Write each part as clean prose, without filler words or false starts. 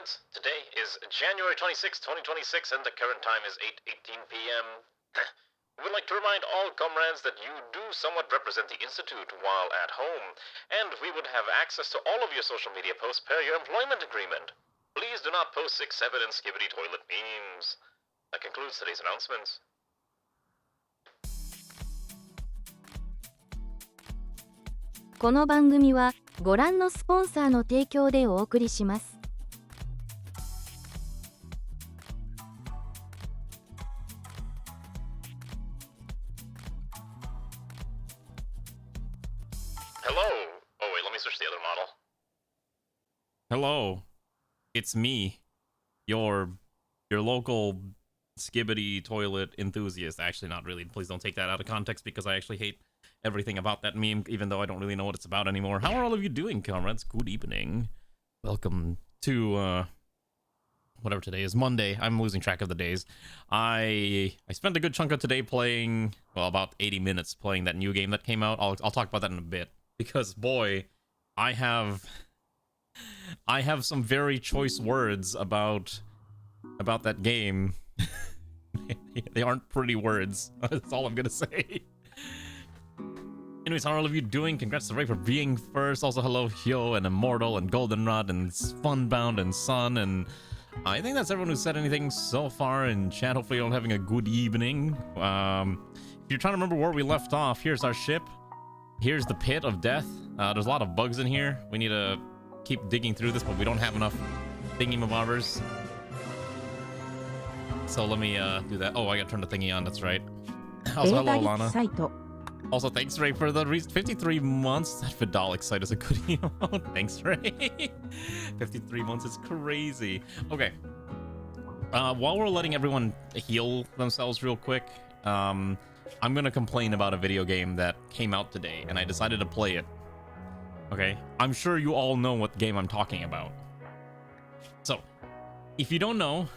comrades. Today is January 26, 2026, and the current time is 8:18 p.m. We would like to remind all comrades that you do somewhat represent the Institute while at home, and we would have access to all of your social media posts per your employment agreement. Please do not post 6, 7, and skibidi toilet memes. That concludes today's announcements. この番組はご覧のスポンサーの提供でお送りします。Hello. Oh wait, let me switch to the other model. Hello, it's me, your local skibidi toilet enthusiast. Actually, not really. Please don't take that out of context because I actually hate everything about that meme, even though I don't really know what it's about anymore. How are all of you doing, comrades? Good evening. Welcome to whatever today is, Monday. I'm losing track of the days. I spent a good chunk of today playing, well, about 80 minutes playing that new game that came out. I'll talk about that in a bit because boy, I have some very choice words about that game. They aren't pretty words. That's all I'm gonna say. Anyways, how are all of you doing? Congrats to Ray for being first. Also, hello, Hyo and Immortal and Goldenrod and Funbound and Sun. And I think that's everyone who said anything so far in chat. Hopefully, you're all having a good evening. If you're trying to remember where we left off, here's our ship. Here's the pit of death. There's a lot of bugs in here. We need to keep digging through this, but we don't have enough thingy-mabobbers. So let me do that. Oh, I gotta turn the thingy on. That's right. Also, hello, Lana. Also, thanks, Ray, for the 53 months. That Vidalic site is a good emote. Thanks, Ray. 53 months is crazy. Okay. While we're letting everyone heal themselves real quick, I'm gonna complain about a video game that came out today, and I decided to play it. Okay? I'm sure you all know what game I'm talking about. So, if you don't know,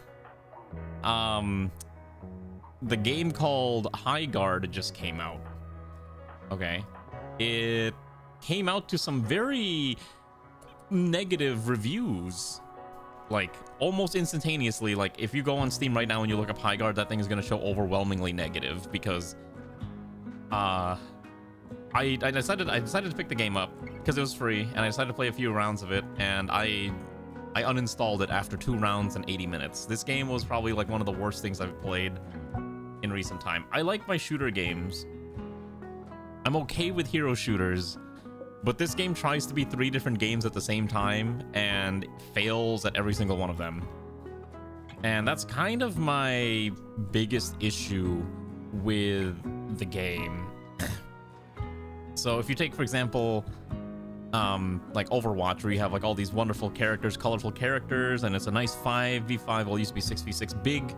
the game called High Guard just came out. Okay, it came out to some very negative reviews, like almost instantaneously. Like if you go on Steam right now and you look up High Guard, that thing is going to show overwhelmingly negative because I decided to pick the game up because it was free, and I decided to play a few rounds of it, and I uninstalled it after 2 rounds and 80 minutes. This game was probably like one of the worst things I've played in recent time. I like my shooter games. I'm okay with hero shooters, but this game tries to be 3 different games at the same time and fails at every single one of them. And that's kind of my biggest issue with the game. So if you take, for example, like Overwatch, where you have like all these wonderful characters, colorful characters, and it's a nice 5v5, well, it used to be 6v6, big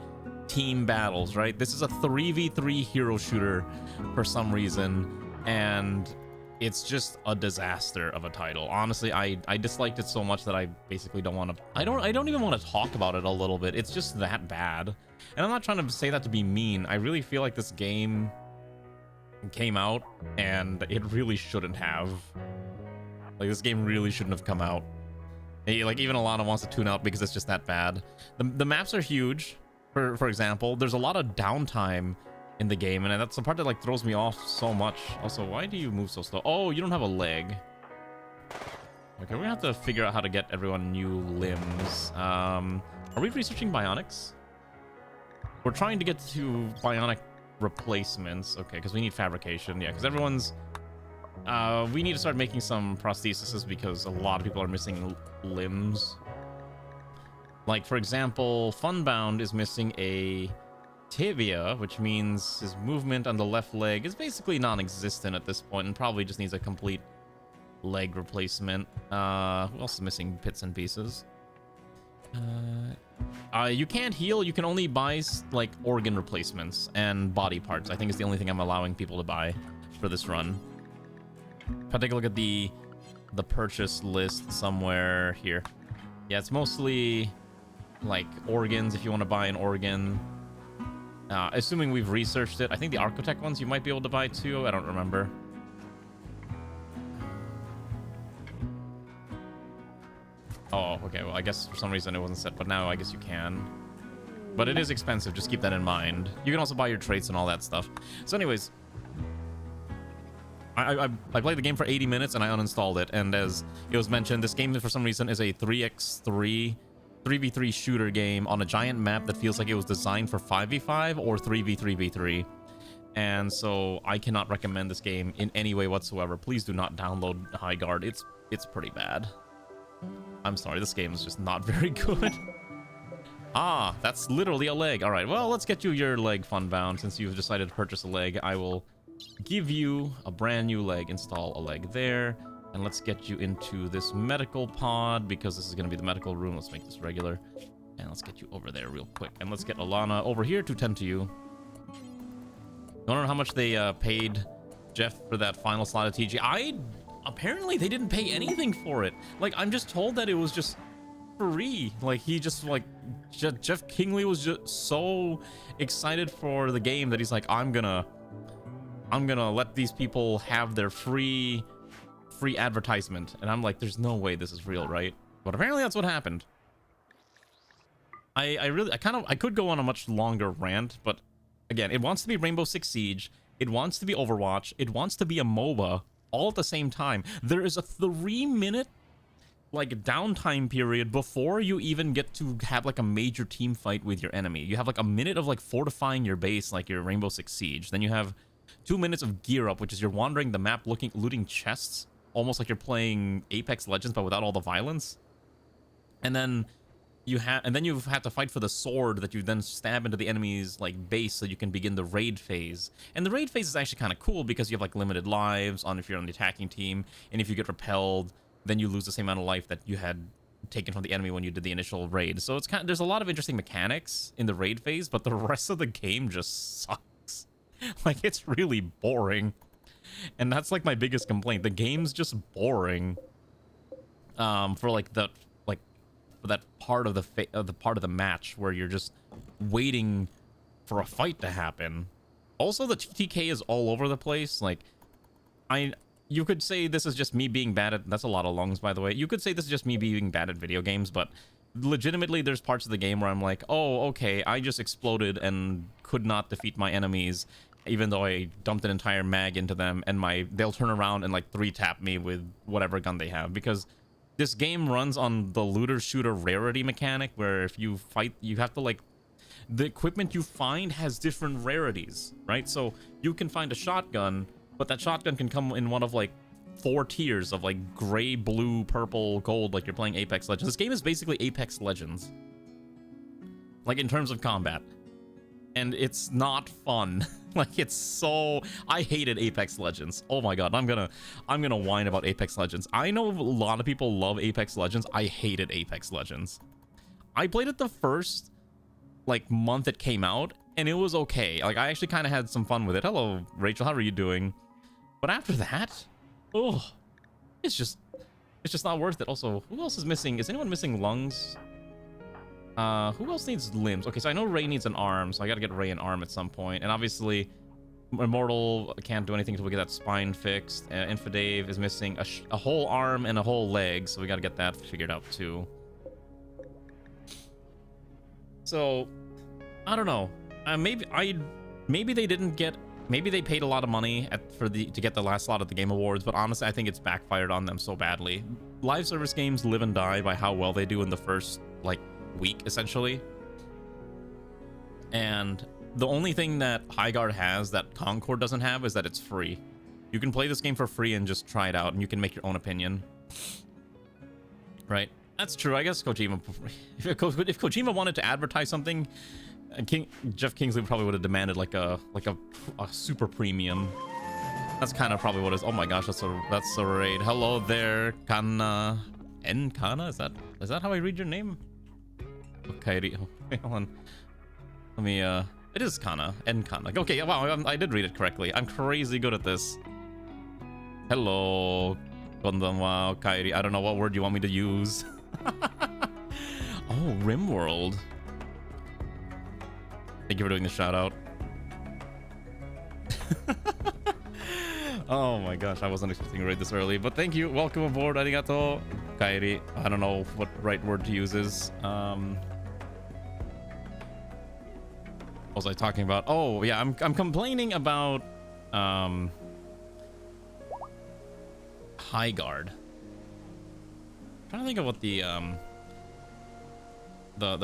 team battles, right? This is a 3v3 hero shooter for some reason, and it's just a disaster of a title. Honestly, I disliked it so much that I basically don't want to, I don't even want to talk about it a little bit. It's just that bad. And I'm not trying to say that to be mean. I really feel like this game came out and it really shouldn't have. Like, this game really shouldn't have come out. Like, even Alana wants to tune out because it's just that bad. The maps are huge. For example, there's a lot of downtime in the game, and that's the part that like throws me off so much. Also, why do you move so slow? Oh, you don't have a leg. Okay, we're gonna have to figure out how to get everyone new limbs. Are we researching bionics? We're trying to get to bionic replacements. Okay, because we need fabrication. Yeah, because everyone's we need to start making some prostheses because a lot of people are missing limbs. Like, for example, Funbound is missing a tibia, which means his movement on the left leg is basically non-existent at this point and probably just needs a complete leg replacement. Who else is missing bits and pieces? You can't heal. You can only buy like organ replacements and body parts. I think is the only thing I'm allowing people to buy for this run. If I take a look at the purchase list somewhere here, yeah, it's mostly like organs if you want to buy an organ. Assuming we've researched it, I think the Architect ones you might be able to buy too. I don't remember. Oh, okay. Well, I guess for some reason it wasn't set, but now I guess you can. But it is expensive. Just keep that in mind. You can also buy your traits and all that stuff. So anyways, I played the game for 80 minutes and I uninstalled it. And as it was mentioned, this game for some reason is a 3v3 shooter game on a giant map that feels like it was designed for 5v5 or 3v3v3. And so I cannot recommend this game in any way whatsoever. Please do not download HighGuard. It's pretty bad. I'm sorry, this game is just not very good. Ah, that's literally a leg. All right, well, let's get you your leg, Funbound. Since you've decided to purchase a leg, I will give you a brand new leg. Install a leg there. And let's get you into this medical pod, because this is going to be the medical room. Let's make this regular. And let's get you over there real quick. And let's get Alana over here to tend to you. I don't know how much they paid Jeff for that final slot of TG. Apparently they didn't pay anything for it. Like, I'm just told that it was just free. Like, he just, like, Jeff Kingley was just so excited for the game that he's like, I'm gonna let these people have their free advertisement. And I'm like, there's no way this is real, right? But apparently that's what happened. I could go on a much longer rant, but again, it wants to be Rainbow Six Siege, it wants to be Overwatch, it wants to be a MOBA all at the same time. There is a 3-minute like downtime period before you even get to have like a major team fight with your enemy. You have like a minute of like fortifying your base, like your Rainbow Six Siege. Then you have 2 minutes of gear up, which is you're wandering the map looting chests, almost like you're playing Apex Legends but without all the violence. And then you've had to fight for the sword that you then stab into the enemy's like base so you can begin the raid phase. And the raid phase is actually kind of cool because you have like limited lives on if you're on the attacking team, and if you get repelled, then you lose the same amount of life that you had taken from the enemy when you did the initial raid. So it's there's a lot of interesting mechanics in the raid phase, but the rest of the game just sucks. Like, it's really boring. And that's like my biggest complaint. The game's just boring. For like that part of the match where you're just waiting for a fight to happen. Also, the TTK is all over the place. Like, you could say this is just me being bad at... That's a lot of lungs, by the way. You could say this is just me being bad at video games, but legitimately there's parts of the game where I'm like, oh, okay, I just exploded and could not defeat my enemies, even though I dumped an entire mag into them, and they'll turn around and like 3-tap me with whatever gun they have, because this game runs on the looter-shooter rarity mechanic, where if you fight, you have to, like... The equipment you find has different rarities, right? So you can find a shotgun, but that shotgun can come in one of, like, 4 tiers of, like, gray, blue, purple, gold, like you're playing Apex Legends. This game is basically Apex Legends. Like, in terms of combat. And it's not fun. Like, it's so... I hated Apex Legends. Oh my god, I'm gonna whine about Apex Legends. I know a lot of people love Apex Legends. I hated Apex Legends. I played it the first, like, month it came out, and it was okay. Like, I actually kind of had some fun with it. Hello, Rachel, how are you doing? But after that, oh, it's just not worth it. Also, who else is missing? Is anyone missing lungs? Who else needs limbs? Okay, so I know Ray needs an arm, so I gotta get Ray an arm at some point. And obviously, Immortal can't do anything until we get that spine fixed. Infidave is missing a whole arm and a whole leg, so we gotta get that figured out too. So, I don't know. Maybe they didn't get... Maybe they paid a lot of money to get the last slot at the Game Awards, but honestly, I think it's backfired on them so badly. Live service games live and die by how well they do in the first, like, week, essentially. And the only thing that HighGuard has that Concord doesn't have is that it's free. You can play this game for free and just try it out, and you can make your own opinion. Right? That's true. I guess Kojima... If Kojima wanted to advertise something, Jeff Kingsley probably would have demanded like a super premium. That's kind of probably what it is. Oh my gosh, that's a raid. Hello there, Kana. Kana? Is that how I read your name? Okay, wait, hold on. Let me, it is Kana. Kana. Okay, wow, I did read it correctly. I'm crazy good at this. Hello, Konbanwa, Kairi. I don't know what word you want me to use. Oh, Rimworld. Thank you for doing the shout out. Oh my gosh, I wasn't expecting to raid this early, but thank you. Welcome aboard, arigato. Kairi. I don't know what right word to use is. What was I talking about? Oh yeah, I'm complaining about high guard. I'm trying to think of what the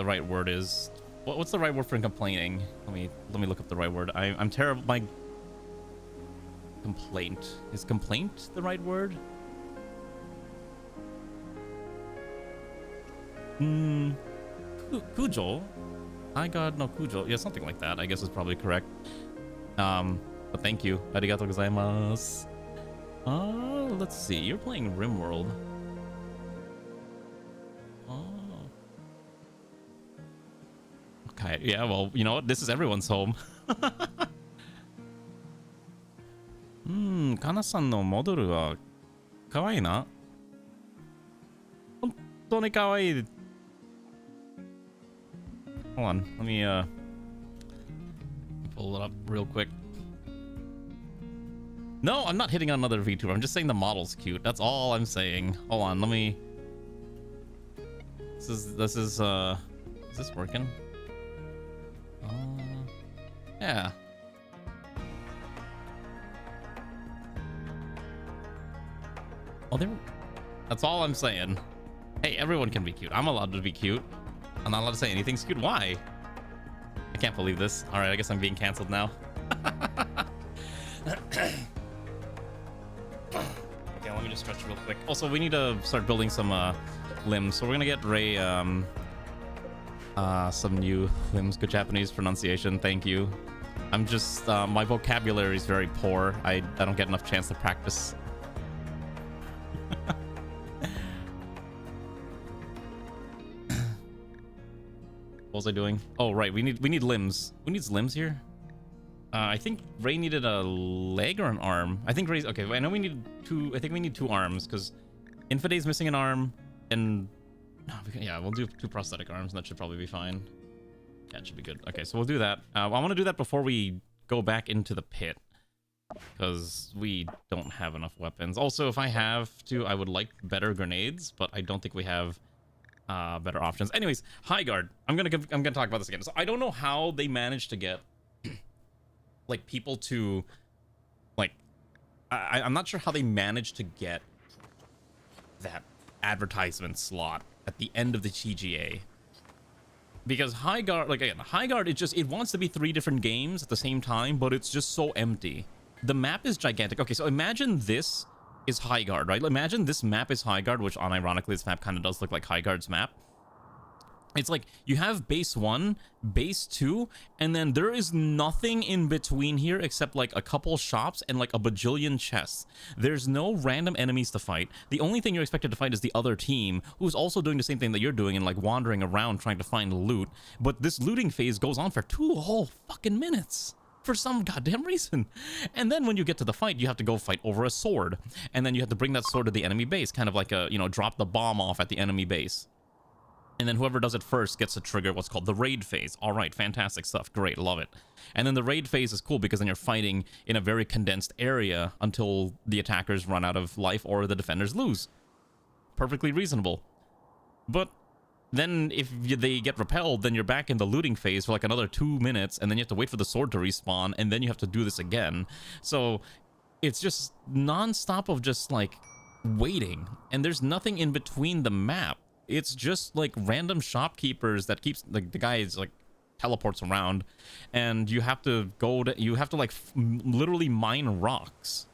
right word is. What's the right word for complaining? Let me look up the right word. I'm terrible. My complaint, is complaint the right word? Kujo. I got no Kujo. Yeah, something like that. I guess is probably correct. But thank you. Arigatou gozaimasu. Let's see. You're playing Rimworld. Oh. Okay. Yeah. Well, you know what? This is everyone's home. Kana-san no model wa kawaii na. Hontou ni kawaii. Hold on, let me pull it up real quick. No, I'm not hitting on another VTuber. I'm just saying the model's cute. That's all I'm saying. Hold on, let me. Is this working? Yeah. Oh, that's all I'm saying. Hey, everyone can be cute. I'm allowed to be cute. I'm not allowed to say anything's cute. Why? I can't believe this. All right, I guess I'm being canceled now. Okay, let me just stretch real quick. Also, we need to start building some limbs. So we're gonna get Ray some new limbs. Good Japanese pronunciation. Thank you. I'm just my vocabulary is very poor. I don't get enough chance to practice. What was I doing? Oh right, we need limbs. Who needs limbs here? I think Ray needed a leg or an arm. I think Ray's okay. I know we need two. I think we need 2 arms because Infiday's missing an arm, and yeah, we'll do 2 prosthetic arms, and that should probably be fine. Yeah, it should be good. Okay, so we'll do that. I want to do that before we go back into the pit because we don't have enough weapons. Also, if I have to, I would like better grenades, but I don't think we have better options. Anyways, high guard. I'm gonna talk about this again. So I don't know how they managed to get like people to like. I'm not sure how they managed to get that advertisement slot at the end of the TGA. Because high guard, like again, high guard, it wants to be 3 different games at the same time, but it's just so empty. The map is gigantic. Okay, so imagine this is high guard, right? Imagine this map is high guard, which unironically this map kind of does look like high guard's map. It's like you have base 1, base 2, and then there is nothing in between here except like a couple shops and like a bajillion chests. There's no random enemies to fight. The only thing you're expected to fight is the other team, who's also doing the same thing that you're doing and like wandering around trying to find loot. But this looting phase goes on for 2 whole fucking minutes. For some goddamn reason. And then when you get to the fight, you have to go fight over a sword. And then you have to bring that sword to the enemy base, kind of like a, you know, drop the bomb off at the enemy base. And then whoever does it first gets to trigger what's called the raid phase. All right, fantastic stuff. Great, love it. And then the raid phase is cool because then you're fighting in a very condensed area until the attackers run out of life or the defenders lose. Perfectly reasonable. But then if they get repelled, then you're back in the looting phase for like another 2 minutes, and then you have to wait for the sword to respawn, and then you have to do this again. So it's just non-stop of just like waiting, and there's nothing in between the map. It's just like random shopkeepers that keeps like the guys like teleports around, and you have to like literally mine rocks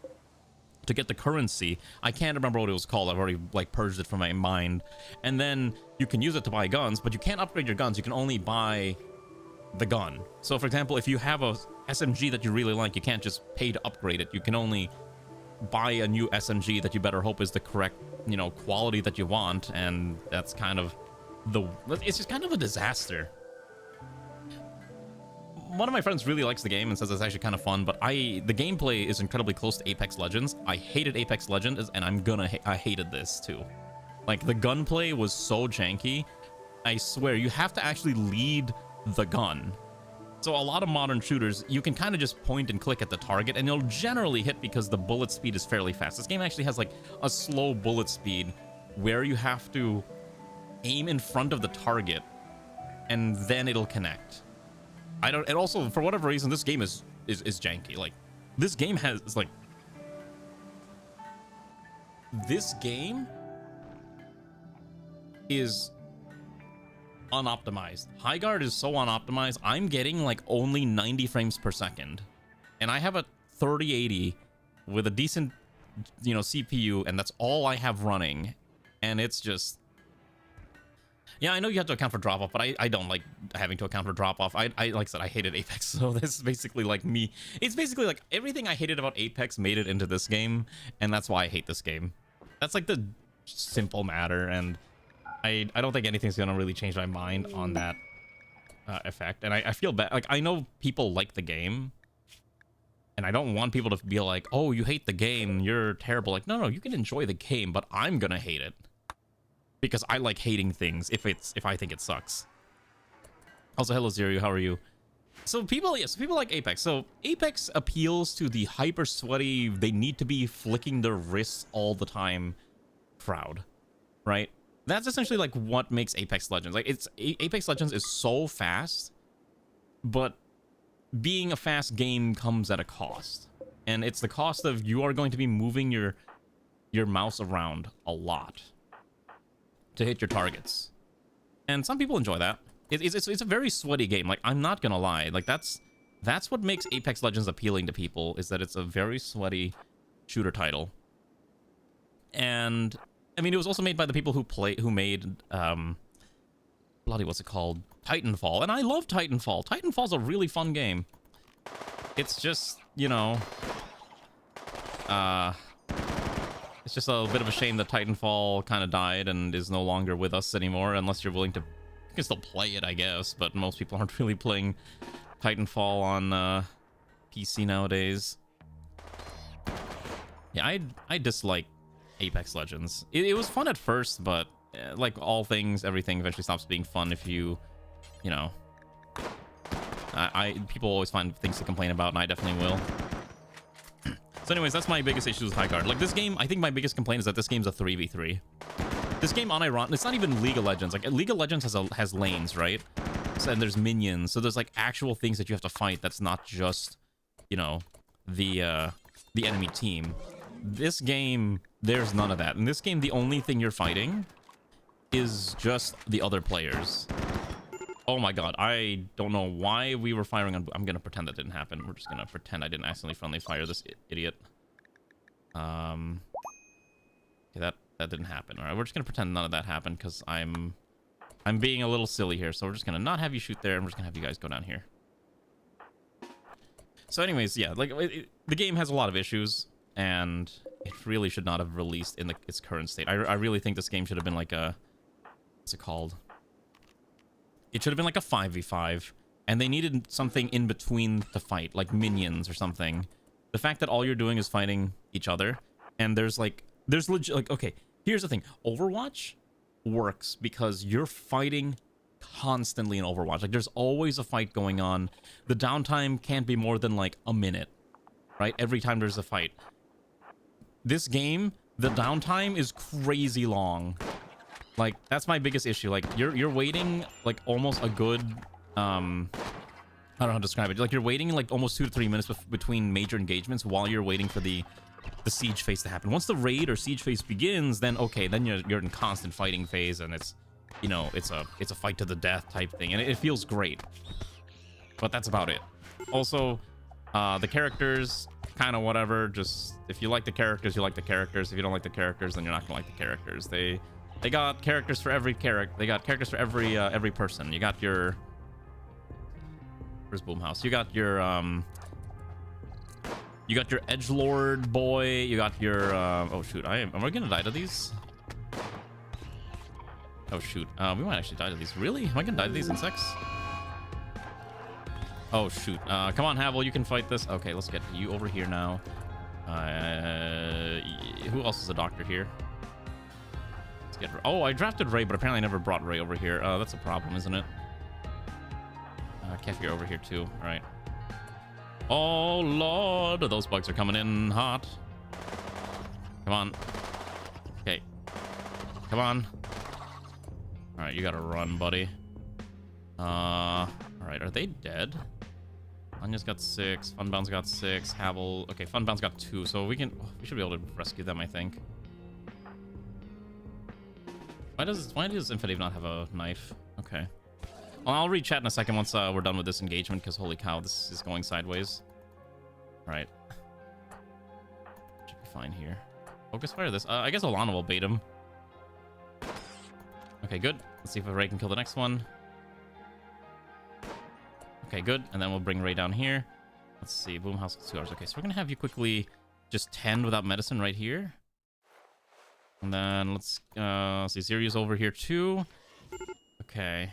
to get the currency. I can't remember what it was called. I've already like purged it from my mind. And then you can use it to buy guns, but you can't upgrade your guns. You can only buy the gun. So for example, if you have a SMG that you really like, you can't just pay to upgrade it. You can only buy a new SMG that you better hope is the correct, you know, quality that you want. And that's kind of it's just kind of a disaster. One of my friends really likes the game and says it's actually kind of fun, but the gameplay is incredibly close to Apex Legends. I hated Apex Legends, and I hated this too. Like, the gunplay was so janky. I swear, you have to actually lead the gun. So a lot of modern shooters, you can kind of just point and click at the target, and you'll generally hit because the bullet speed is fairly fast. This game actually has like a slow bullet speed, where you have to aim in front of the target and then it'll connect. I don't, and also for whatever reason this game is janky. Like this game has like this game is unoptimized. High guard is so unoptimized. I'm getting like only 90 frames per second, and I have a 3080 with a decent, you know, CPU, and that's all I have running, and it's just, yeah, I know you have to account for drop off, but I don't like having to account for drop off. I like I said, I hated Apex, so this is basically like me. It's basically like everything I hated about Apex made it into this game, and that's why I hate this game. That's like the simple matter, and I don't think anything's gonna really change my mind on that effect. And I feel bad. Like I know people like the game, and I don't want people to be like, "Oh, you hate the game, you're terrible." Like, no, you can enjoy the game, but I'm gonna hate it because I like hating things if I think it sucks. Also, hello Zero, how are you? So people like Apex. So Apex appeals to the hyper sweaty, they need to be flicking their wrists all the time crowd, right? That's essentially like what makes Apex Legends. Like Apex Legends is so fast, but being a fast game comes at a cost. And it's the cost of you are going to be moving your mouse around a lot to hit your targets. And some people enjoy that. It's a very sweaty game. Like I'm not gonna lie. Like that's what makes Apex Legends appealing to people, is that it's a very sweaty shooter title. And I mean, it was also made by the people who made bloody, what's it called? Titanfall. And I love Titanfall. Titanfall's a really fun game. It's just, you know, it's just a bit of a shame that Titanfall kind of died and is no longer with us anymore, unless you're willing to, you can still play it, I guess, but most people aren't really playing Titanfall on PC nowadays. Yeah, I dislike Apex Legends. It was fun at first, but like all things, everything eventually stops being fun if you know. People always find things to complain about, and I definitely will. So anyways, that's my biggest issue with High Guard. Like this game, I think my biggest complaint is that this game's a 3v3. This game, unironically, it's not even League of Legends. Like League of Legends has lanes, right? So, and there's minions, so there's like actual things that you have to fight. That's not just, you know, the enemy team. This game, there's none of that. In this game, the only thing you're fighting is just the other players. Oh my god, I don't know why we were firing on... I'm gonna pretend that didn't happen. We're just gonna pretend I didn't accidentally friendly fire this idiot. Okay, that didn't happen. Alright, we're just gonna pretend none of that happened, because I'm being a little silly here. So we're just gonna not have you shoot there, and we're just gonna have you guys go down here. So anyways, yeah, like, the game has a lot of issues, and it really should not have released in its current state. I really think this game should have been like a... What's it called? It should have been like a 5v5, and they needed something in between to fight, like minions or something. The fact that all you're doing is fighting each other, and there's legit, like, okay, here's the thing. Overwatch works because you're fighting constantly in Overwatch. Like, there's always a fight going on. The downtime can't be more than like a minute, right? Every time there's a fight. This game, the downtime is crazy long. Like, that's my biggest issue. Like, you're waiting like almost a good I don't know how to describe it. Like, you're waiting like almost 2 to 3 minutes between major engagements while you're waiting for the siege phase to happen. Once the raid or siege phase begins, then okay, then you're in constant fighting phase, and it's, you know, it's a fight to the death type thing, and it feels great. But that's about it. Also, the characters, kind of whatever. Just, if you like the characters, you like the characters. If you don't like the characters, then you're not gonna like the characters. They got characters for every character. They got characters for every person. You got your... Where's Boomhouse? You got your edgelord boy. You got your oh shoot, am I gonna die to these? Oh shoot, we might actually die to these. Really? Am I gonna die to these insects? Oh shoot, come on Havel, you can fight this. Okay, let's get you over here now. Who else is a doctor here? Let's get... Oh, I drafted Ray, but apparently I never brought Ray over here. That's a problem, isn't it? Kefir over here too. All right. Oh lord, those bugs are coming in hot. Come on. Okay. Come on. Alright, you gotta run, buddy. Alright, are they dead? Anya's got 6. Funbound's got 6. Havel... Okay, Funbound's got 2, so we should be able to rescue them, I think. Why does Infidave not have a knife? Okay. Well, I'll read chat in a second once we're done with this engagement, because holy cow, this is going sideways. Alright. Should be fine here. Focus fire this. I guess Alana will bait him. Okay, good. Let's see if Ray can kill the next one. Okay, good. And then we'll bring Ray down here. Let's see. Boomhouse 2 hours. Okay, so we're going to have you quickly just tend without medicine right here. And then let's see. Zirio's over here too. Okay.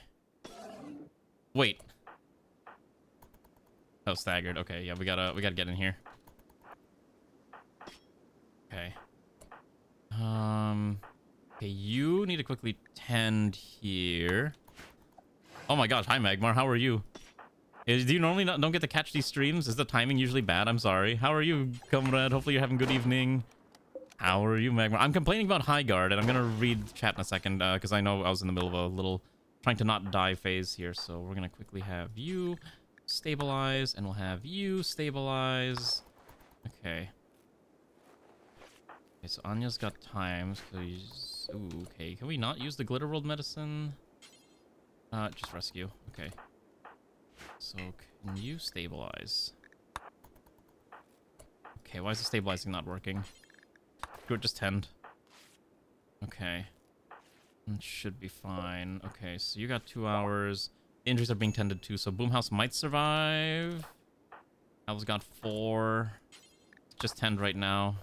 Wait. Oh, staggered. Okay, yeah, we gotta get in here. Okay. Okay, you need to quickly tend here. Oh my gosh, hi Magmar, how are you? Do you normally don't get to catch these streams? Is the timing usually bad? I'm sorry. How are you, comrade? Hopefully you're having a good evening. How are you, Magmar? I'm complaining about High Guard, and I'm gonna read chat in a second, because I know I was in the middle of a little trying to not die phase here, so we're gonna quickly have you stabilize, and we'll have you stabilize. Okay. Okay, so Anya's got times. Ooh, okay. Can we not use the Glitter World medicine? Just rescue. Okay. So, can you stabilize? Okay, why is the stabilizing not working? Do it, just tend. Okay. It should be fine. Okay, so you got 2 hours. The injuries are being tended to, so Boomhouse might survive. Al's got 4. Just tend right now.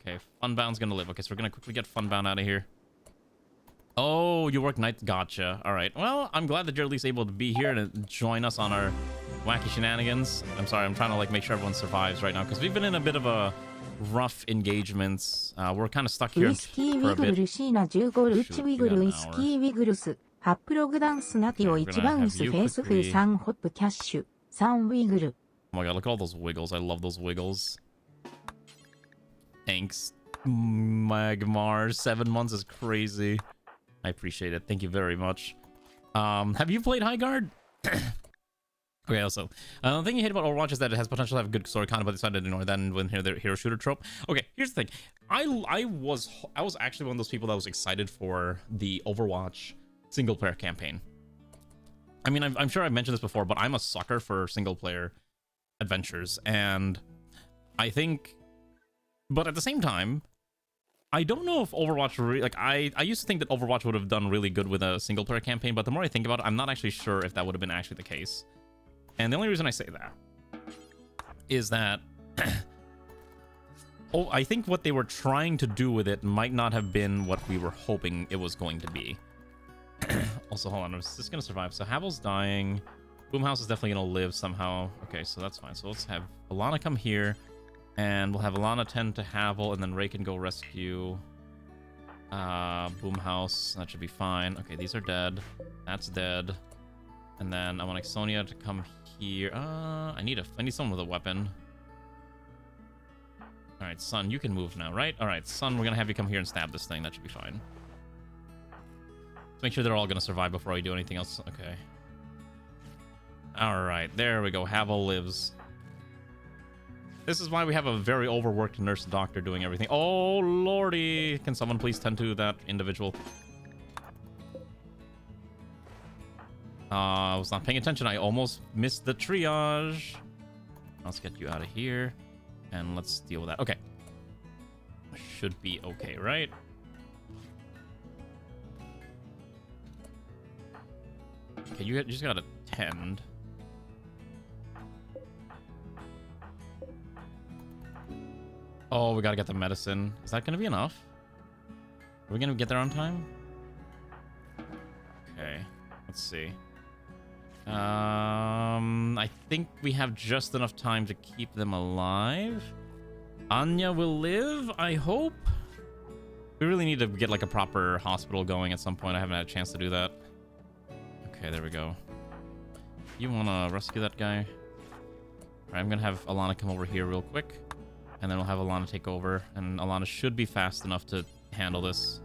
Okay, Funbound's gonna live. Okay, so we're gonna quickly get Funbound out of here. Oh, you work night. Gotcha. All right. Well, I'm glad that you're at least able to be here and join us on our wacky shenanigans. I'm sorry. I'm trying to like make sure everyone survives right now because we've been in a bit of a rough engagements. We're kind of stuck here for a bit. Shoot, oh my god, look at all those wiggles. I love those wiggles. Thanks, Magmar. 7 months is crazy. I appreciate it. Thank you very much. Have you played High Guard? Okay, also, the thing you hate about Overwatch is that it has potential to have a good story content, but they decided to ignore that and win the hero shooter trope. Okay, here's the thing. I was actually one of those people that was excited for the Overwatch single player campaign. I mean, I'm sure I've mentioned this before, but I'm a sucker for single player adventures, and I think, but at the same time, I don't know if Overwatch really, like, I used to think that Overwatch would have done really good with a single player campaign, but the more I think about it, I'm not actually sure if that would have been actually the case. And the only reason I say that is that oh, I think what they were trying to do with it might not have been what we were hoping it was going to be. Also, hold on, is this going to survive? So Havel's dying. Boomhouse is definitely going to live somehow. Okay, so that's fine. So let's have Alana come here. And we'll have Alana tend to Havel, and then Ray can go rescue Boomhouse. That should be fine. Okay, these are dead. That's dead. And then I want Sonia to come here. I need someone with a weapon. All right, Sun, you can move now, right? All right, Sun, we're gonna have you come here and stab this thing. That should be fine. Let's make sure they're all gonna survive before I do anything else. Okay. All right, there we go. Havel lives. This is why we have a very overworked nurse doctor doing everything. Oh, lordy. Can someone please tend to that individual? I was not paying attention. I almost missed the triage. Let's get you out of here. And let's deal with that. Okay. Should be okay, right? Okay, you just gotta tend. Oh, we gotta get the medicine. Is that gonna be enough? Are we gonna get there on time? Okay, let's see. I think we have just enough time to keep them alive. Anya will live, I hope. We really need to get like a proper hospital going at some point. I haven't had a chance to do that. Okay, there we go. You wanna rescue that guy? All right, I'm gonna have Alana come over here real quick. And then we'll have Alana take over. And Alana should be fast enough to handle this.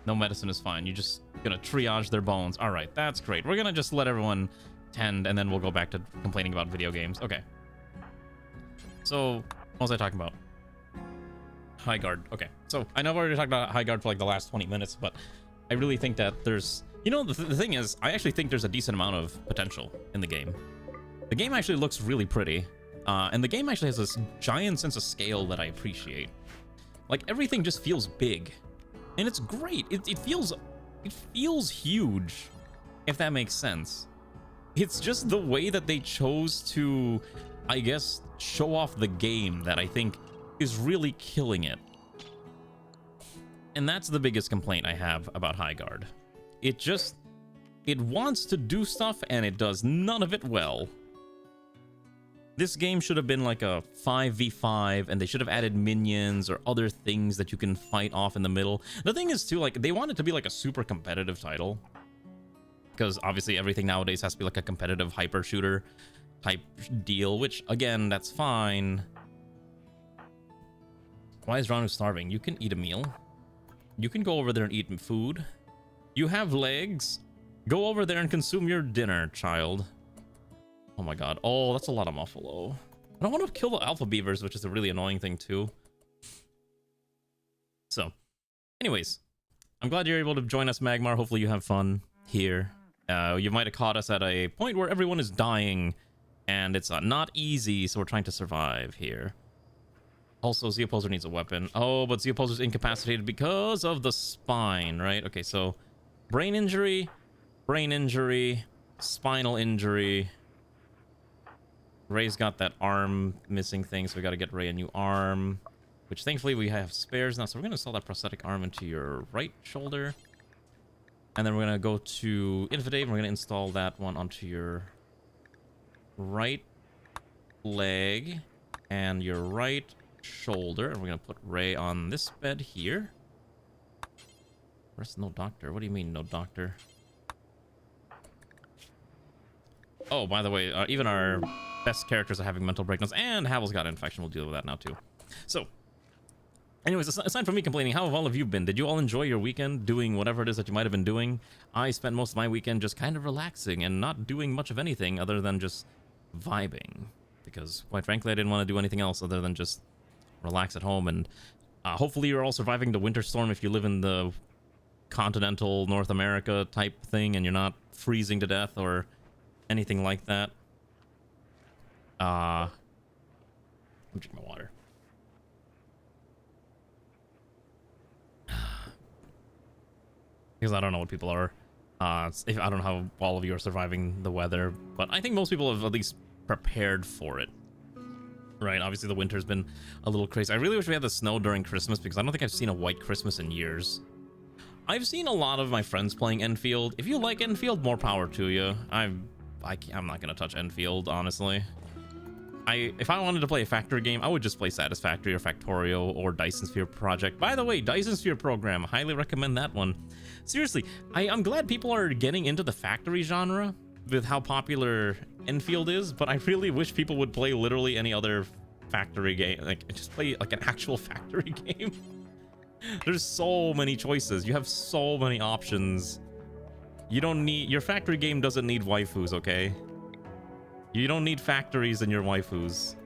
No medicine is fine. You're just gonna triage their bones. All right, that's great. We're gonna just let everyone tend, and then we'll go back to complaining about video games. Okay. So, what was I talking about? High guard. Okay. So, I know I've already talked about high guard for like the last 20 minutes, but I really think that there's... You know, the thing is, I actually think there's a decent amount of potential in the game. The game actually looks really pretty, and the game actually has this giant sense of scale that I appreciate. Like, everything just feels big, and it's great. It feels huge, if that makes sense. It's just the way that they chose to, I guess, show off the game that I think is really killing it. And that's the biggest complaint I have about High Guard. It wants to do stuff, and it does none of it well. This game should have been like a 5v5, and they should have added minions or other things that you can fight off in the middle. The thing is, too, like, they want it to be like a super competitive title. Because obviously everything nowadays has to be like a competitive hyper shooter type deal, which, again, that's fine. Why is Ranu starving? You can eat a meal. You can go over there and eat food. You have legs. Go over there and consume your dinner, child. Oh my god. Oh, that's a lot of Muffalo. I don't want to kill the alpha beavers, which is a really annoying thing too. So, anyways, I'm glad you're able to join us, Magmar. Hopefully you have fun here. You might have caught us at a point where everyone is dying, and it's not easy, so we're trying to survive here. Also, Zeoposer needs a weapon. Oh, but Zeoposer's incapacitated because of the spine, right? Okay, so brain injury, spinal injury. Ray's got that arm missing thing, so we got to get Ray a new arm, which thankfully we have spares now. So we're going to install that prosthetic arm into your right shoulder. And then we're going to go to Infidate, and we're going to install that one onto your right leg and your right shoulder. And we're going to put Ray on this bed here. Where's no doctor? What do you mean, no doctor? Oh, by the way, even our best characters are having mental breakdowns, and Havel's got an infection. We'll deal with that now, too. So, anyways, aside from me complaining, how have all of you been? Did you all enjoy your weekend doing whatever it is that you might have been doing? I spent most of my weekend just kind of relaxing and not doing much of anything other than just vibing. Because, quite frankly, I didn't want to do anything else other than just relax at home. And hopefully you're all surviving the winter storm if you live in the continental North America type thing and you're not freezing to death or anything like that. I'm drinking my water. Because I don't know what people are. I don't know how all of you are surviving the weather, but I think most people have at least prepared for it. Right, obviously the winter's been a little crazy. I really wish we had the snow during Christmas because I don't think I've seen a white Christmas in years. I've seen a lot of my friends playing Enfield. If you like Enfield, more power to you. I'm not gonna touch Enfield, honestly. If I wanted to play a factory game, I would just play Satisfactory or Factorio or Dyson Sphere Project. By the way, Dyson Sphere Program, highly recommend that one. Seriously, I'm glad people are getting into the factory genre with how popular Enfield is, but I really wish people would play literally any other factory game. Like, just play like an actual factory game. There's so many choices. You have so many options. You don't need... Your factory game doesn't need waifus, okay? You don't need factories in your waifus.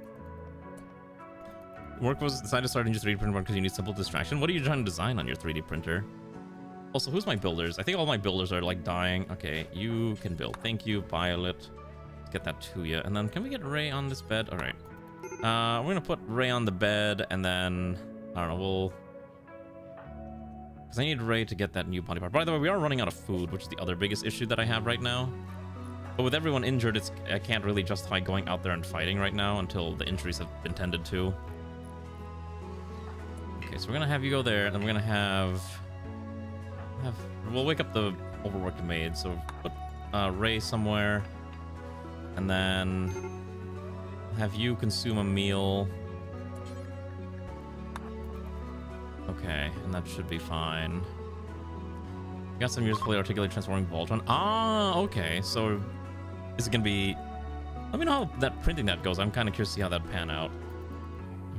Work was decided to start in your 3D printer because you need simple distraction. What are you trying to design on your 3D printer? Also, who's my builders? I think all my builders are like dying. Okay, you can build. Thank you, Violet. Let's get that to you. And then can we get Ray on this bed? All right. We're gonna put Ray on the bed, and then I don't know. We'll... Because I need Ray to get that new body part. By the way, we are running out of food, which is the other biggest issue that I have right now. But with everyone injured, I can't really justify going out there and fighting right now until the injuries have been tended to. Okay, so we're gonna have you go there, and we're gonna have we'll wake up the overworked maid. So put Ray somewhere, and then have you consume a meal. Okay, and that should be fine. You got some usefully articulated transforming Voltron. Ah, okay. So is it gonna be... Let me know how that printing that goes. I'm kind of curious to see how that pan out.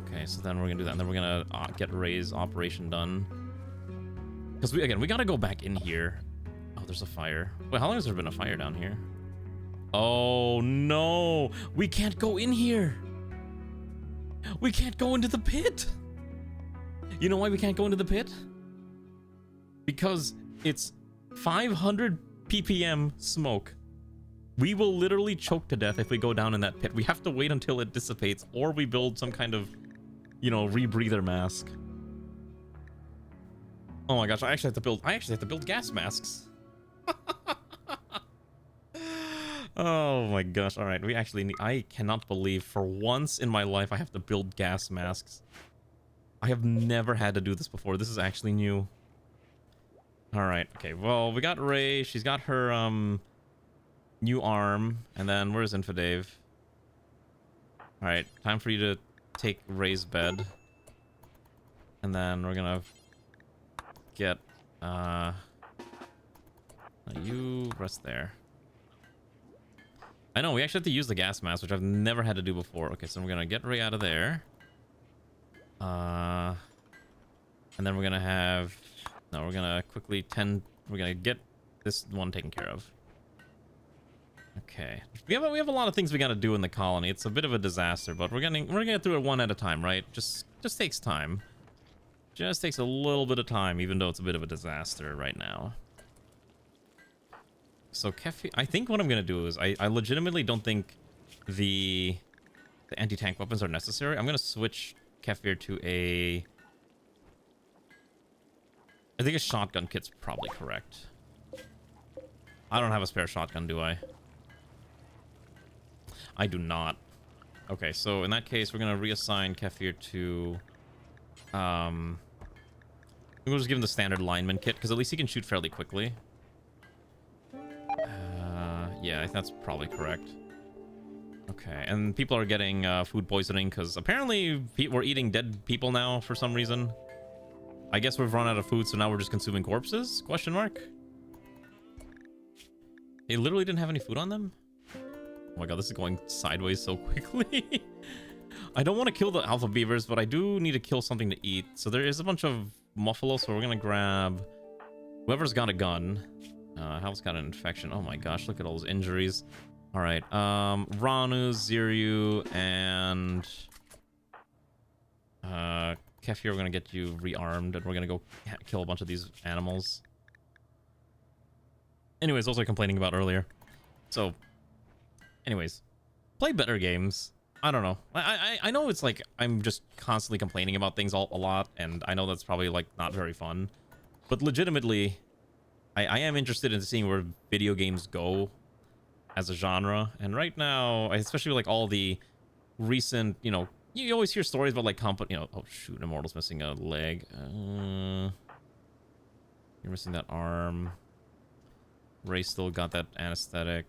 Okay, so then we're gonna do that, and then we're gonna get Ray's operation done. Because we gotta go back in here. Oh, there's a fire. Wait, how long has there been a fire down here? Oh no, we can't go in here. We can't go into the pit. You know why we can't go into the pit? Because it's 500 ppm smoke. We will literally choke to death if we go down in that pit. We have to wait until it dissipates, or we build some kind of, you know, rebreather mask. Oh my gosh, I actually have to build gas masks. Oh my gosh. All right, we actually need, I cannot believe for once in my life I have to build gas masks. I have never had to do this before. This is actually new. All right. Okay. Well, we got Ray. She's got her new arm, and then where's Infidave? All right, time for you to take Ray's bed, and then we're gonna get you rest there. I know we actually have to use the gas mask, which I've never had to do before. Okay, so we're gonna get Ray out of there, and then we're gonna have we're gonna quickly we're gonna get this one taken care of. Okay, we have a lot of things we gotta do in the colony. It's a bit of a disaster, but we're gonna get through it one at a time, right? Just takes time. Just takes a little bit of time, even though it's a bit of a disaster right now. So Kefi, I think what I'm gonna do is I legitimately don't think the anti-tank weapons are necessary. I'm gonna switch Kefir to I think a shotgun kit's probably correct. I don't have a spare shotgun, do I? I do not. Okay, so in that case, we're gonna reassign Kefir to we'll just give him the standard lineman kit, because at least he can shoot fairly quickly. Yeah, I think that's probably correct. Okay, and people are getting food poisoning because apparently we're eating dead people now for some reason. I guess we've run out of food, so now we're just consuming corpses? Question mark? They literally didn't have any food on them? Oh my god, this is going sideways so quickly. I don't want to kill the alpha beavers, but I do need to kill something to eat. So there is a bunch of muffalo, so we're gonna grab whoever's got a gun. Hal's got an infection. Oh my gosh, look at all those injuries. All right, Ranu, Ziryu, and Kefir, we're gonna get you rearmed, and we're gonna go kill a bunch of these animals. Anyways, those I was complaining about earlier. So, anyways, play better games. I don't know. I know it's like I'm just constantly complaining about things a lot, and I know that's probably like not very fun. But legitimately, I am interested in seeing where video games go as a genre. And right now, especially with like all the recent, you know, you always hear stories about like oh shoot, Immortal's missing a leg. You're missing that arm. Ray still got that anesthetic.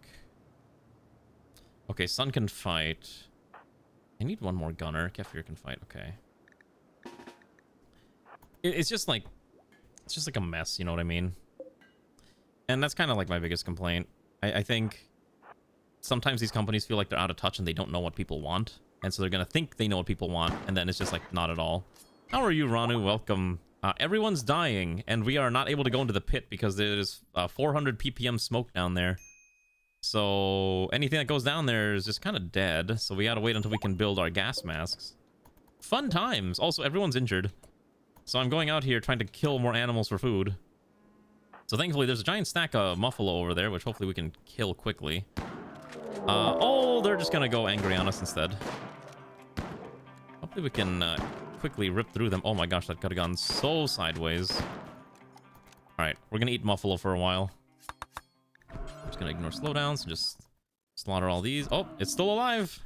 Okay, Sun can fight. I need one more gunner. Kefir can fight. Okay. It's just like a mess, you know what I mean? And that's kind of like my biggest complaint. I think sometimes these companies feel like they're out of touch and they don't know what people want. And so they're going to think they know what people want. And then it's just like, not at all. How are you, Ranu? Welcome. Everyone's dying. And we are not able to go into the pit because there's 400 ppm smoke down there. So anything that goes down there is just kind of dead. So we got to wait until we can build our gas masks. Fun times. Also, everyone's injured. So I'm going out here trying to kill more animals for food. So thankfully, there's a giant stack of muffalo over there, which hopefully we can kill quickly. Oh, they're just going to go angry on us instead. Hopefully we can quickly rip through them. Oh my gosh, that could have gone so sideways. All right, we're going to eat muffalo for a while. I'm just going to ignore slowdowns and just slaughter all these. Oh, it's still alive.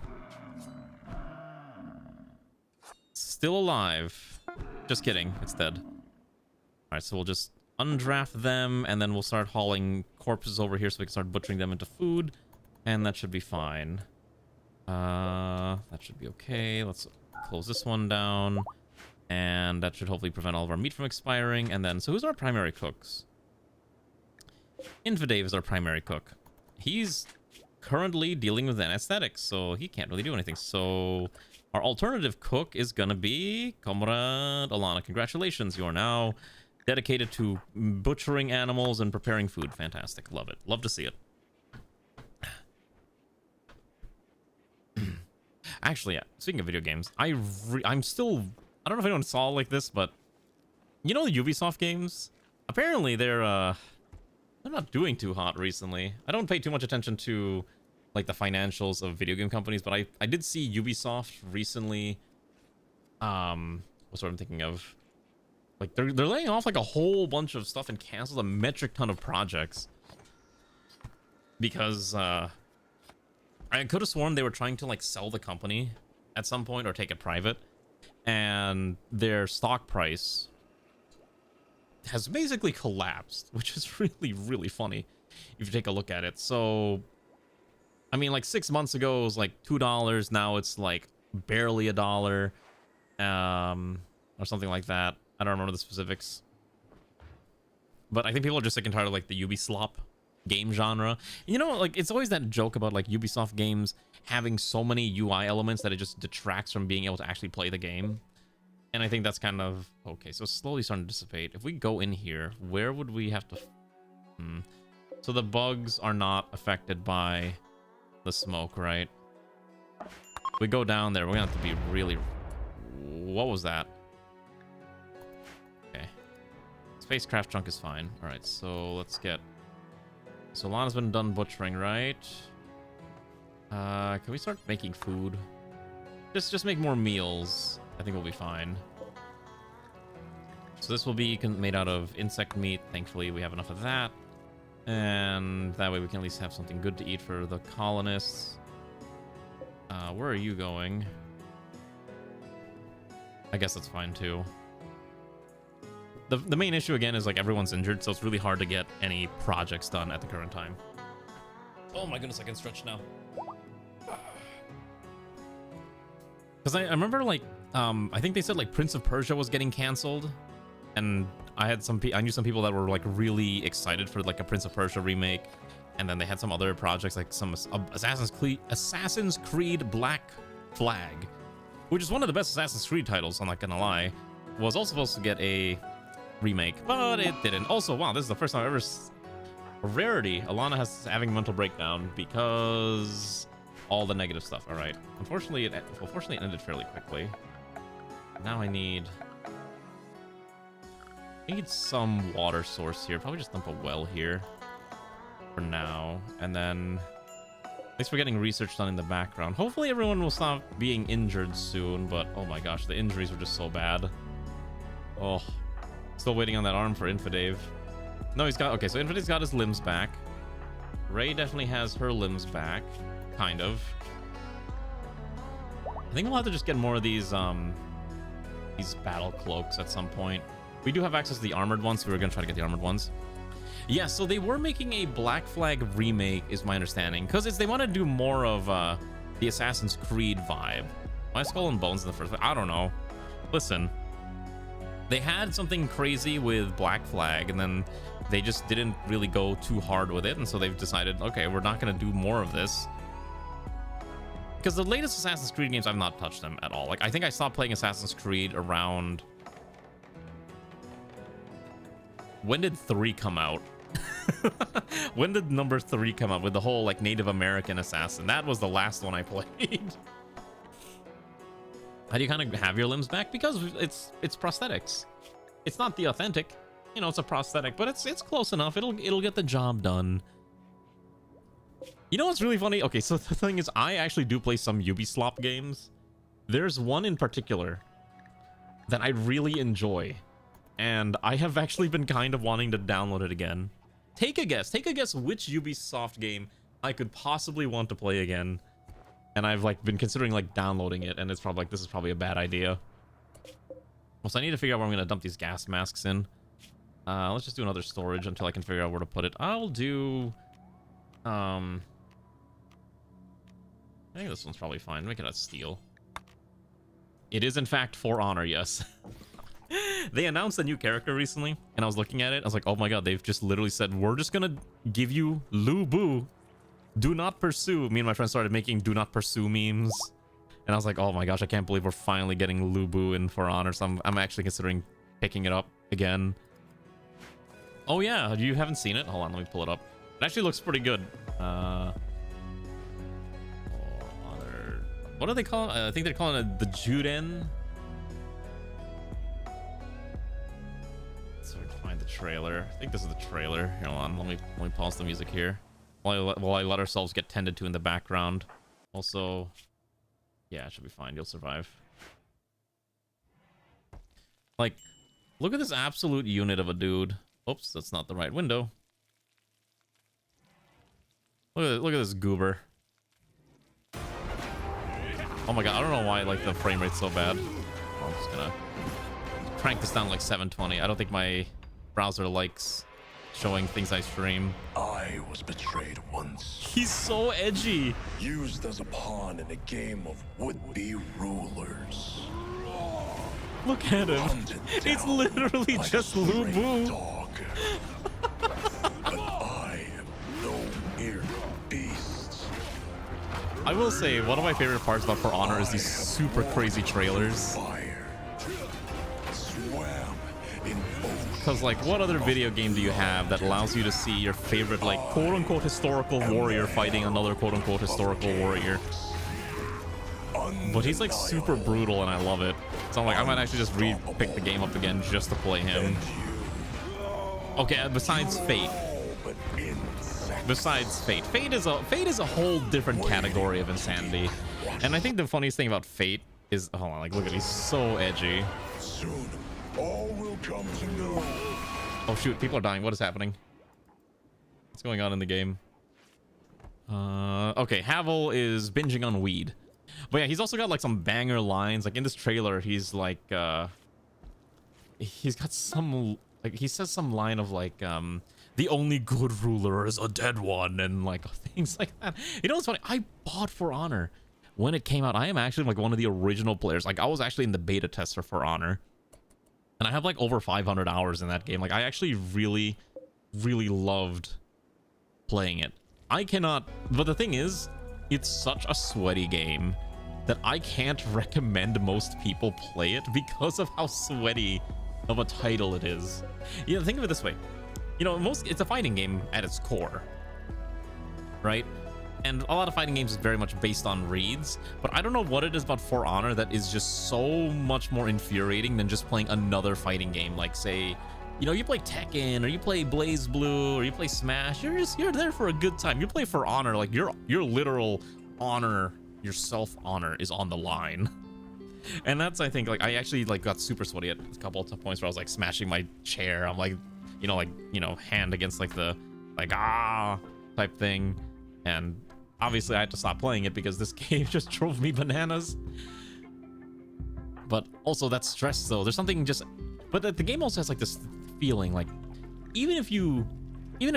Still alive. Just kidding, it's dead. All right, so we'll just undraft them, and then we'll start hauling corpses over here so we can start butchering them into food, and that should be fine. That should be okay. Let's close this one down, and that should hopefully prevent all of our meat from expiring. And then, so who's our primary cooks? Infidave is our primary cook. He's currently dealing with anesthetics, so he can't really do anything. So our alternative cook is gonna be Comrade Alana. Congratulations, you are now dedicated to butchering animals and preparing food. Fantastic. Love it. Love to see it. Actually, yeah, speaking of video games, I'm still... I don't know if anyone saw like this, but... You know the Ubisoft games? Apparently they're not doing too hot recently. I don't pay too much attention to like the financials of video game companies, but I did see Ubisoft recently. What's what I'm thinking of? Like they're laying off like a whole bunch of stuff and canceled a metric ton of projects because I could have sworn they were trying to like sell the company at some point or take it private, and their stock price has basically collapsed, which is really, really funny if you take a look at it. So, I mean, like 6 months ago, it was like $2. Now it's like barely $1, or something like that. I don't remember the specifics. But I think people are just sick and tired of like the Ubislop game genre. You know, like it's always that joke about like Ubisoft games having so many UI elements that it just detracts from being able to actually play the game. And I think that's kind of... Okay, so it's slowly starting to dissipate. If we go in here, where would we have to... So the bugs are not affected by the smoke, right? We go down there, we're gonna have to be really... What was that? Okay. Spacecraft junk is fine. Alright, so let's get... So Lana's been done butchering, right? Can we start making food? Just make more meals. I think we'll be fine. So this will be made out of insect meat. Thankfully, we have enough of that. And that way we can at least have something good to eat for the colonists. Where are you going? I guess that's fine too. The main issue again is like everyone's injured, so it's really hard to get any projects done at the current time. Oh my goodness, I can stretch now. Because I remember like I think they said like Prince of Persia was getting canceled, and I knew some people that were like really excited for like a Prince of Persia remake, and then they had some other projects like some Assassin's Creed Black Flag, which is one of the best Assassin's Creed titles, I'm not gonna lie, was also supposed to get a remake, but it didn't. Also, wow, this is the first time I've ever... A rarity. Alana has having a mental breakdown because all the negative stuff. All right. Unfortunately, it ended fairly quickly. Now I need some water source here. Probably just dump a well here for now, and then at least we're getting research done in the background. Hopefully everyone will stop being injured soon, but oh my gosh, the injuries were just so bad. Oh, still waiting on that arm for Infidave. No, he's got... Okay, so Infidave's got his limbs back. Ray definitely has her limbs back. Kind of. I think we'll have to just get more of these battle cloaks at some point. We do have access to the armored ones, so we were going to try to get the armored ones. Yeah, so they were making a Black Flag remake, is my understanding. Because they want to do more of the Assassin's Creed vibe. My Skull and Bones in the first place. I don't know. Listen. They had something crazy with Black Flag, and then they just didn't really go too hard with it, and so they've decided, okay, we're not going to do more of this. Because the latest Assassin's Creed games, I've not touched them at all. Like, I think I stopped playing Assassin's Creed around... When did 3 come out? When did number 3 come out with the whole, like, Native American assassin? That was the last one I played. How do you kind of have your limbs back? Because it's prosthetics. It's not the authentic, you know, it's a prosthetic, but it's close enough. It'll get the job done. You know what's really funny? Okay, so the thing is, I actually do play some Ubisoft games. There's one in particular that I really enjoy, and I have actually been kind of wanting to download it again. Take a guess which Ubisoft game I could possibly want to play again. And I've like been considering like downloading it, and it's probably like, this is probably a bad idea. Also, I need to figure out where I'm gonna dump these gas masks in. Let's just do another storage until I can figure out where to put it. I'll do I think this one's probably fine. Make it out of steel. It is in fact For Honor, yes. They announced a new character recently, and I was looking at it. I was like, oh my god, they've just literally said, we're just gonna give you Lu Bu. Do not pursue. Me and my friend started making do not pursue memes, and I was like, oh my gosh, I can't believe we're finally getting Lu Bu in For Honor. So I'm actually considering picking it up again. Oh yeah, you haven't seen it? Hold on, let me pull it up. It actually looks pretty good. What do they call it? I think they're calling it the Juden. Let's find the trailer. I think this is the trailer. Here, hold on. Let me pause the music here while I let ourselves get tended to in the background. Also, yeah, it should be fine. You'll survive. Like, look at this absolute unit of a dude. Oops, that's not the right window. Look at this goober. Oh my god, I don't know why like the frame rate's so bad. I'm just gonna crank this down to like 720. I don't think my browser likes showing things I stream. I was betrayed once. He's so edgy. Used as a pawn in a game of would-be rulers. Look at him. Hunted It's down literally like just a Lu stray Bu. dog. But I am no mere beast. I will say one of my favorite parts about For Honor is these super crazy trailers. Fire. Swam in ocean. Because like, what other video game do you have that allows you to see your favorite like quote-unquote historical warrior fighting another quote-unquote historical warrior? But he's like super brutal and I love it. So I'm like, I might actually just pick the game up again just to play him. Okay, besides Fate. Besides Fate. Fate is a whole different category of insanity. And I think the funniest thing about Fate is, hold on, like look at he's so edgy. Soon, all will come to know. Oh shoot, people are dying. What is happening? What's going on in the game? Okay, Havel is binging on weed. But yeah, he's also got like some banger lines. Like in this trailer, he's like he's got some like he says some line of like the only good ruler is a dead one and like things like that. You know what's funny? I bought For Honor when it came out. I am actually like one of the original players. Like I was actually in the beta tester for Honor. And I have like over 500 hours in that game. Like I actually really loved playing it. I cannot, but the thing is, it's such a sweaty game that I can't recommend most people play it because of how sweaty of a title it is. You know, think of it this way. You know, it's a fighting game at its core, right? And a lot of fighting games is very much based on reads, but I don't know what it is about For Honor that is just so much more infuriating than just playing another fighting game. Like say, you know, you play Tekken or you play Blaze Blue or you play Smash. You're there for a good time. You play For Honor, like your literal honor, your self honor is on the line. And that's, I think, like I actually like got super sweaty at a couple of points where I was like smashing my chair. I'm like, hand against like the type thing, and obviously I had to stop playing it because this game just drove me bananas. But also that stress though, there's something just, but the game also has like this feeling like even if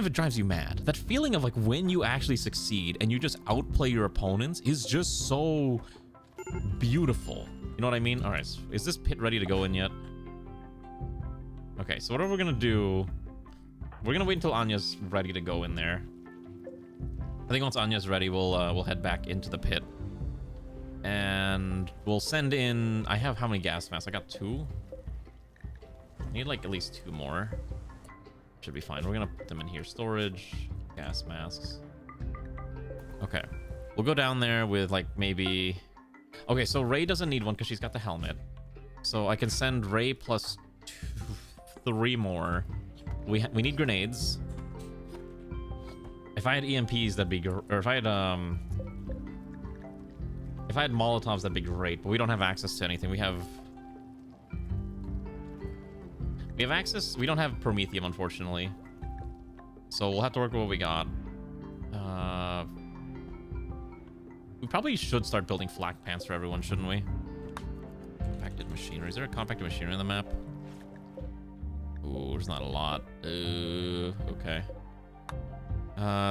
it drives you mad, that feeling of like when you actually succeed and you just outplay your opponents is just so beautiful. You know what I mean? All right, is this pit ready to go in yet? Okay, so what we're gonna do, we're gonna wait until Anya's ready to go in there. I think once Anya's ready, we'll head back into the pit, and we'll send in. I have how many gas masks? I got 2. I need like at least 2 more. Should be fine. We're gonna put them in here. Storage, gas masks. Okay, we'll go down there with like maybe. Okay, so Ray doesn't need one because she's got the helmet. So I can send Ray plus 3 more. We need grenades. If I had EMPs, that'd be or if I had Molotovs, that'd be great. But we don't have access to anything. We have access. We don't have Promethium, unfortunately. So we'll have to work with what we got. We probably should start building flak pants for everyone, shouldn't we? Compacted machinery. Is there a compacted machinery on the map? Ooh, there's not a lot. Okay.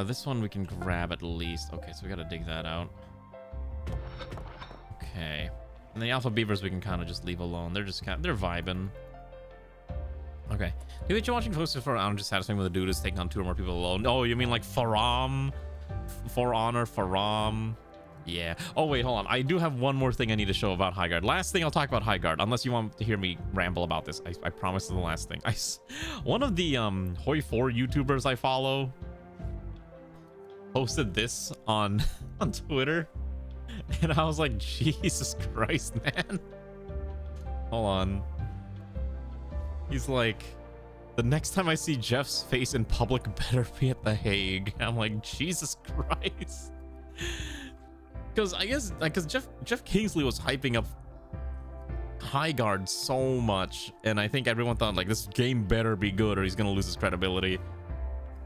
This one we can grab at least. Okay, so we gotta dig that out. Okay. And the alpha beavers we can kind of just leave alone. They're just they're vibing. Okay. Dude, you're watching folks for I'm just satisfying with the dude is taking on 2 or more people alone. Oh, you mean like Faram? For Honor, Faram. Yeah. Oh, wait, hold on. I do have one more thing I need to show about Highguard. Last thing I'll talk about Highguard, unless you want to hear me ramble about this. I promise it's the last thing. One of the Hoi4 YouTubers I follow posted this on Twitter, and I was like, Jesus Christ, man. Hold on. He's like, the next time I see Jeff's face in public better be at The Hague. I'm like, Jesus Christ. Because I guess, because Jeff Kingsley was hyping up Highguard so much, and I think everyone thought, like, this game better be good or he's gonna lose his credibility.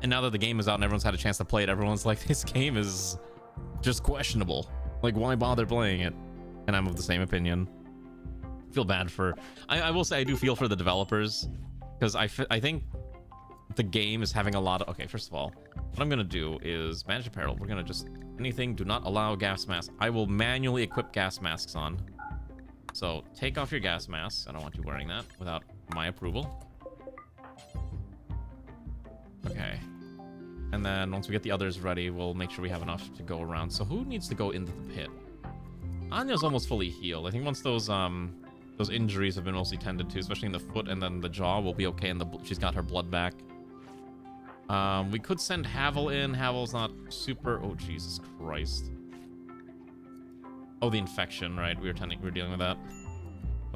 And now that the game is out and everyone's had a chance to play it, everyone's like, this game is just questionable. Like, why bother playing it? And I'm of the same opinion. I feel bad for... I will say I do feel for the developers, because I think the game is having a lot of... Okay, first of all, what I'm gonna do is manage apparel. We're gonna just... Anything, do not allow gas masks. I will manually equip gas masks on. So take off your gas masks. I don't want you wearing that without my approval. Okay. And then once we get the others ready, we'll make sure we have enough to go around. So who needs to go into the pit? Anya's almost fully healed. I think once those injuries have been mostly tended to, especially in the foot and then the jaw, will be okay. And she's got her blood back. We could send Havel in. Havel's not super... Oh, Jesus Christ. Oh, the infection, right? We were dealing with that.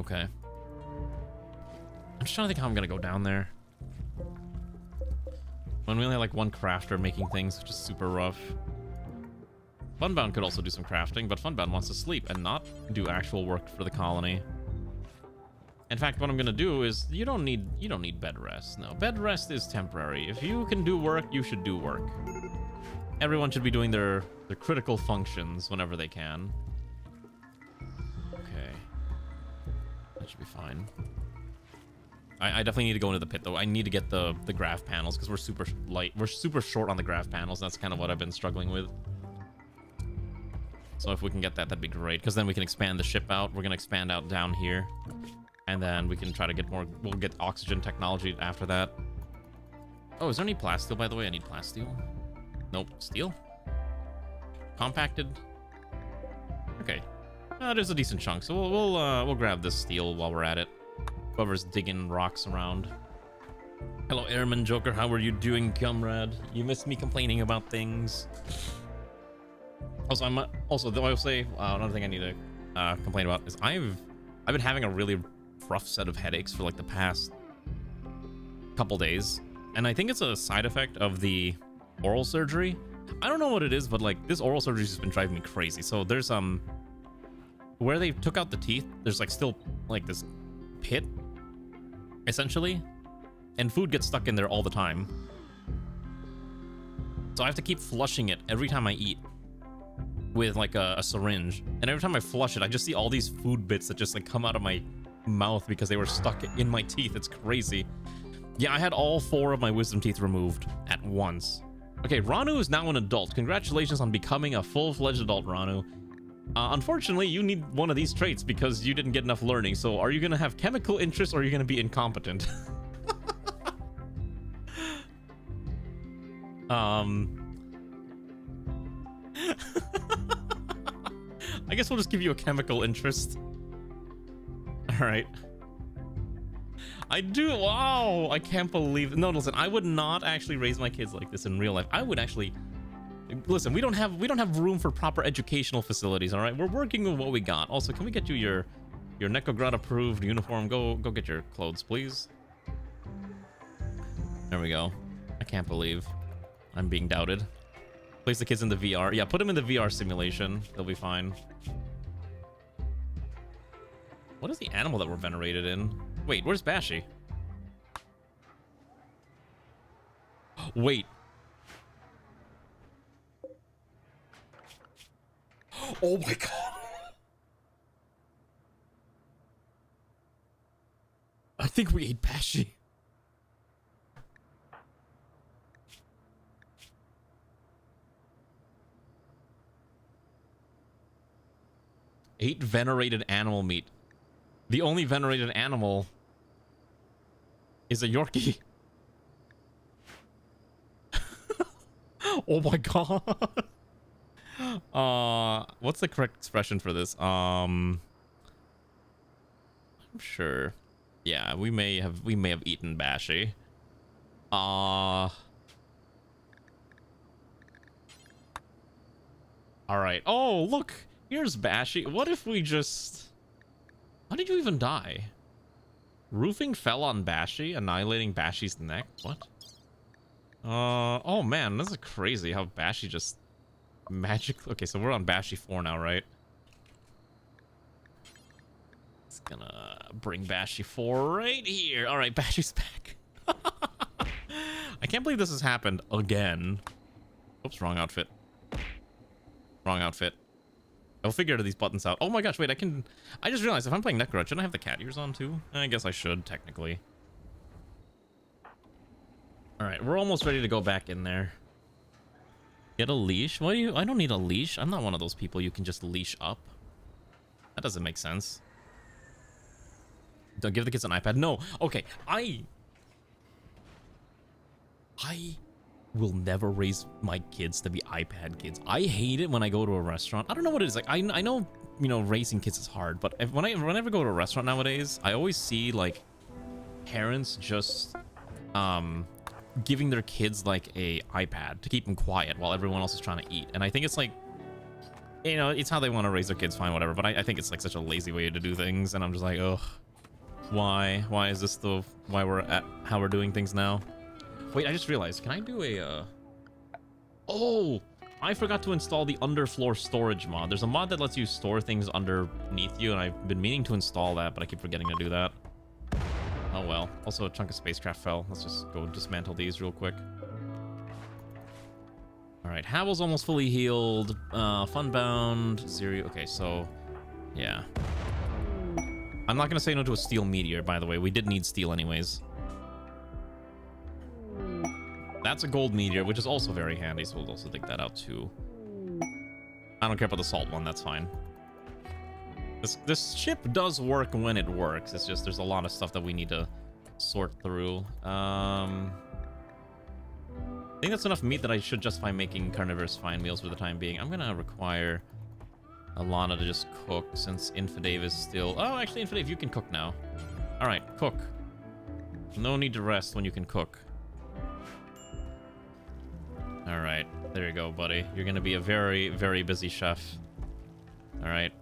Okay. I'm just trying to think how I'm gonna go down there. When we only have like one crafter making things, which is super rough. Funbound could also do some crafting, but Funbound wants to sleep and not do actual work for the colony. In fact, what I'm gonna do is you don't need bed rest. No, bed rest is temporary. If you can do work, you should do work. Everyone should be doing their critical functions whenever they can. Okay. That should be fine. I definitely need to go into the pit though. I need to get the graph panels because we're super light. We're super short on the graph panels. That's kind of what I've been struggling with. So if we can get that, that'd be great. Because then we can expand the ship out. We're gonna expand out down here. And then we can try to get more... We'll get oxygen technology after that. Oh, is there any plasteel, by the way? I need plasteel. Nope. Steel? Compacted? Okay. There's a decent chunk. So we'll grab this steel while we're at it. Whoever's digging rocks around. Hello, Airman Joker. How are you doing, comrade? You missed me complaining about things. Also, I will say another thing I need to complain about is I've been having a really rough set of headaches for like the past couple days, and I think it's a side effect of the oral surgery. I don't know what it is, but like this oral surgery has been driving me crazy. So there's where they took out the teeth, there's like still like this pit essentially, and food gets stuck in there all the time. So I have to keep flushing it every time I eat with like a syringe, and every time I flush it I just see all these food bits that just like come out of my mouth because they were stuck in my teeth. It's crazy. Yeah, I had all 4 of my wisdom teeth removed at once. Okay, Ranu is now an adult. Congratulations on becoming a full-fledged adult, Ranu. Unfortunately, you need one of these traits because you didn't get enough learning. So are you gonna have chemical interest or are you gonna be incompetent? I guess we'll just give you a chemical interest. All right. I do. Wow. I can't believe. No, listen. I would not actually raise my kids like this in real life. I would actually. Listen. We don't have room for proper educational facilities. All right. We're working with what we got. Also, can we get you your NEKOGRAD approved uniform? Go get your clothes, please. There we go. I can't believe I'm being doubted. Place the kids in the VR. Yeah, put them in the VR simulation. They'll be fine. What is the animal that we're venerated in? Wait, where's Bashi? Wait. Oh my god. I think we ate Bashi. Ate venerated animal meat. The only venerated animal is a Yorkie. Oh my god. What's the correct expression for this? I'm sure. Yeah, we may have eaten Bashy. All right. Oh, look. Here's Bashy. What if we just... How did you even die? Roofing fell on Bashy, annihilating Bashy's neck? What? Oh man, this is crazy how Bashy just magically... Okay, so we're on Bashy 4 now, right? It's gonna bring Bashy 4 right here. All right, Bashy's back. I can't believe this has happened again. Oops, wrong outfit. Wrong outfit. I'll figure these buttons out. Oh my gosh, wait, I just realized if I'm playing NEKOGRAD, shouldn't I have the cat ears on too? I guess I should, technically. Alright, we're almost ready to go back in there. Get a leash? What do you... I don't need a leash. I'm not one of those people you can just leash up. That doesn't make sense. Don't give the kids an iPad. No. Okay, I will never raise my kids to be iPad kids. I hate it when I go to a restaurant. I don't know what it is. Like, I know, you know, raising kids is hard, but whenever I go to a restaurant nowadays, I always see, like, parents just, giving their kids, like, a iPad to keep them quiet while everyone else is trying to eat. And I think it's, like, you know, it's how they want to raise their kids, fine, whatever. But I think it's, like, such a lazy way to do things. And I'm just like, ugh, why? Why is this why we're at how we're doing things now? Wait, I just realized, can I do a, Oh, I forgot to install the underfloor storage mod. There's a mod that lets you store things underneath you, and I've been meaning to install that, but I keep forgetting to do that. Oh well. Also, a chunk of spacecraft fell. Let's just go dismantle these real quick. Alright, Havel's almost fully healed. Funbound, Zero. Okay, so, yeah. I'm not gonna say no to a steel meteor, by the way. We did need steel anyways. That's a gold meteor, which is also very handy, so we'll also take that out too. I don't care about the salt one, that's fine. This ship does work when it works. It's just there's a lot of stuff that we need to sort through. I think that's enough meat that I should justify making carnivorous fine meals for the time being. I'm gonna require Alana to just cook since Infidave is still... Oh, actually, Infidave, you can cook now. Alright, cook. No need to rest when you can cook. Alright, there you go, buddy. You're gonna be a very, very busy chef. Alright.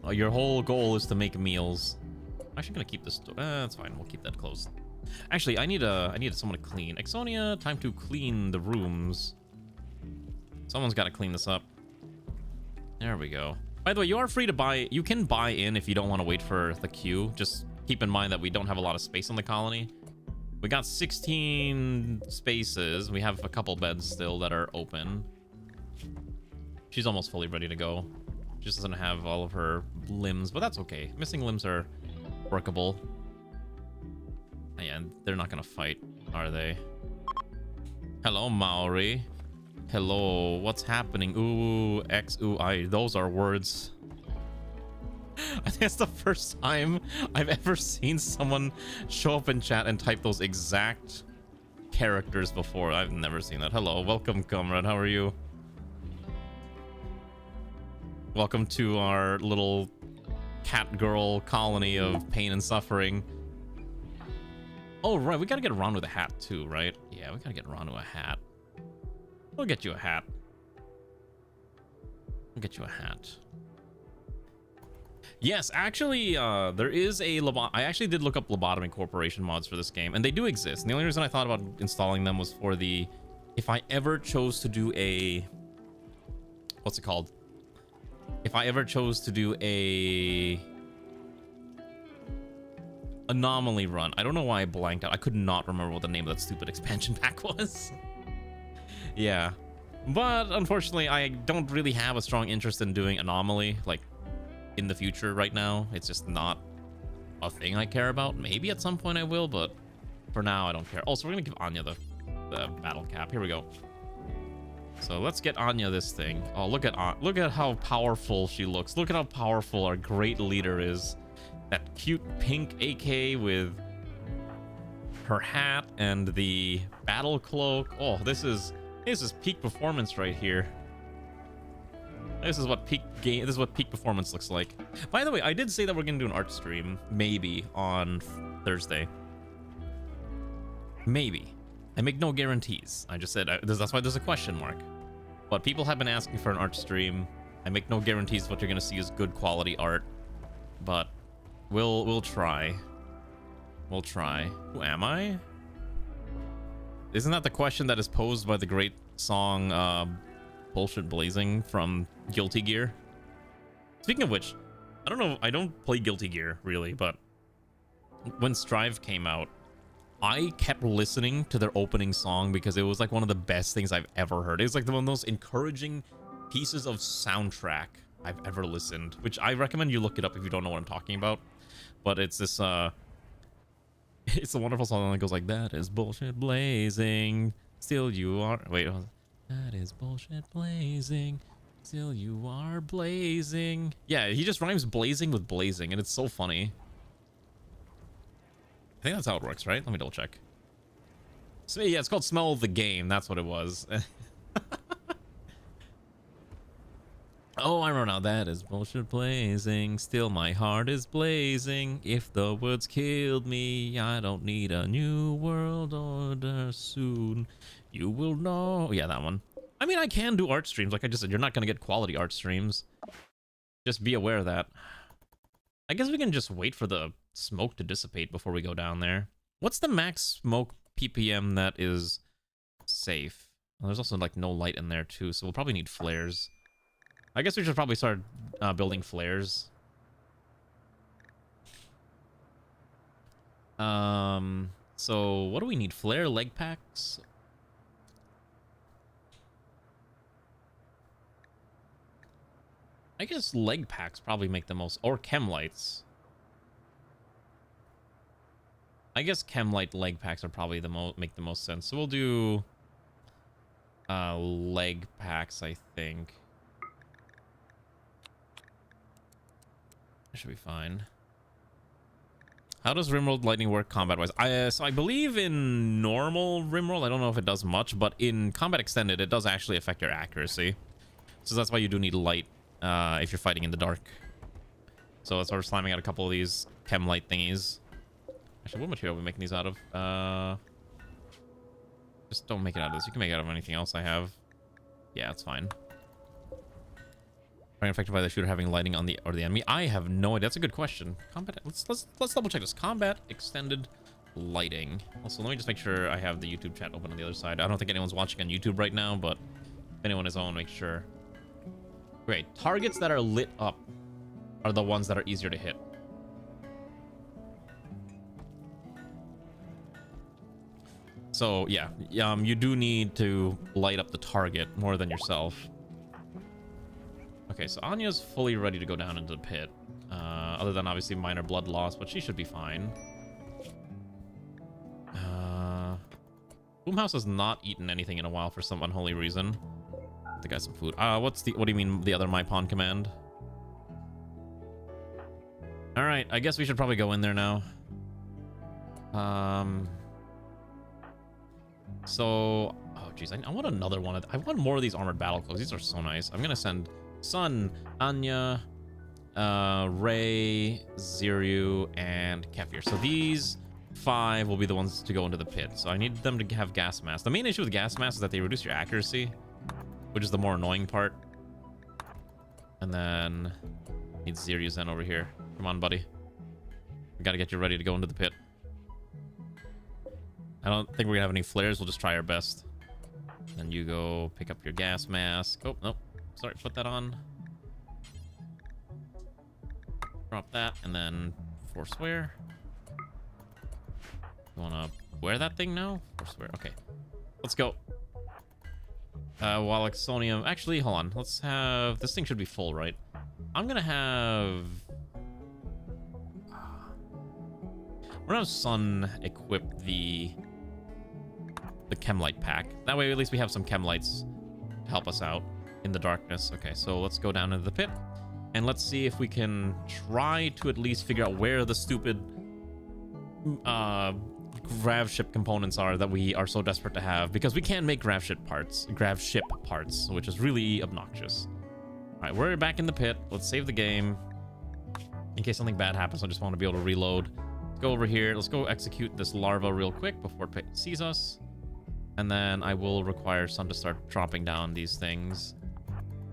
Well, your whole goal is to make meals. I'm actually gonna keep this... that's fine, we'll keep that closed. Actually, I need someone to clean. Exonia, time to clean the rooms. Someone's gotta clean this up. There we go. By the way, you are free to buy... You can buy in if you don't want to wait for the queue. Just keep in mind that we don't have a lot of space on the colony. We got 16 spaces. We have a couple beds still that are open. She's almost fully ready to go. She just doesn't have all of her limbs, but that's okay. Missing limbs are workable. Yeah, they're not gonna fight, are they? Hello, Maori. Hello, what's happening? Ooh, X, ooh, I. Those are words. I think that's the first time I've ever seen someone show up in chat and type those exact characters before. I've never seen that. Hello, welcome, comrade. How are you? Welcome to our little cat girl colony of pain and suffering. Oh, right. We gotta get Ron with a hat, too, right? Yeah, we gotta get Ron with a hat. We'll get you a hat. We'll get you a hat. Yes, actually, there is a I actually did look up lobotomy corporation mods for this game, and they do exist. And the only reason I thought about installing them was for the... If I ever chose to do a... What's it called? If I ever chose to do a... Anomaly run. I don't know why I blanked out. I could not remember what the name of that stupid expansion pack was. Yeah. But, unfortunately, I don't really have a strong interest in doing Anomaly, like, in the future right now. It's just not a thing I care about. Maybe at some point I will, but for now I don't care. Also, we're gonna give Anya the battle cap. Here we go. So let's get Anya this thing. Oh, look at how powerful she looks. Look at how powerful our great leader is. That cute pink AK with her hat and the battle cloak. Oh, this is peak performance right here. This is what peak game. This is what peak performance looks like. By the way, I did say that we're gonna do an art stream, maybe on Thursday. Maybe. I make no guarantees. I just said that's why there's a question mark. But people have been asking for an art stream. I make no guarantees what you're gonna see is good quality art, but we'll try. We'll try. Who am I? Isn't that the question that is posed by the great song Bullshit Blazing from Guilty Gear? Speaking of which, I don't know, I don't play Guilty Gear really, but when Strive came out, I kept listening to their opening song because it was like one of the best things I've ever heard. It was like one of the most encouraging pieces of soundtrack I've ever listened, which I recommend you look it up if you don't know what I'm talking about. But it's this it's a wonderful song that goes like, that is bullshit blazing, still you are, wait, that is bullshit blazing, still you are blazing. Yeah, he just rhymes blazing with blazing, and it's so funny. I think that's how it works, right? Let me double check. So yeah, it's called Smell of the Game. That's what it was. Oh, I remember now. That is bullshit blazing. Still my heart is blazing. If the words killed me, I don't need a new world order soon. You will know. Yeah, that one. I mean, I can do art streams. Like I just said, you're not going to get quality art streams. Just be aware of that. I guess we can just wait for the smoke to dissipate before we go down there. What's the max smoke ppm that is safe? Well, there's also like no light in there too, so we'll probably need flares. I guess we should probably start building flares. So what do we need? Flare leg packs? I guess leg packs probably make the most, or chem lights. I guess chem light leg packs are probably make the most sense. So we'll do leg packs, I think. That should be fine. How does Rimworld lightning work combat-wise? So I believe in normal Rimworld, I don't know if it does much, but in combat extended, it does actually affect your accuracy. So that's why you do need light if you're fighting in the dark. So that's why we're slamming out a couple of these chem light thingies. Actually, what material are we making these out of? Just don't make it out of this. You can make it out of anything else I have. Yeah, it's fine. Are affected by the shooter having lighting on the enemy? I have no idea. That's a good question. Combat. Let's double check this. Combat extended lighting. Also, let me just make sure I have the YouTube chat open on the other side. I don't think anyone's watching on YouTube right now, but if anyone is, I want to make sure. Great. Targets that are lit up are the ones that are easier to hit. So yeah, you do need to light up the target more than yourself. Okay, so Anya's fully ready to go down into the pit. Other than obviously minor blood loss, but she should be fine. Boomhouse has not eaten anything in a while for some unholy reason. I think I got some food. What do you mean the other my pawn command? All right, I guess we should probably go in there now. So, oh geez, I want another one. I want more of these armored battle clothes. These are so nice. I'm gonna send Sun, Anya, Ray, Ziryu, and Kefir. So these 5 will be the ones to go into the pit. So I need them to have gas mask. The main issue with gas mask is that they reduce your accuracy, which is the more annoying part. And then need Ziryu Zen over here. Come on, buddy. We gotta get you ready to go into the pit. I don't think we're gonna have any flares. We'll just try our best. Then you go pick up your gas mask. Oh, nope. Sorry, put that on. Drop that, and then force wear. You wanna wear that thing now? Force wear. Okay. Let's go. Wallexonium. Actually, hold on. Let's have... This thing should be full, right? I'm gonna have... We're gonna have Sun equip the chem light pack. That way, at least we have some chem lights to help us out in the darkness. Okay, so let's go down into the pit, and let's see if we can try to at least figure out where the stupid grav ship components are that we are so desperate to have, because we can't make grav ship parts, which is really obnoxious. Alright, we're back in the pit. Let's save the game. In case something bad happens, I just want to be able to reload. Let's go over here. Let's go execute this larva real quick before it sees us. And then I will require Sun to start dropping down these things.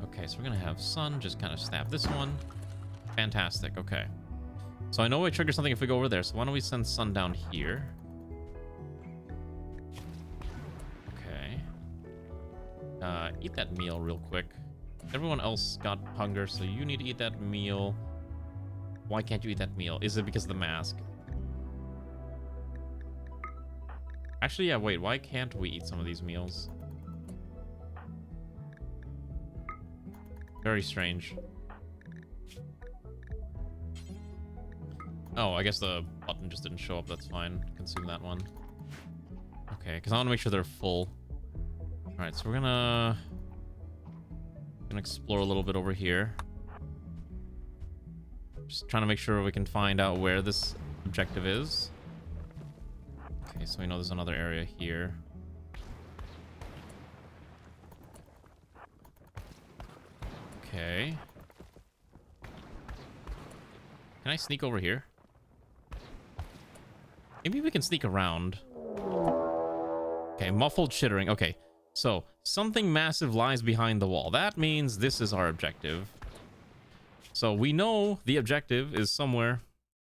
Okay, so we're going to have Sun just kind of stab this one. Fantastic, okay. So I know I trigger something if we go over there. So why don't we send Sun down here? Okay. Eat that meal real quick. Everyone else got hunger, so you need to eat that meal. Why can't you eat that meal? Is it because of the mask? Actually, yeah, wait. Why can't we eat some of these meals? Very strange. Oh, I guess the button just didn't show up. That's fine. Consume that one. Okay, because I want to make sure they're full. Alright, so we're gonna explore a little bit over here. Just trying to make sure we can find out where this objective is. Okay, so we know there's another area here. Okay. Can I sneak over here? Maybe we can sneak around. Okay, muffled chittering. Okay, so something massive lies behind the wall. That means this is our objective. So we know the objective is somewhere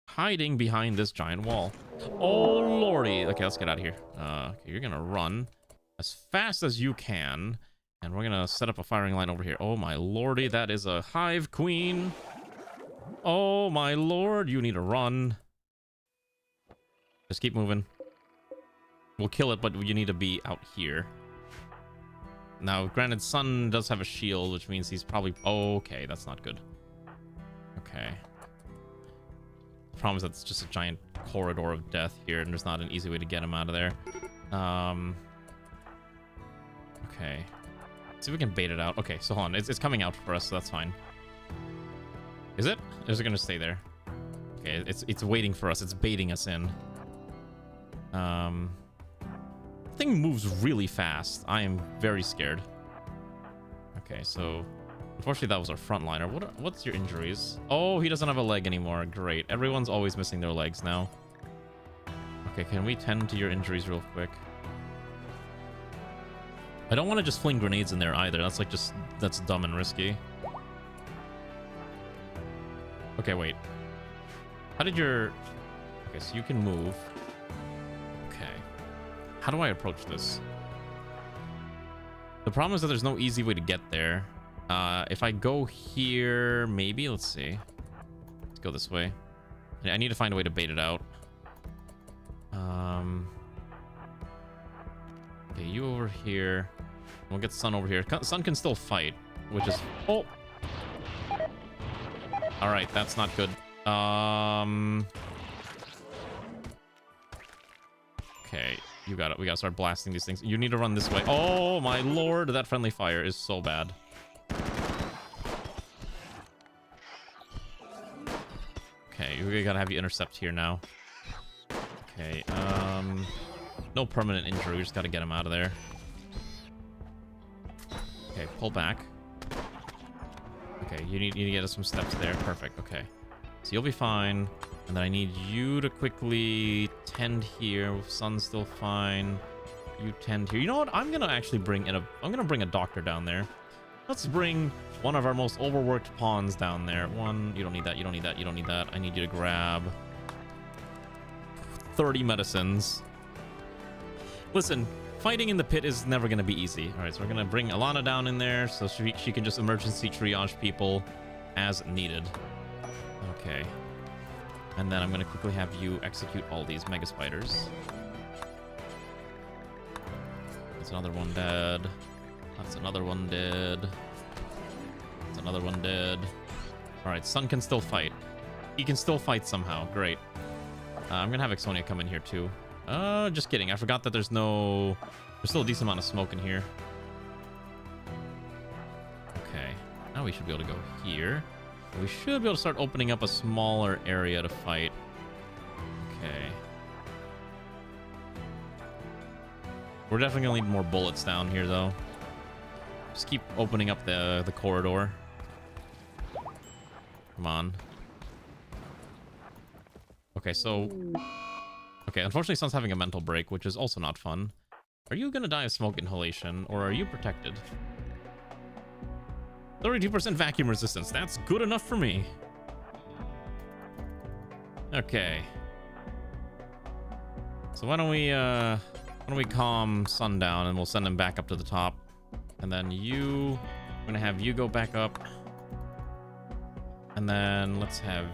hiding behind this giant wall. Oh, lordy. Okay, let's get out of here. Okay, you're going to run as fast as you can. And we're going to set up a firing line over here. Oh, my lordy. That is a hive queen. Oh, my lord. You need to run. Just keep moving. We'll kill it, but you need to be out here. Now, granted, Sun does have a shield, which means he's probably... Oh, okay, that's not good. Okay. The problem is that it's just a giant corridor of death here, and there's not an easy way to get him out of there. Okay. Let's see if we can bait it out. Okay, so hold on. It's coming out for us, so that's fine. Is it? Or is it going to stay there? Okay, it's waiting for us. It's baiting us in. Thing moves really fast. I am very scared. Okay, so unfortunately that was our frontliner. What's your injuries? Oh, he doesn't have a leg anymore. Great. Everyone's always missing their legs now. Okay, can we tend to your injuries real quick? I don't want to just fling grenades in there either. That's like that's dumb and risky. Okay, wait. How did your... Okay, so you can move. Okay. How do I approach this? The problem is that there's no easy way to get there. If I go here, maybe, let's see. Let's go this way. I need to find a way to bait it out. Okay, you over here. We'll get Sun over here. Sun can still fight, which is... Oh! Alright, that's not good. Okay, you got it. We gotta start blasting these things. You need to run this way. Oh my lord, that friendly fire is so bad. Okay, we gotta have you intercept here now. Okay, no permanent injury. We just gotta get him out of there. Okay, pull back. Okay, you need to get us some steps there. Perfect. Okay, so you'll be fine. And then I need you to quickly tend here. Sun's still fine. You tend here. You know what? I'm gonna actually bring in I'm gonna bring a doctor down there. Let's bring one of our most overworked pawns down there. One. You don't need that. You don't need that. You don't need that. I need you to grab 30 medicines. Listen, fighting in the pit is never going to be easy. All right, so we're going to bring Alana down in there so she can just emergency triage people as needed. Okay. And then I'm going to quickly have you execute all these mega spiders. That's another one dead. That's another one dead. That's another one dead. All right, Sun can still fight. He can still fight somehow. Great. I'm going to have Ixonia come in here too. Just kidding. I forgot that there's still a decent amount of smoke in here. Okay. Now we should be able to go here. We should be able to start opening up a smaller area to fight. Okay. We're definitely going to need more bullets down here, though. Just keep opening up the corridor. Come on. Okay, so... Okay, unfortunately Sun's having a mental break, which is also not fun. Are you gonna die of smoke inhalation, or are you protected? 32% vacuum resistance. That's good enough for me. Okay. So why don't we calm Sun down and we'll send him back up to the top. And then I'm gonna have you go back up. And then let's have...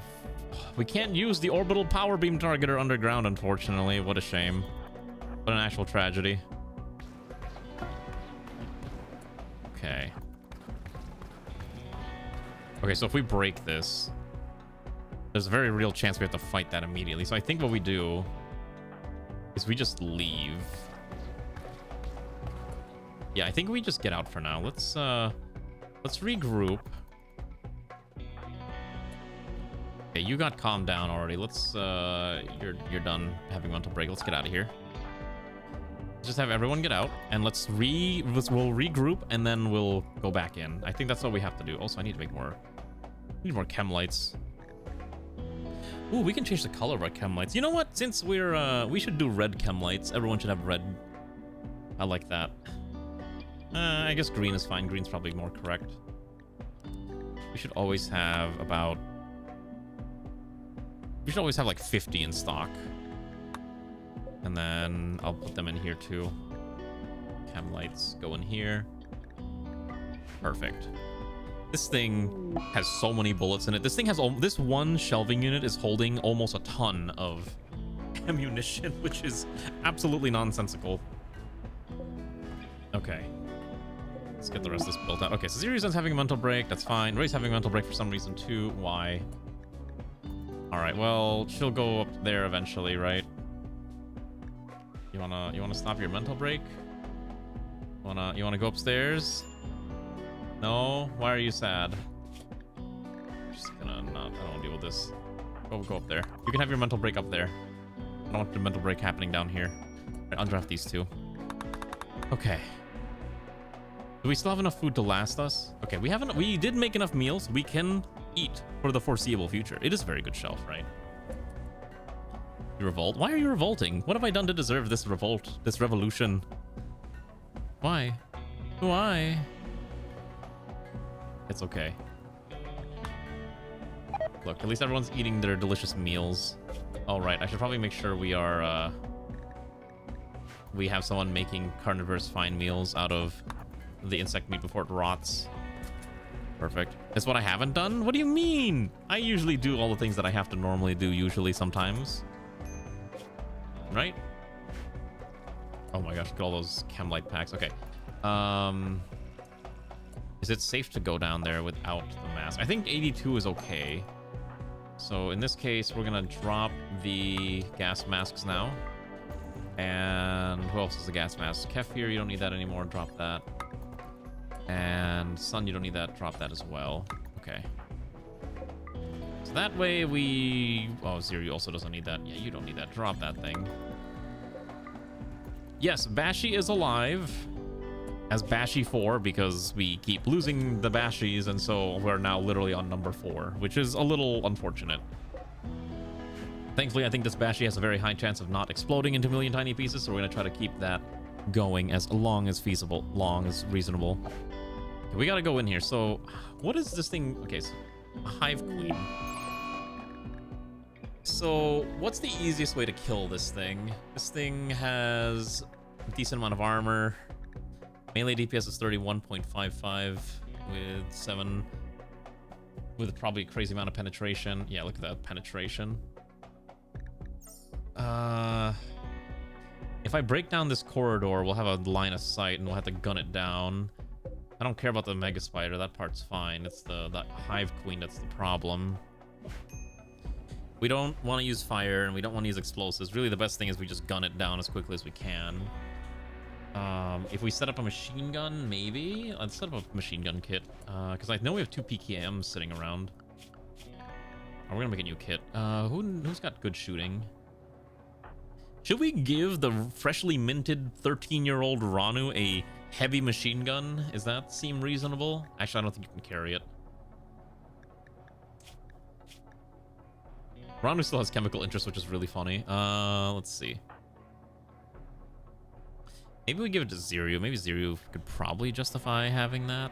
We can't use the orbital power beam targeter underground, unfortunately. What a shame. What an actual tragedy. Okay. Okay, so if we break this, there's a very real chance we have to fight that immediately. So I think what we do is we just leave. Yeah, I think we just get out for now. Let's regroup. Okay, you got calmed down already. Let's you're done having mental break. Let's get out of here. Just have everyone get out and we'll regroup and then we'll go back in. I think that's what we have to do. Also, I need to make more. I need more chem lights. Ooh, we can change the color of our chem lights. You know what? Since we should do red chem lights. Everyone should have red. I like that. I guess green is fine. Green's probably more correct. We should always have about... We should always have like 50 in stock. And then I'll put them in here too. Chem lights go in here. Perfect. This thing has so many bullets in it. This thing has this one shelving unit is holding almost a ton of ammunition, which is absolutely nonsensical. Okay. Let's get the rest of this built out. Okay, so Ziri's having a mental break. That's fine. Ray's having a mental break for some reason too. Why? All right. Well, she'll go up there eventually, right? You wanna stop your mental break? You wanna go upstairs? No? Why are you sad? I'm just gonna not. I don't want to deal with this. Go up there. You can have your mental break up there. I don't want the mental break happening down here. All right, undraft these two. Okay. Do we still have enough food to last us? Okay, we did make enough meals. We can eat for the foreseeable future. It is a very good shelf, right? You revolt? Why are you revolting? What have I done to deserve this revolt? This revolution? Why? Why? It's okay. Look, at least everyone's eating their delicious meals. All right, I should probably make sure we are, we have someone making carnivorous fine meals out of the insect meat before it rots. Perfect. That's what I haven't done? What do you mean? I usually do all the things that I have to normally do, usually, sometimes. Right? Oh my gosh, look at all those chem light packs. Okay. Is it safe to go down there without the mask? I think 82 is okay. So in this case, we're gonna drop the gas masks now. And who else is the gas mask? Kefir, you don't need that anymore. Drop that. And Sun, you don't need that. Drop that as well. Okay. So that way we... Oh, Ziri also doesn't need that. Yeah, you don't need that. Drop that thing. Yes, Bashi is alive as Bashi 4 because we keep losing the Bashis, and so we're now literally on number 4, which is a little unfortunate. Thankfully, I think this Bashi has a very high chance of not exploding into a million tiny pieces, so we're going to try to keep that going as long as feasible, long as reasonable. Okay, we got to go in here. So what is this thing? Okay, so a hive queen. So what's the easiest way to kill this thing? This thing has a decent amount of armor. Melee DPS is 31.55 with probably a crazy amount of penetration. Yeah, look at that penetration. If I break down this corridor, we'll have a line of sight and we'll have to gun it down. I don't care about the mega spider. That part's fine. It's the hive queen that's the problem. We don't want to use fire and we don't want to use explosives. Really, the best thing is we just gun it down as quickly as we can. If we set up a machine gun, maybe? Let's set up a machine gun kit. Because I know we have 2 PKMs sitting around. Oh, we're gonna make a new kit. Who's got good shooting? Should we give the freshly minted 13-year-old Ranu a heavy machine gun? Does that seem reasonable? Actually, I don't think you can carry it. Randu still has chemical interest, which is really funny. Let's see. Maybe we give it to Ziryu. Maybe Ziryu could probably justify having that.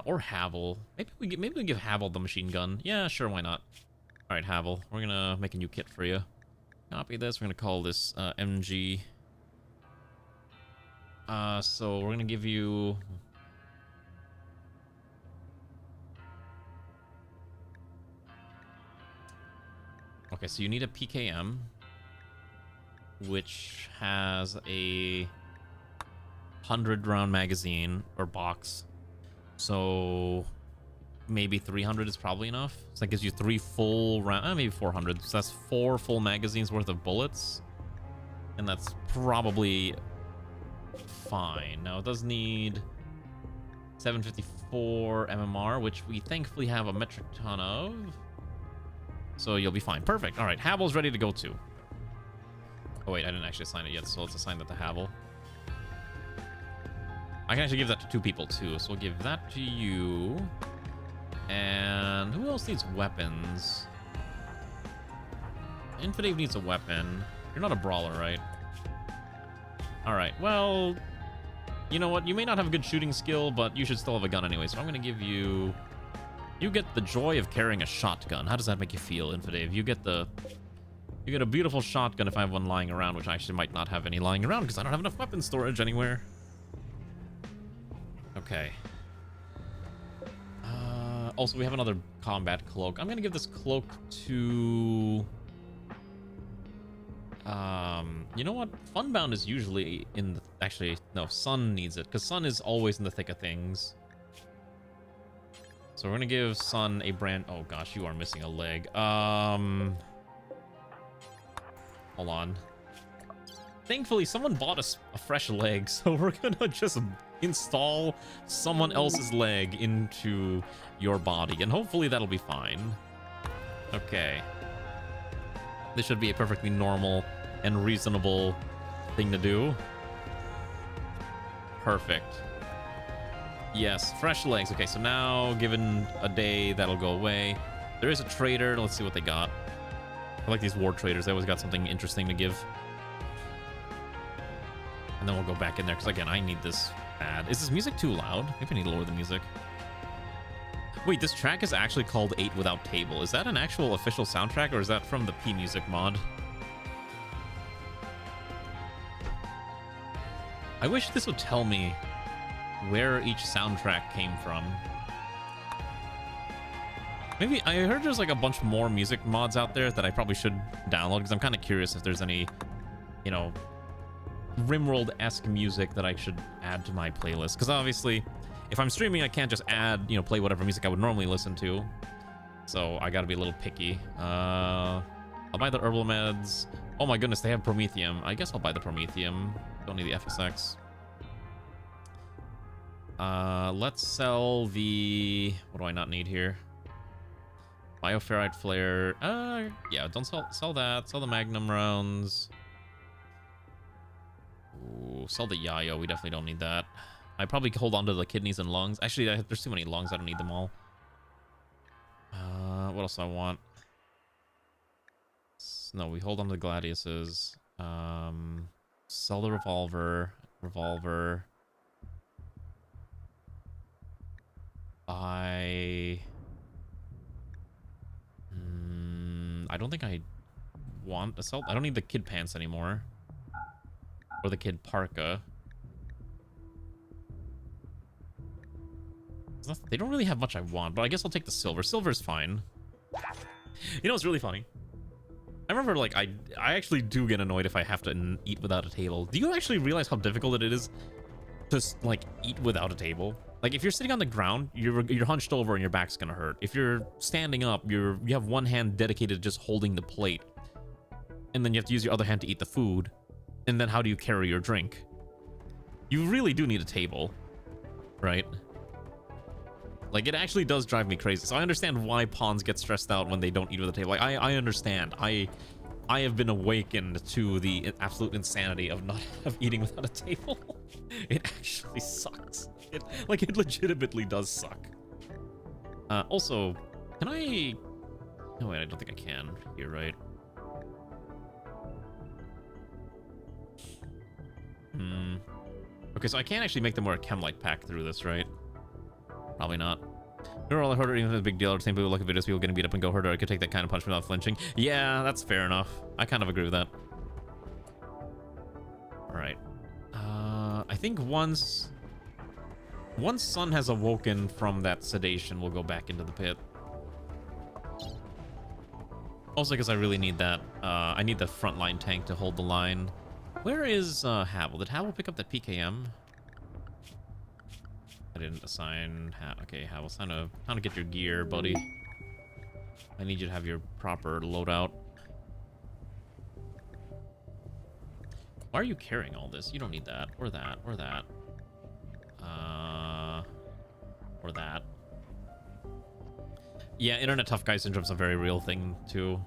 Or Havel. Maybe we give Havel the machine gun. Yeah, sure, why not? All right, Havel, we're gonna make a new kit for you. Copy this. We're gonna call this MG. So we're gonna give you. Okay, so you need a PKM, which has a 100-round magazine or box. So maybe 300 is probably enough. So that gives you 3 full round, maybe 400. So that's 4 full magazines worth of bullets, and that's probably fine. Now it does need 754 MMR, which we thankfully have a metric ton of. So you'll be fine. Perfect. All right, Havel's ready to go too. Oh wait, I didn't actually assign it yet, so let's assign that to Havel. I can actually give that to 2 people too, so we'll give that to you. And who else needs weapons? Infidave needs a weapon. You're not a brawler, right? All right, well, you know what? You may not have a good shooting skill, but you should still have a gun anyway, so I'm gonna give you... You get the joy of carrying a shotgun. How does that make you feel, Infidave? You get a beautiful shotgun if I have one lying around, which I actually might not have any lying around because I don't have enough weapon storage anywhere. Okay. Also, we have another combat cloak. I'm gonna give this cloak to... you know what? Funbound is usually in the... Actually, no, Sun needs it, because Sun is always in the thick of things. So we're gonna give Sun a brand... Oh gosh, you are missing a leg. Hold on. Thankfully, someone bought us a fresh leg, so we're gonna just install someone else's leg into your body, and hopefully that'll be fine. Okay. This should be a perfectly normal and reasonable thing to do. Perfect. Yes, fresh legs. Okay, so now, given a day, that'll go away. There is a trader. Let's see what they got. I like these war traders. They always got something interesting to give. And then we'll go back in there, because again, I need this bad. Is this music too loud? Maybe I need to lower the music. Wait, this track is actually called 8 Without Table. Is that an actual official soundtrack, or is that from the P-Music mod? I wish this would tell me where each soundtrack came from. Maybe I heard there's like a bunch more music mods out there that I probably should download, because I'm kind of curious if there's any, you know, Rimworld-esque music that I should add to my playlist. Because obviously, if I'm streaming, I can't just add, you know, play whatever music I would normally listen to. So I gotta be a little picky. I'll buy the herbal meds. Oh my goodness, they have Promethium. I guess I'll buy the Promethium. Don't need the FSX. Let's sell the... What do I not need here? Bioferrite flare. Yeah, don't sell that. Sell the Magnum rounds. Ooh, sell the Yayo. We definitely don't need that. I probably hold on to the kidneys and lungs. Actually, there's too many lungs. I don't need them all. What else do I want? No, we hold on to the Gladiuses. Sell the revolver. I don't think I want assault. I don't need the kid pants anymore. Or the kid parka. They don't really have much I want, but I guess I'll take the silver. Silver's fine. You know what's really funny? I remember, like, I actually do get annoyed if I have to eat without a table. Do you actually realize how difficult it is to, like, eat without a table? Like, if you're sitting on the ground, you're hunched over and your back's gonna hurt. If you're standing up, you have one hand dedicated to just holding the plate. And then you have to use your other hand to eat the food. And then how do you carry your drink? You really do need a table, right? Like, it actually does drive me crazy. So I understand why pawns get stressed out when they don't eat with a table. Like, I understand. I have been awakened to the absolute insanity of not eating without a table. It actually sucks. It legitimately does suck. Also, can I Oh wait, I don't think I can. You're right. Okay, so I can't actually make them wear a chem-light pack through this, right? Probably not. You're all a herder, even if it's a big deal. Or the same people look at videos, people getting beat up and go herder. I could take that kind of punishment without flinching. Yeah, that's fair enough. I kind of agree with that. All right. I think once Sun has awoken from that sedation, we'll go back into the pit. Also, because I really need that. I need the frontline tank to hold the line. Where is Havel? Did Havel pick up that PKM? I didn't assign... Okay, Havel, time to get your gear, buddy. I need you to have your proper loadout. Why are you carrying all this? You don't need that. Or that. Or that. Or that. Yeah, internet tough guy syndrome's a very real thing, too.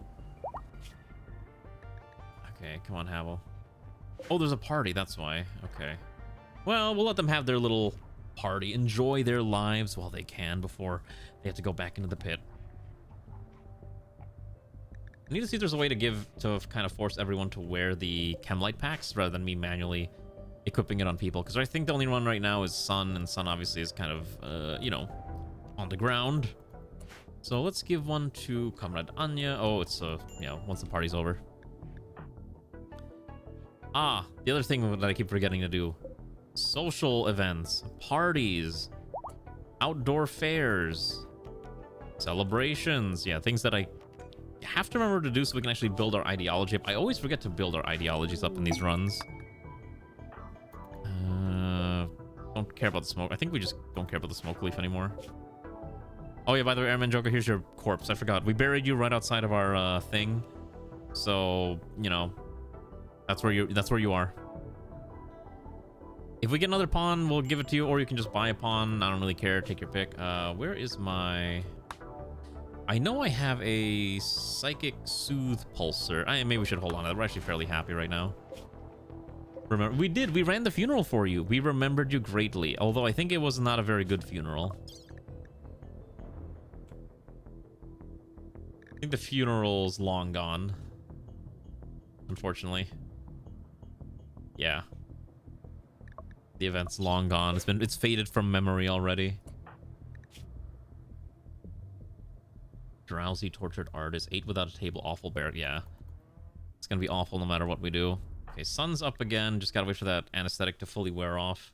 Okay, come on, Havel. Oh, there's a party, that's why. Okay. Well, we'll let them have their little party. Enjoy their lives while they can before they have to go back into the pit. I need to see if there's a way to kind of force everyone to wear the chem-light packs rather than me manually equipping it on people. Because I think the only one right now is Sun, and Sun obviously is kind of, you know, on the ground. So let's give one to Comrade Anya. Oh, it's, you know, once the party's over. Ah, the other thing that I keep forgetting to do. Social events, parties, outdoor fairs, celebrations. Yeah, things that I have to remember to do so we can actually build our ideology up. I always forget to build our ideologies up in these runs. Don't care about the smoke. I think we just don't care about the smoke leaf anymore. Oh yeah, by the way, Airman Joker, here's your corpse. I forgot. We buried you right outside of our thing. So, you know, that's where you are. If we get another pawn, we'll give it to you, or you can just buy a pawn. I don't really care. Take your pick. Where is my... I know I have a Psychic Soothe Pulsar. Maybe we should hold on to that. We're actually fairly happy right now. Remember, we ran the funeral for you. We remembered you greatly, although I think it was not a very good funeral. I think the funeral's long gone, unfortunately. Yeah. The event's long gone. It's faded from memory already. Drowsy, tortured artist, ate without a table, awful bear. Yeah. It's gonna be awful no matter what we do. Okay, Sun's up again. Just gotta wait for that anesthetic to fully wear off.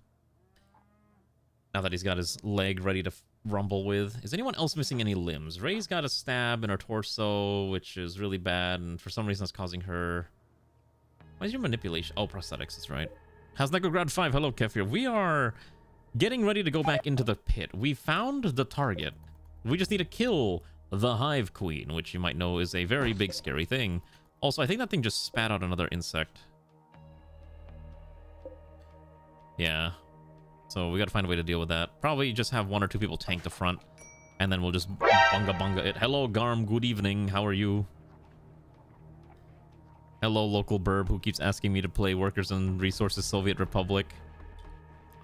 Now that he's got his leg ready to rumble with. Is anyone else missing any limbs? Ray's got a stab in her torso, which is really bad, and for some reason it's causing her... Why is your manipulation? Oh, prosthetics, that's right. How's NEKOGRAD 5? Hello, Kefir. We are getting ready to go back into the pit. We found the target. We just need to kill the Hive Queen, which you might know is a very big, scary thing. Also, I think that thing just spat out another insect. Yeah. So we gotta find a way to deal with that. Probably just have one or two people tank the front, and then we'll just bunga it. Hello, Garm. Good evening. How are you? Hello, local burb who keeps asking me to play Workers and Resources Soviet Republic.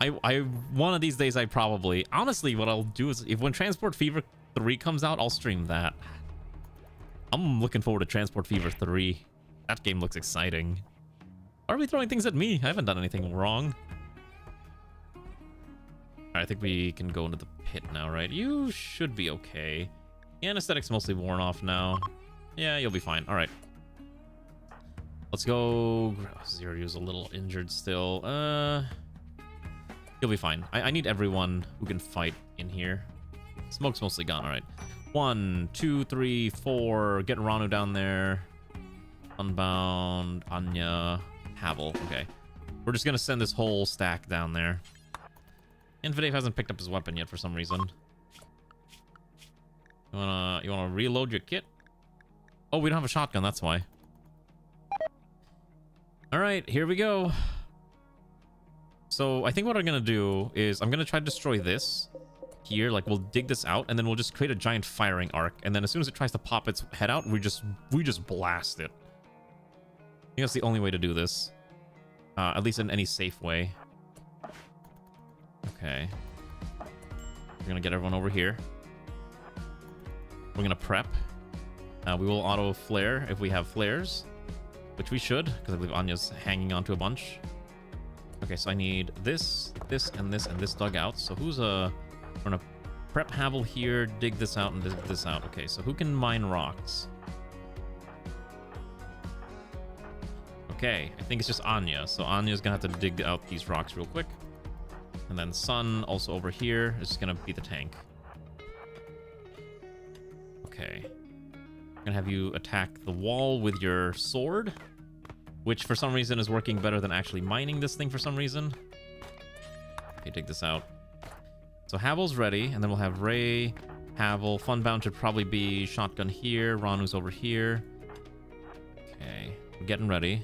One of these days, I probably... Honestly, what I'll do is, when Transport Fever 3 comes out, I'll stream that. I'm looking forward to Transport Fever 3. That game looks exciting. Why are we throwing things at me? I haven't done anything wrong. Alright, I think we can go into the pit now, right? You should be okay. The anesthetic's mostly worn off now. Yeah, you'll be fine. Alright. Let's go. Zero's a little injured still. You'll be fine. I need everyone who can fight in here. Smoke's mostly gone. All right. 1, 2, 3, 4. Get Ranu down there. Unbound. Anya. Havel. Okay. We're just gonna send this whole stack down there. Infidave hasn't picked up his weapon yet for some reason. You wanna reload your kit? Oh, we don't have a shotgun. That's why. All right, here we go. So I think what I'm gonna do is I'm gonna try to destroy this here. Like, we'll dig this out, and then we'll just create a giant firing arc. And then as soon as it tries to pop its head out, we just blast it. I think that's the only way to do this, at least in any safe way. Okay. We're gonna get everyone over here. We're gonna prep. We will auto flare if we have flares, which we should, because I believe Anya's hanging onto a bunch. Okay, so I need this, and this dug out. So who's we're gonna prep Havel here, dig this out, and dig this out. Okay, so who can mine rocks? Okay, I think it's just Anya. So Anya's gonna have to dig out these rocks real quick. And then Sun, also over here, is just gonna be the tank. Okay. I'm gonna have you attack the wall with your sword, which for some reason is working better than actually mining this thing for some reason. Okay, dig this out. So Havel's ready, and then we'll have Ray, Havel. Funbound should probably be shotgun here. Ranu's over here. Okay, we're getting ready.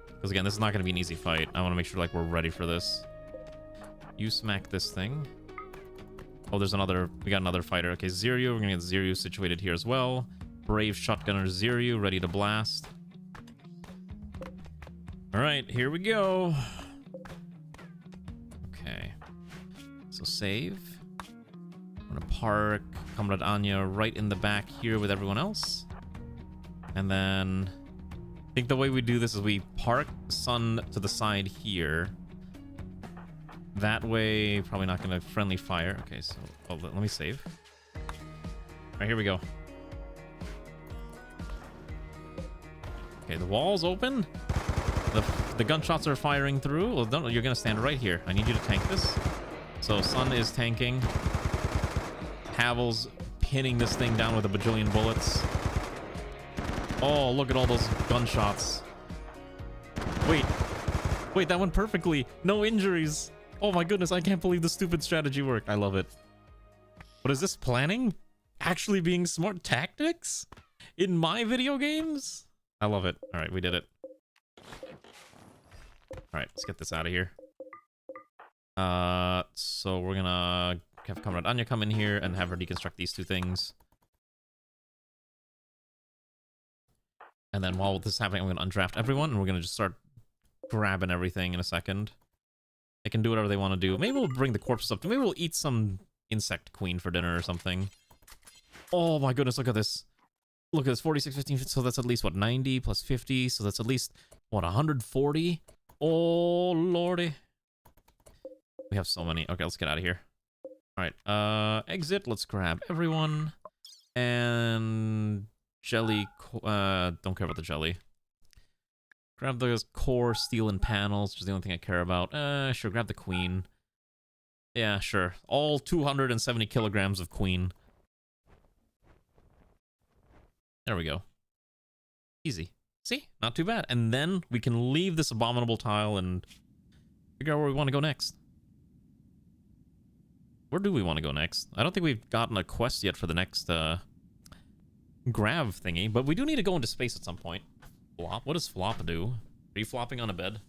Because again, this is not going to be an easy fight. I want to make sure like we're ready for this. You smack this thing. Oh, there's another. We got another fighter. Okay, Ziryu. We're going to get Ziryu situated here as well. Brave shotgunner Ziryu ready to blast. All right, here we go. Okay. So save. I'm going to park Comrade Anya right in the back here with everyone else. And then I think the way we do this is we park Sun to the side here. That way, probably not going to friendly fire. Okay, so let me save. All right, here we go. Okay, the wall's open. The gunshots are firing through. Well, don't, you're going to stand right here. I need you to tank this. So Sun is tanking. Havel's pinning this thing down with a bajillion bullets. Oh, look at all those gunshots. Wait, that went perfectly. No injuries. Oh my goodness, I can't believe the stupid strategy worked. I love it. What is this, planning? Actually being smart tactics? In my video games? I love it. All right, we did it. All right, let's get this out of here. So we're gonna have Comrade Anya come in here and have her deconstruct these two things. And then while this is happening, I'm gonna undraft everyone, and we're gonna just start grabbing everything in a second. They can do whatever they want to do. Maybe we'll bring the corpses up. Maybe we'll eat some insect queen for dinner or something. Oh my goodness, look at this. Look at this, 46, 15, so that's at least, what, 90 plus 50? So that's at least, what, 140? Oh, lordy. We have so many. Okay, let's get out of here. All right, exit. Let's grab everyone. And jelly, don't care about the jelly. Grab those core steel and panels, which is the only thing I care about. Sure, grab the queen. Yeah, sure. All 270 kilograms of queen. There we go. Easy. See? Not too bad. And then we can leave this abominable tile and figure out where we want to go next. Where do we want to go next? I don't think we've gotten a quest yet for the next, grav thingy, but we do need to go into space at some point. Flop? What does flop do? Are you flopping on a bed?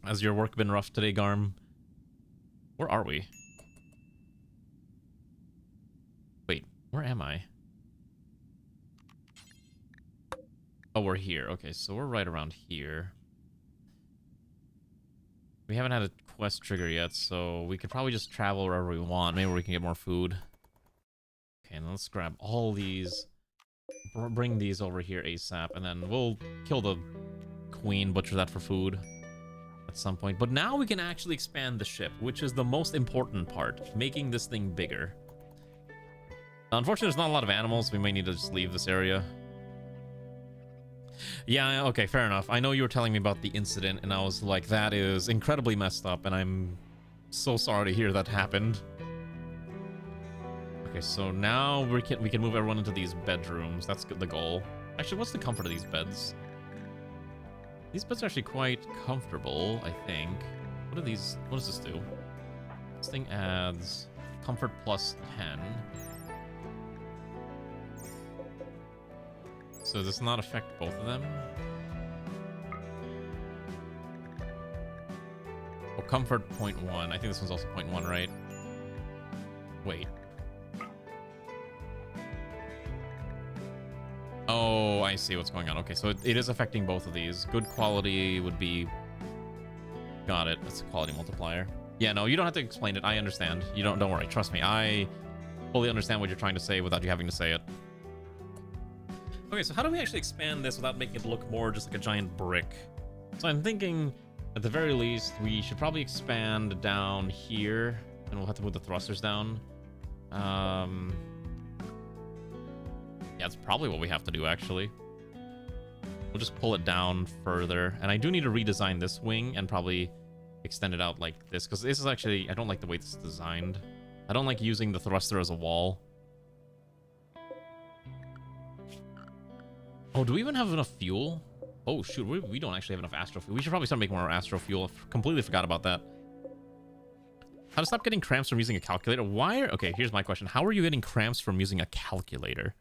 Has your work been rough today, Garm? Where are we? Wait, where am I? Oh, we're here. Okay, so we're right around here. We haven't had a quest trigger yet, so we could probably just travel wherever we want. Maybe we can get more food. Okay, and let's grab all these. Bring these over here ASAP, and then we'll kill the queen, butcher that for food at some point. But now we can actually expand the ship, which is the most important part, making this thing bigger. Unfortunately, there's not a lot of animals. We may need to just leave this area. Yeah, okay, fair enough. I know you were telling me about the incident, and I was like, that is incredibly messed up, and I'm so sorry to hear that happened. Okay, so now we can move everyone into these bedrooms. That's the goal. Actually, what's the comfort of these beds? These beds are actually quite comfortable, I think. What are these? What does this do? This thing adds comfort plus 10. So does this not affect both of them? Oh, comfort 0.1. I think this one's also 0.1, right? Wait. Oh, I see what's going on. Okay, so it is affecting both of these. Good quality would be... Got it. That's a quality multiplier. Yeah, no, you don't have to explain it. I understand. You don't worry. Trust me. fully understand what you're trying to say without you having to say it. Okay, so how do we actually expand this without making it look more just like a giant brick? So I'm thinking, at the very least, we should probably expand down here, and we'll have to move the thrusters down. Yeah, that's probably what we have to do, actually. We'll just pull it down further, and I do need to redesign this wing and probably extend it out like this, because this is actually, I don't like the way this is designed. I don't like using the thruster as a wall. Oh, do we even have enough fuel? Oh, shoot, we don't actually have enough astro fuel. We should probably start making more astro fuel. I completely forgot about that. How to stop getting cramps from using a calculator? Okay, here's my question. How are you getting cramps from using a calculator?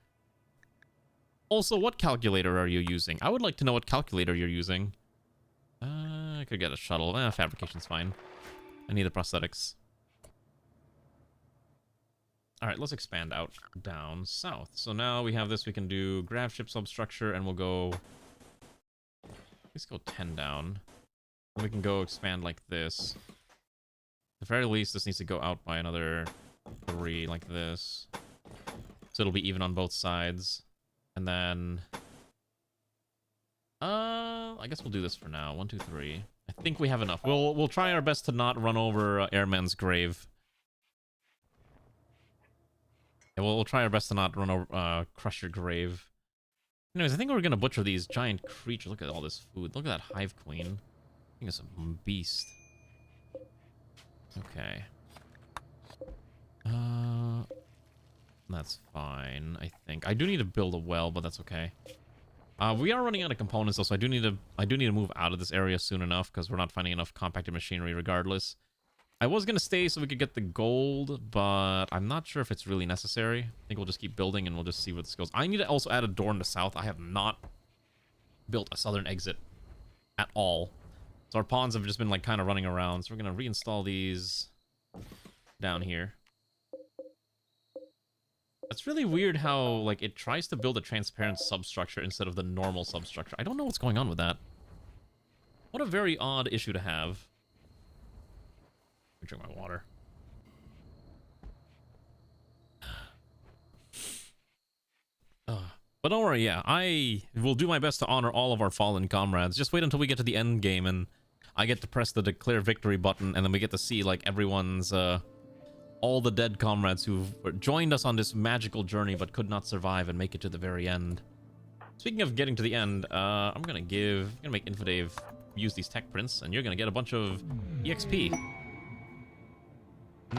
Also, what calculator are you using? I would like to know what calculator you're using. I could get a shuttle. Fabrication's fine. I need the prosthetics. Alright, let's expand out down south. So now we have this, we can do grav ship substructure, and we'll go... Let's go 10 down. And we can go expand like this. At the very least, this needs to go out by another 3, like this. So it'll be even on both sides. And then... I guess we'll do this for now. 1, 2, 3. I think we have enough. We'll try our best to not run over Airman's grave. Yeah, we'll try our best to not run over, crush your grave. Anyways, I think we're gonna butcher these giant creatures. Look at all this food. Look at that hive queen. I think it's a beast. Okay. That's fine, I think. I do need to build a well, but that's okay. We are running out of components though, so I do need to move out of this area soon enough, because we're not finding enough compacted machinery regardless. I was gonna stay so we could get the gold, but I'm not sure if it's really necessary. I think we'll just keep building and we'll just see where this goes. I need to also add a door in the south. I have not built a southern exit at all. So our pawns have just been like kind of running around. So we're gonna reinstall these down here. That's really weird how like it tries to build a transparent substructure instead of the normal substructure. I don't know what's going on with that. What a very odd issue to have. Drink my water. But don't worry, yeah, I will do my best to honor all of our fallen comrades. Just wait until we get to the end game and I get to press the declare victory button, and then we get to see like everyone's all the dead comrades who've joined us on this magical journey but could not survive and make it to the very end. Speaking of getting to the end, I'm gonna make Infodave use these tech prints, and you're gonna get a bunch of EXP.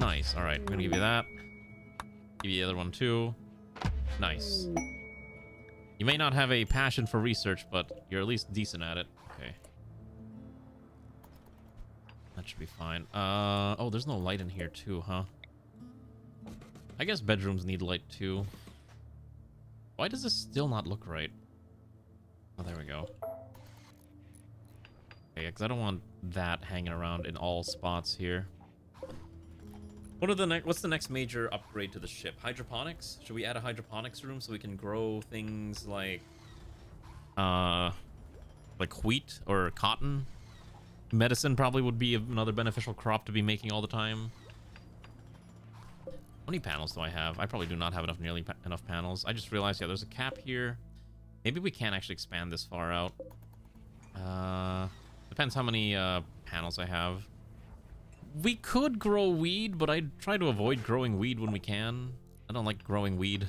Nice. Alright, we're gonna give you that. Give you the other one too. Nice. You may not have a passion for research, but you're at least decent at it. Okay. That should be fine. Oh, there's no light in here too, huh? I guess bedrooms need light too. Why does this still not look right? Oh, there we go. Okay, because I don't want that hanging around in all spots here. What's the next major upgrade to the ship? Hydroponics? Should we add a hydroponics room so we can grow things like wheat or cotton? Medicine probably would be another beneficial crop to be making all the time. How many panels do I have? I probably do not have nearly enough panels. I just realized, yeah, there's a cap here. Maybe we can't actually expand this far out. Depends how many panels I have. We could grow weed, but I try to avoid growing weed when we can. I don't like growing weed.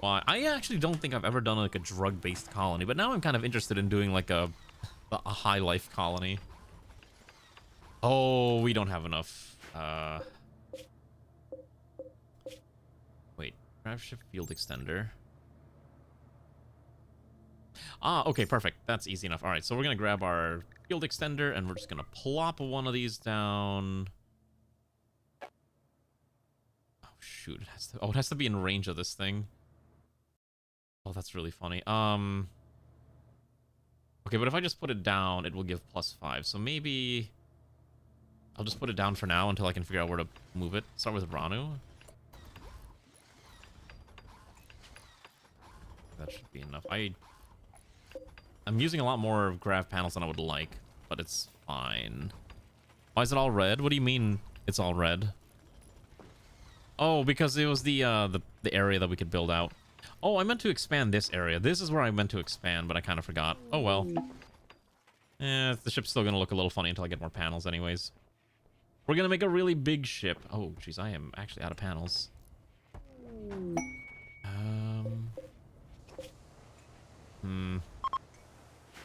Why? I actually don't think I've ever done like a drug-based colony, but now I'm kind of interested in doing like a high life colony. Oh, we don't have enough. Wait, craft ship field extender. Ah, okay, perfect. That's easy enough. All right, so we're gonna grab our field extender and we're just gonna plop one of these down. Oh shoot! It has to be in range of this thing. Oh, that's really funny. Okay, but if I just put it down, it will give +5. So maybe I'll just put it down for now until I can figure out where to move it. Start with Ranu. That should be enough. I'm using a lot more grav panels than I would like, but it's fine. Why is it all red? What do you mean it's all red? Oh, because it was the area that we could build out. Oh, I meant to expand this area. This is where I meant to expand, but I kind of forgot. Oh, well. The ship's still going to look a little funny until I get more panels anyways. We're going to make a really big ship. Oh, jeez, I am actually out of panels.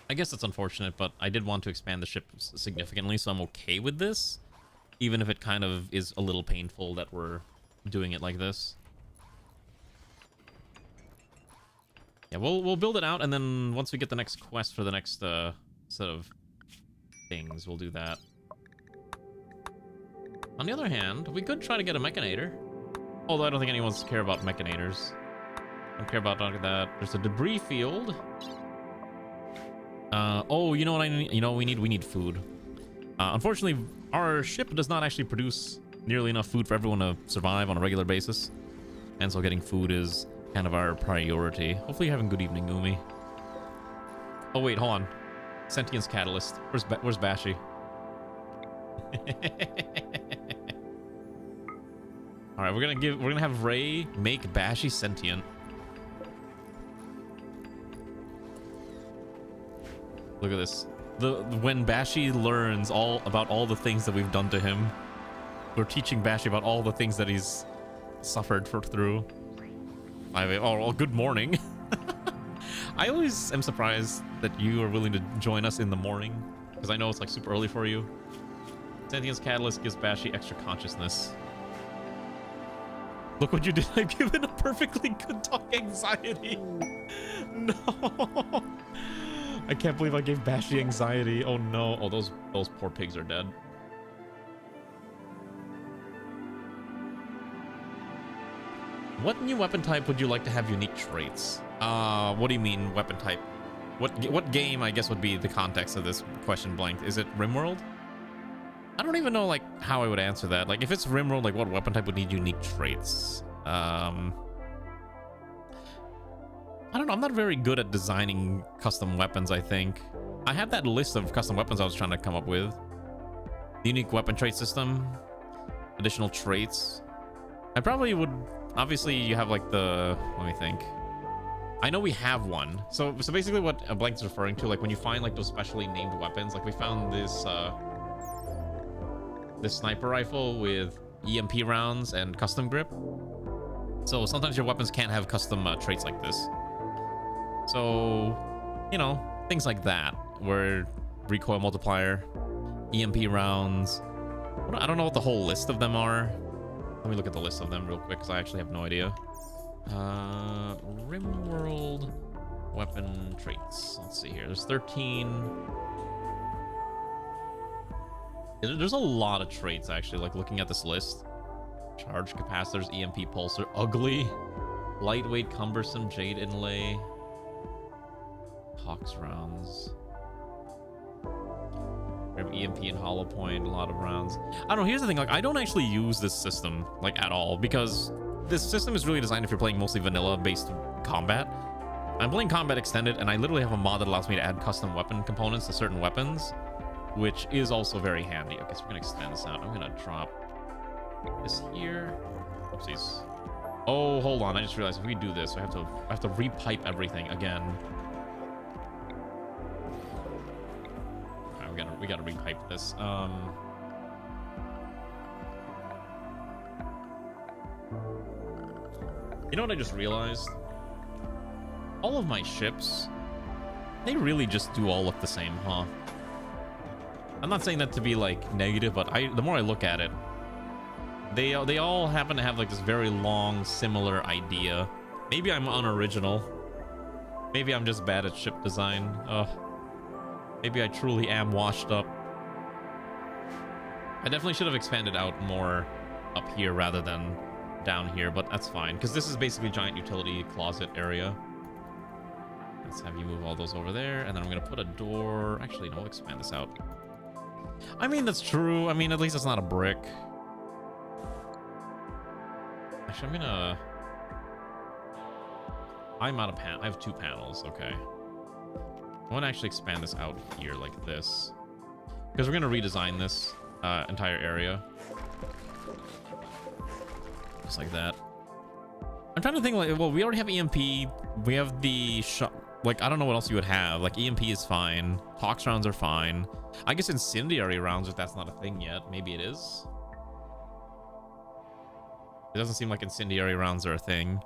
I guess it's unfortunate, but I did want to expand the ship significantly, so I'm okay with this. Even if it kind of is a little painful that we're doing it like this. Yeah, we'll build it out, and then once we get the next quest for the next set of things, we'll do that. On the other hand, we could try to get a mechanator. Although I don't think anyone wants to care about mechanators. I don't care about that. There's a debris field. Oh, you know what I need? You know what we need? We need food. Unfortunately, our ship does not actually produce nearly enough food for everyone to survive on a regular basis. And so getting food is kind of our priority. Hopefully you're having a good evening, Umi. Oh, wait, hold on. Sentience Catalyst. Where's Bashi? Alright, we're gonna have Ray make Bashi sentient. Look at this. When Bashi learns all about all the things that we've done to him, we're teaching Bashi about all the things that he's suffered through. Oh, good morning. I always am surprised that you are willing to join us in the morning, because I know it's like super early for you. Sentience Catalyst gives Bashi extra consciousness. Look what you did. I've given a perfectly good dog anxiety. No. I can't believe I gave Bashi anxiety. Oh no. Oh, those poor pigs are dead. What new weapon type would you like to have unique traits? What do you mean weapon type? What game, I guess, would be the context of this question blank? Is it Rimworld? I don't even know, like, how I would answer that. Like, if it's Rimworld, like, what weapon type would need unique traits? I don't know. I'm not very good at designing custom weapons, I think. I have that list of custom weapons I was trying to come up with. Unique weapon trait system. Additional traits. I probably would... Obviously, you have, like, the... Let me think. I know we have one. So basically what a blank is referring to, like, when you find, like, those specially named weapons. Like, we found this, this sniper rifle with EMP rounds and custom grip. So sometimes your weapons can't have custom traits like this. So, you know, things like that, where recoil multiplier, EMP rounds. I don't know what the whole list of them are. Let me look at the list of them real quick, because I actually have no idea. Rimworld weapon traits. Let's see here. There's 13. There's a lot of traits, actually, like looking at this list. Charge capacitors, EMP pulsar, ugly, lightweight, cumbersome, jade inlay, Hawks rounds, EMP and hollow point, a lot of rounds. I don't know, here's the thing, like, I don't actually use this system, like, at all, because this system is really designed if you're playing mostly vanilla-based combat. I'm playing combat extended, and I literally have a mod that allows me to add custom weapon components to certain weapons, which is also very handy. Okay, so we're gonna extend this out. I'm gonna drop this here. Oopsies. Oh, hold on. I just realized if we do this, I have to repipe everything again. All right, we gotta repipe this. You know what I just realized? All of my ships, they really just do all look the same, huh? I'm not saying that to be like negative, but the more I look at it, they all happen to have like this very long, similar idea. Maybe I'm unoriginal. Maybe I'm just bad at ship design. Maybe I truly am washed up. I definitely should have expanded out more up here rather than down here, but that's fine, because this is basically a giant utility closet area. Let's have you move all those over there, and then I'm gonna put a door. Actually, no, we'll expand this out. I mean, that's true. I mean, at least it's not a brick. Actually, I'm out of I have 2 panels. Okay. I want to actually expand this out here like this, because we're going to redesign this entire area. just like that. I'm trying to think, like, well, we already have EMP. We have the shot. Like, I don't know what else you would have. Like, EMP is fine. Tox rounds are fine. I guess incendiary rounds, if that's not a thing yet. Maybe it is. It doesn't seem like incendiary rounds are a thing.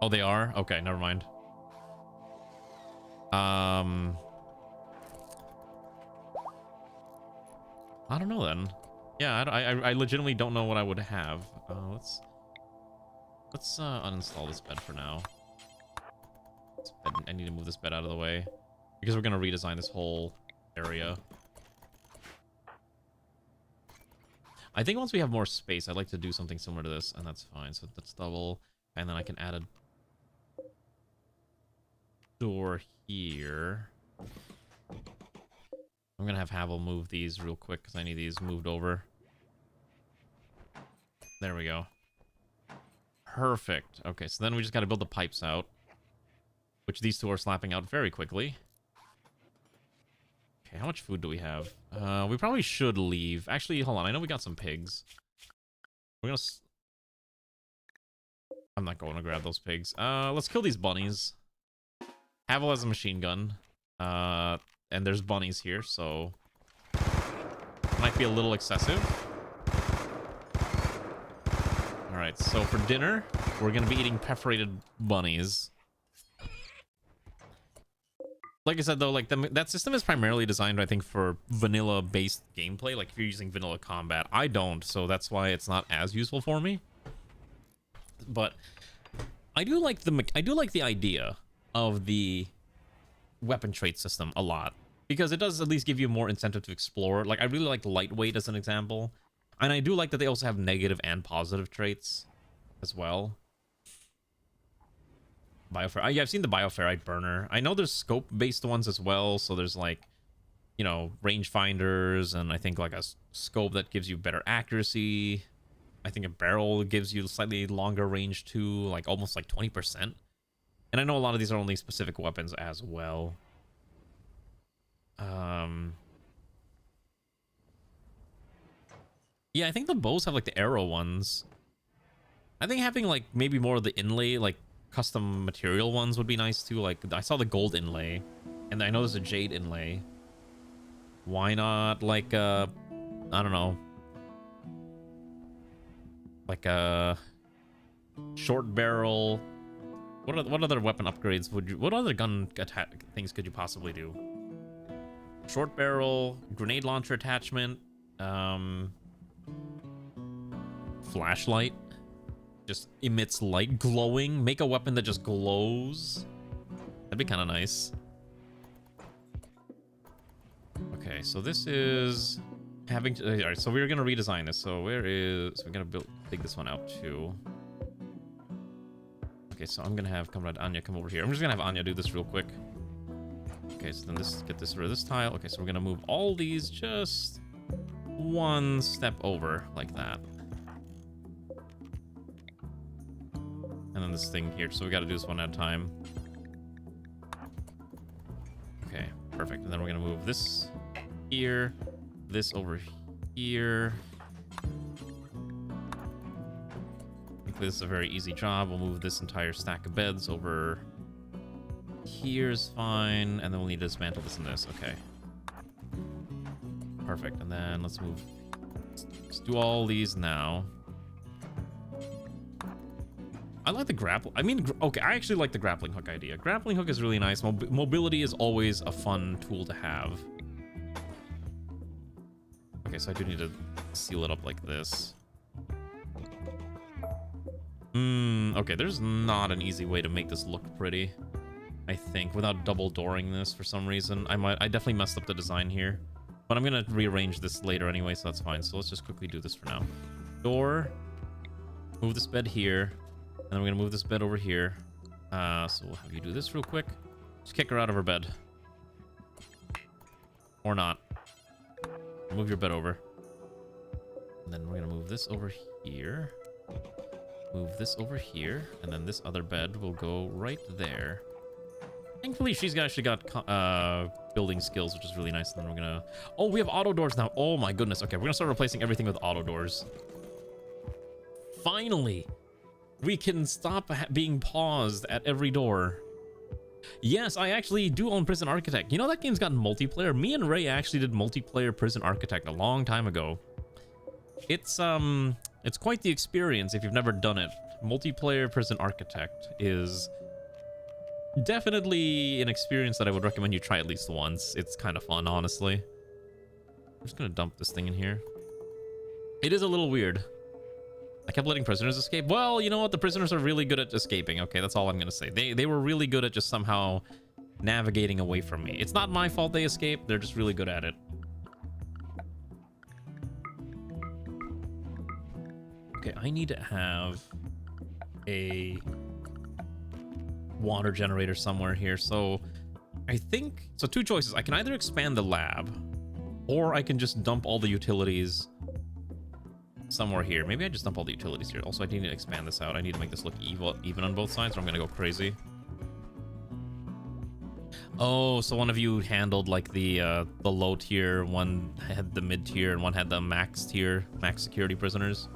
Oh, they are? Okay, never mind. I don't know then. Yeah, I legitimately don't know what I would have. Let's uninstall this bed for now. I need to move this bed out of the way because we're gonna redesign this whole area. I think once we have more space, I'd like to do something similar to this, and that's fine. So that's double, and then I can add a door here. I'm gonna have Havel move these real quick because I need these moved over. There we go. Perfect. Okay, so then we just got to build the pipes out, which these two are slapping out very quickly. Okay, how much food do we have? We probably should leave. Actually, hold on. I know we got some pigs. We're gonna... I'm not going to grab those pigs. Let's kill these bunnies. Havel has a machine gun. And there's bunnies here, so... might be a little excessive. Alright, so for dinner, we're gonna be eating perforated bunnies. Like I said, though, like that system is primarily designed, I think, for vanilla-based gameplay. Like if you're using vanilla combat, I don't, so that's why it's not as useful for me. But I do like the idea of the weapon trait system a lot because it does at least give you more incentive to explore. Like I really like lightweight as an example, and I do like that they also have negative and positive traits as well. Bioferrite. Yeah, I've seen the bioferrite burner. I know there's scope-based ones as well. So there's like, you know, rangefinders, and I think like a scope that gives you better accuracy. I think a barrel gives you slightly longer range too, like almost like 20%. And I know a lot of these are only specific weapons as well. Yeah, I think the bows have like the arrow ones. I think having like maybe more of the inlay, like custom material ones would be nice too. Like I saw the gold inlay, and I know there's a jade inlay. Why not like I don't know, like a short barrel? What other weapon upgrades would you? What other gun attack things could you possibly do? Short barrel, grenade launcher attachment, flashlight, just emits light, glowing. Make a weapon that just glows. That'd be kind of nice. Okay, so this is having to. All right, so we're gonna redesign this. So we're gonna take this one out too. Okay, so I'm gonna have Comrade Anya come over here. I'm just gonna have Anya do this real quick. Okay, so then get this rid of this tile. Okay, so we're gonna move all these just one step over like that. And then this thing here. So we gotta do this one at a time. Okay, perfect. And then we're gonna move this here, this over here. This is a very easy job. We'll move this entire stack of beds over here's fine, and then we'll need to dismantle this and this. Okay, perfect. And then let's do all these now. I like the grapple. I mean, okay, I actually like the grappling hook idea. Grappling hook is really nice. Mobility is always a fun tool to have. Okay, so I do need to seal it up like this. Okay, there's not an easy way to make this look pretty, I think, without double dooring this for some reason. I definitely messed up the design here, but I'm gonna rearrange this later anyway, so that's fine. So let's just quickly do this for now. Door, move this bed here, and then we're gonna move this bed over here. So we'll have you do this real quick. Just kick her out of her bed. Or not. Move your bed over. And then we're gonna move this over here. Move this over here, and then this other bed will go right there. Thankfully, she's actually got building skills, which is really nice. And then we're gonna... Oh, we have auto doors now. Oh my goodness. Okay, we're gonna start replacing everything with auto doors. Finally, we can stop being paused at every door. Yes, I actually do own Prison Architect. You know, that game's got multiplayer. Me and Ray actually did multiplayer Prison Architect a long time ago. It's quite the experience if you've never done it. Multiplayer Prison Architect is definitely an experience that I would recommend you try at least once. It's kind of fun, honestly. I'm just gonna dump this thing in here. It is a little weird. I kept letting prisoners escape. Well, you know what? The prisoners are really good at escaping. Okay, that's all I'm gonna say. They were really good at just somehow navigating away from me. It's not my fault they escaped. They're just really good at it. Okay, I need to have a water generator somewhere here. So I think, so two choices. I can either expand the lab or I can just dump all the utilities somewhere here. Maybe I just dump all the utilities here. Also, I need to expand this out. I need to make this look even on both sides, or I'm gonna go crazy. Oh, so one of you handled like the low tier, one had the mid tier, and one had the max tier, max security prisoners.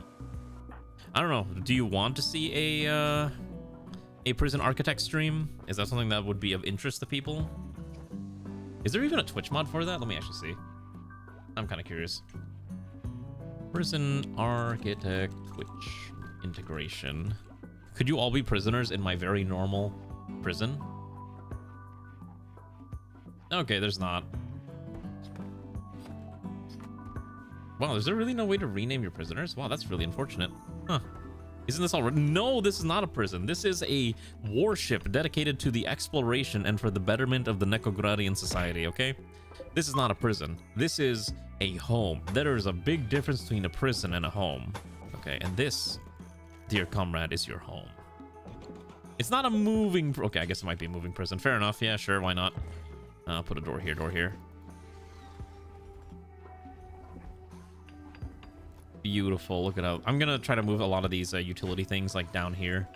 I don't know. Do you want to see a Prison Architect stream? Is that something that would be of interest to people? Is there even a Twitch mod for that? Let me actually see. I'm kind of curious. Prison Architect Twitch integration. Could you all be prisoners in my very normal prison? Okay, there's not. Wow, is there really no way to rename your prisoners? Wow, that's really unfortunate. Huh. Isn't this already? No, this is not a prison. This is a warship dedicated to the exploration and for the betterment of the NEKOGRADian society, okay? This is not a prison. This is a home. There is a big difference between a prison and a home. Okay, and this, dear comrade, is your home. It's not a moving... Okay, I guess it might be a moving prison. Fair enough. Yeah, sure, why not? I'll put a door here, door here. Beautiful. Look at how... I'm gonna try to move a lot of these utility things, like, down here.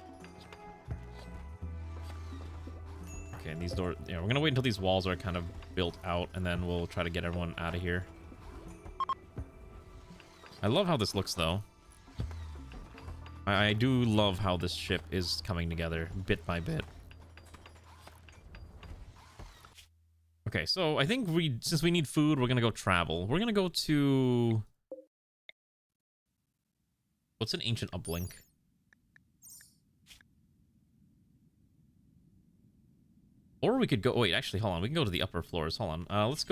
Okay, and these doors... Yeah, we're gonna wait until these walls are kind of built out, and then we'll try to get everyone out of here. I love how this looks, though. I do love how this ship is coming together, bit by bit. Okay, so I think since we need food, we're gonna go travel. We're gonna go to... What's an ancient uplink? Or we could go... Wait, actually, hold on. We can go to the upper floors. Hold on. Let's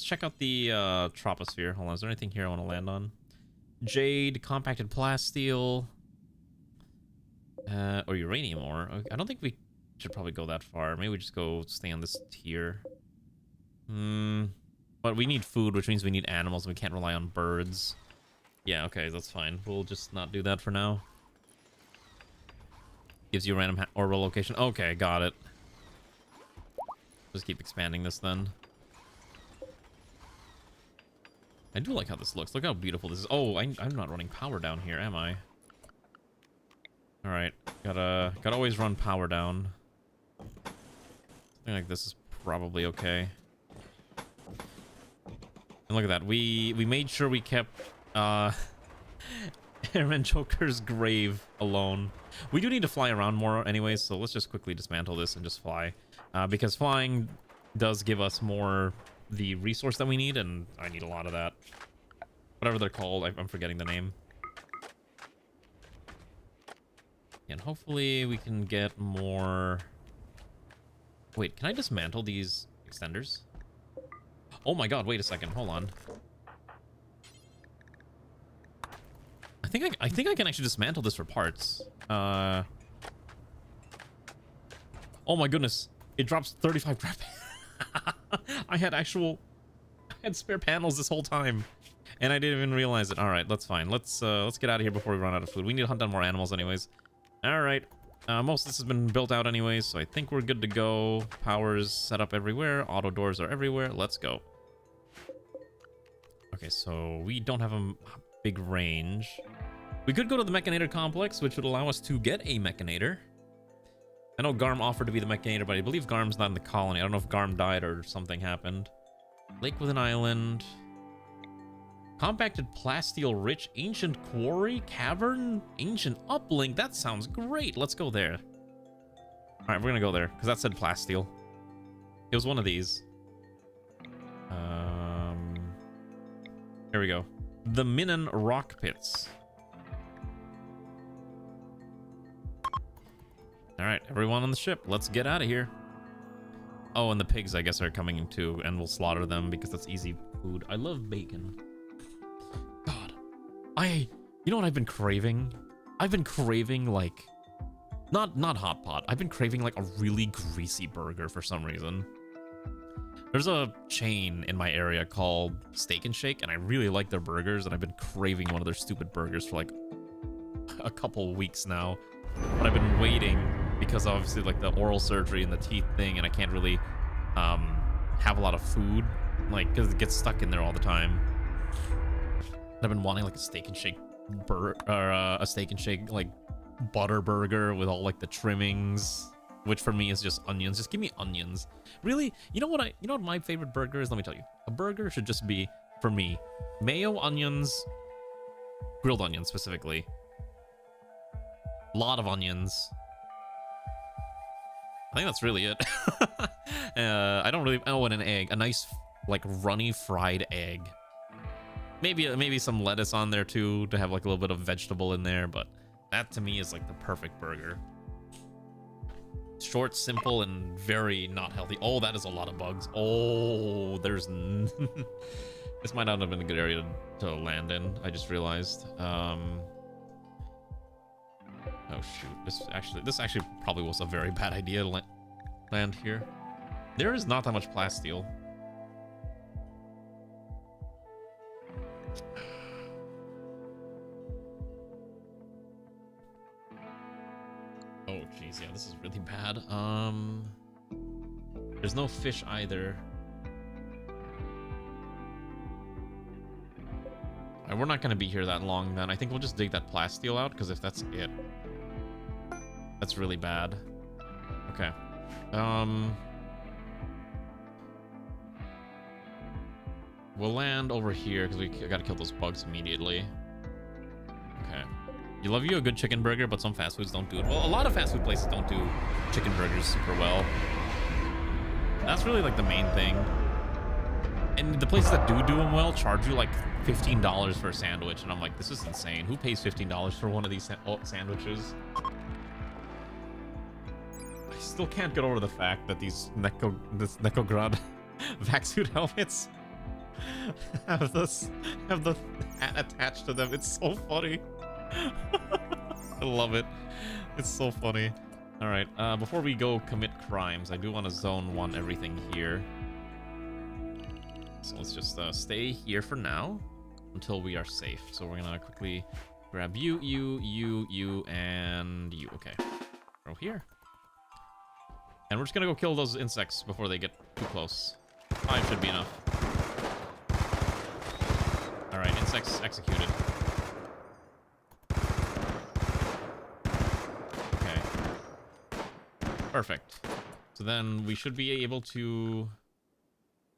check out the troposphere. Hold on. Is there anything here I want to land on? Jade, compacted plasteel, or uranium ore. I don't think we should probably go that far. Maybe we just go stay on this tier. But we need food, which means we need animals, and we can't rely on birds. Yeah, okay, that's fine. We'll just not do that for now. Gives you a random orbital location. Okay, got it. Just keep expanding this then. I do like how this looks. Look how beautiful this is. Oh, I'm not running power down here, am I? All right, gotta always run power down. Something like this is probably okay. And look at that. We made sure we kept Airman Joker's grave alone. We do need to fly around more anyways, so let's just quickly dismantle this and just fly. Because flying does give us more the resource that we need, and I need a lot of that. Whatever they're called, I'm forgetting the name. And hopefully we can get more... Wait, can I dismantle these extenders? Oh my god, wait a second, hold on. I think I can actually dismantle this for parts. Oh my goodness, it drops 35 crap. I had spare panels this whole time, and I didn't even realize it. All right, that's fine. Let's get out of here before we run out of food. We need to hunt down more animals anyways. All right, most of this has been built out anyways, so I think we're good to go. Power's set up everywhere. Auto doors are everywhere. Let's go. Okay, so we don't have a big range. We could go to the Mechanator complex, which would allow us to get a Mechanator. I know Garm offered to be the Mechanator, but I believe Garm's not in the colony. I don't know if Garm died or something happened. Lake with an island. Compacted plasteel rich ancient quarry cavern ancient uplink. That sounds great. Let's go there. All right, we're gonna go there because that said plasteel. It was one of these. Here we go. The Minan rock pits. All right, everyone on the ship, let's get out of here. Oh, and the pigs, I guess, are coming in too, and we'll slaughter them because that's easy food. I love bacon. God, you know what I've been craving? I've been craving like, not hot pot. I've been craving like a really greasy burger for some reason. There's a chain in my area called Steak and Shake, and I really like their burgers, and I've been craving one of their stupid burgers for like a couple weeks now. But I've been waiting because obviously like the oral surgery and the teeth thing, and I can't really have a lot of food, like, because it gets stuck in there all the time. I've been wanting like a Steak and Shake a Steak and Shake like butter burger with all like the trimmings, which for me is just onions. Just give me onions. Really? You know what my favorite burger is? Let me tell you. A burger should just be, for me, mayo, onions, grilled onions specifically. A lot of onions. I think that's really it. I don't really... Oh, and an egg. A nice, like, runny fried egg. Maybe some lettuce on there, too, to have, like, a little bit of vegetable in there, but that, to me, is, like, the perfect burger. Short, simple, and very not healthy. Oh, that is a lot of bugs. Oh, there's... This might not have been a good area to land in, I just realized. Oh, shoot. This actually probably was a very bad idea to land here. There is not that much plasteel. Oh, jeez, yeah, this is really bad. There's no fish either. Alright, we're not gonna be here that long then. I think we'll just dig that plasteel out, because if that's it, that's really bad. Okay. We'll land over here, because we gotta kill those bugs immediately. Okay. You love you a good chicken burger, but some fast foods don't do it. Well, a lot of fast food places don't do chicken burgers super well. That's really like the main thing. And the places that do them well charge you like $15 for a sandwich, and I'm like, this is insane. Who pays $15 for one of these sandwiches? I still can't get over the fact that this NEKOGRAD vac suit helmets have the hat attached to them. It's so funny. I love it. It's so funny. All right, before we go commit crimes, I do want to zone 1 everything here. So let's just stay here for now until we are safe. So we're gonna quickly grab you, and you. Okay, go here. And we're just gonna go kill those insects before they get too close. 5 should be enough. All right, insects executed. Okay. Perfect. So then we should be able to...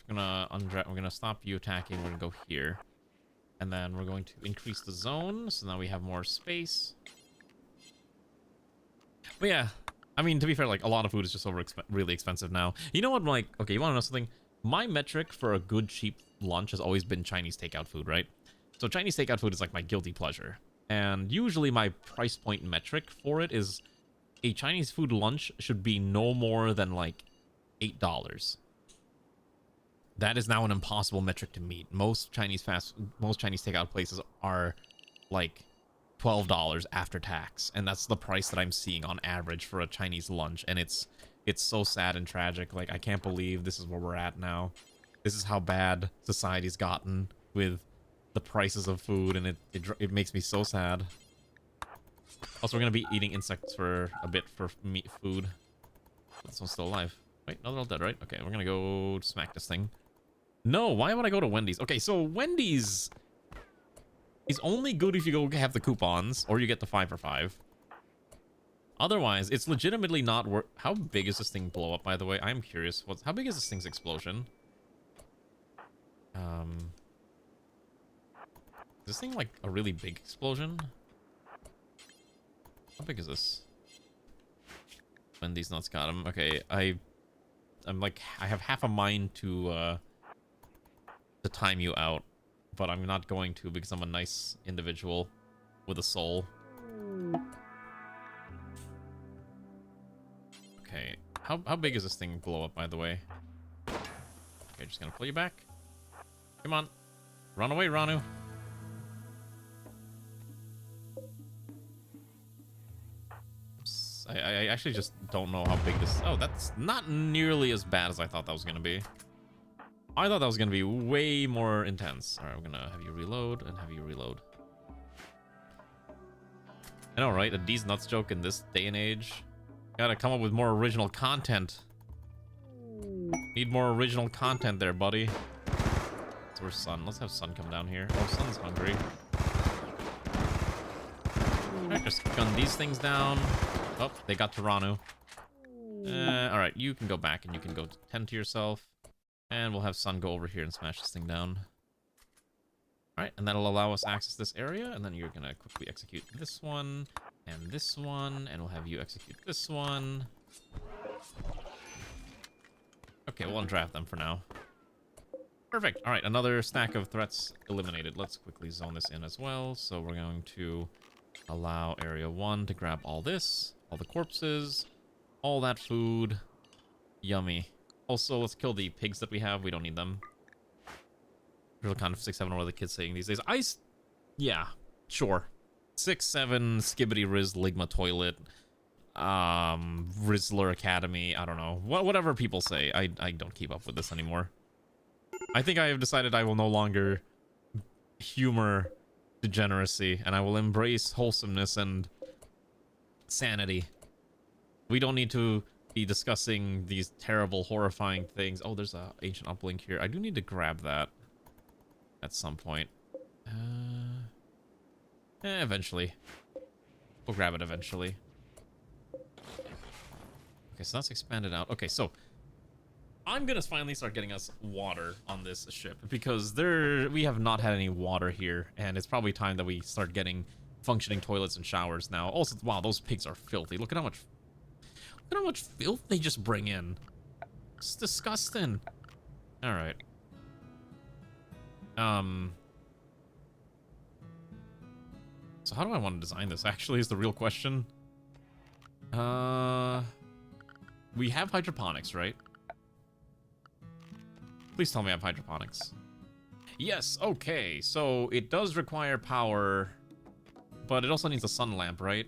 We're gonna stop you attacking. We're gonna go here, and then we're going to increase the zone, so now we have more space. But yeah, I mean, to be fair, like, a lot of food is just really expensive now. You know what? Like, okay, you want to know something? My metric for a good cheap lunch has always been Chinese takeout food, right? So Chinese takeout food is like my guilty pleasure, and usually my price point metric for it is a Chinese food lunch should be no more than like $8. That is now an impossible metric to meet. Most Chinese takeout places are like $12 after tax, and that's the price that I'm seeing on average for a Chinese lunch. And it's so sad and tragic. Like, I can't believe this is where we're at now. This is how bad society's gotten with the prices of food, and it makes me so sad. Also, we're gonna be eating insects for a bit for meat food. This one's still alive. Wait, no, they're all dead, right? Okay, we're gonna go smack this thing. No, why would I go to Wendy's? Okay, so Wendy's is only good if you go have the coupons, or you get the 5 for 5. Otherwise, it's legitimately not worth... How big is this thing blow up, by the way? I'm curious. How big is this thing's explosion? this thing like a really big explosion? How big is this? When these nuts got him. Okay, I'm like, I have half a mind to time you out, but I'm not going to because I'm a nice individual with a soul. Okay, how big is this thing blow up, by the way? Okay, just gonna pull you back. Come on, run away, Ranu. I actually just don't know how big this... Oh, that's not nearly as bad as I thought that was gonna be. I thought that was gonna be way more intense. All right, I'm gonna have you reload and have you reload. I know, right? A D's nuts joke in this day and age. Gotta come up with more original content. Need more original content there, buddy. So where's Sun? Let's have Sun come down here. Oh, Sun's hungry. Alright, just gun these things down. Oh, they got Ranu. Alright, you can go back and you can go tend to yourself. And we'll have Sun go over here and smash this thing down. Alright, and that'll allow us access this area. And then you're gonna quickly execute this one. And this one. And we'll have you execute this one. Okay, we'll undraft them for now. Perfect. Alright, another stack of threats eliminated. Let's quickly zone this in as well. So we're going to allow Area 1 to grab all this. All the corpses. All that food. Yummy. Also, let's kill the pigs that we have. We don't need them. Real kind of 6-7, what are the kids saying these days? Yeah, sure. 6-7, skibidi riz ligma toilet. Rizzler Academy. I don't know. Whatever people say. I don't keep up with this anymore. I think I have decided I will no longer humor degeneracy, and I will embrace wholesomeness and sanity. We don't need to be discussing these terrible, horrifying things. Oh, there's an ancient uplink here. I do need to grab that at some point. Eventually. We'll grab it eventually. Okay, so that's expanded out. Okay, so I'm gonna finally start getting us water on this ship because we have not had any water here, and it's probably time that we start getting functioning toilets and showers now. Also, wow, those pigs are filthy. Look at how much filth they just bring in. It's disgusting. All right. So how do I want to design this? Actually, is the real question. We have hydroponics, right? Please tell me I have hydroponics. Yes, okay. So it does require power, but it also needs a sun lamp, right?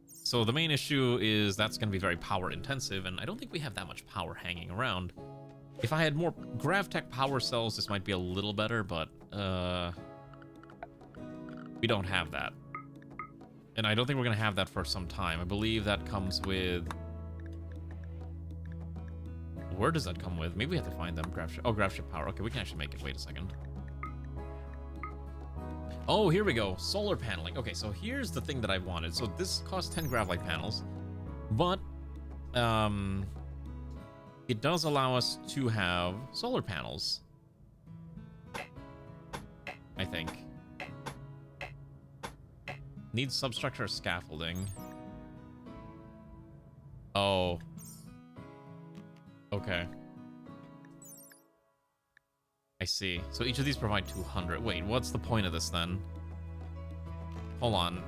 So the main issue is that's going to be very power intensive, and I don't think we have that much power hanging around. If I had more GravTech power cells, this might be a little better, but we don't have that. And I don't think we're going to have that for some time. I believe that comes with... Where does that come with? Maybe we have to find them. GravShip power. Okay, we can actually make it. Wait a second. Oh, here we go. Solar paneling. Okay, so here's the thing that I wanted. So this costs 10 Gravlight panels, but it does allow us to have solar panels, I think. Needs substructure or scaffolding. Oh. Okay. I see. So each of these provide 200. Wait, what's the point of this then? Hold on.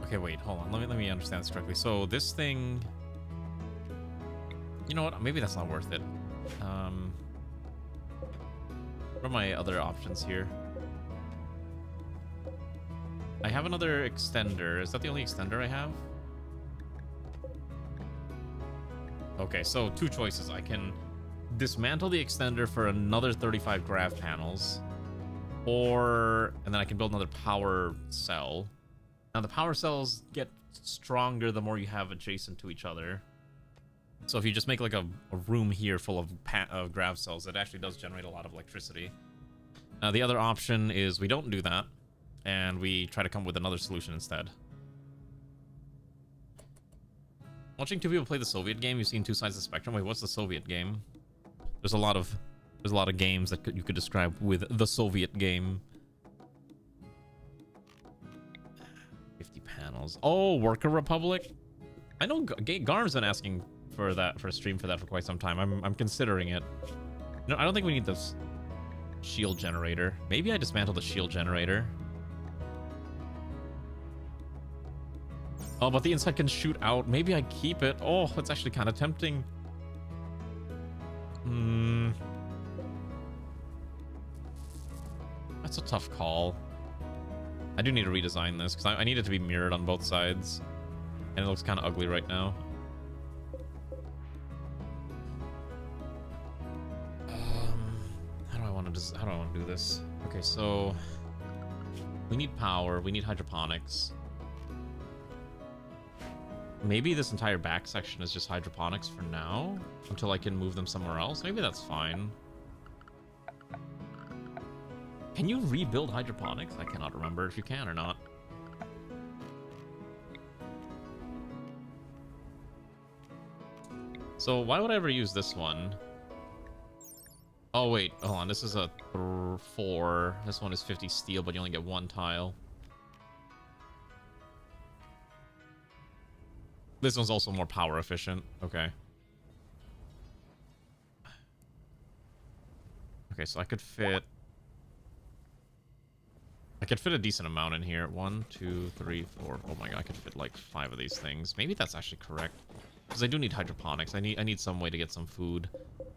Okay, wait, hold on. Let me understand this correctly. So this thing... You know what? Maybe that's not worth it. What are my other options here? I have another extender. Is that the only extender I have? Okay, so two choices. I can dismantle the extender for another 35 grav panels, and then I can build another power cell. Now the power cells get stronger the more you have adjacent to each other. So if you just make like a room here full of grav cells, it actually does generate a lot of electricity. The other option is we don't do that, and we try to come up with another solution instead. Watching two people play the Soviet game, you've seen two sides of the spectrum. Wait, what's the Soviet game? There's a lot of games that you could describe with the Soviet game. 50 panels. Oh, Worker Republic. I know Garm's been asking for a stream for that for quite some time. I'm considering it. No, I don't think we need this shield generator. Maybe I dismantle the shield generator. Oh, but the inside can shoot out. Maybe I keep it. Oh, that's actually kind of tempting. That's a tough call. I do need to redesign this because I need it to be mirrored on both sides. And it looks kind of ugly right now. How do I want to do this? Okay, so we need power. We need hydroponics. Maybe this entire back section is just hydroponics for now until I can move them somewhere else. Maybe that's fine. Can you rebuild hydroponics? I cannot remember if you can or not. So why would I ever use this one? Oh wait, hold on. This is a 4. This one is 50 steel, but you only get 1 tile. This one's also more power efficient. Okay. Okay, so I could fit a decent amount in here. 1, 2, 3, 4. Oh my god, I could fit like 5 of these things. Maybe that's actually correct. Because I do need hydroponics. I need some way to get some food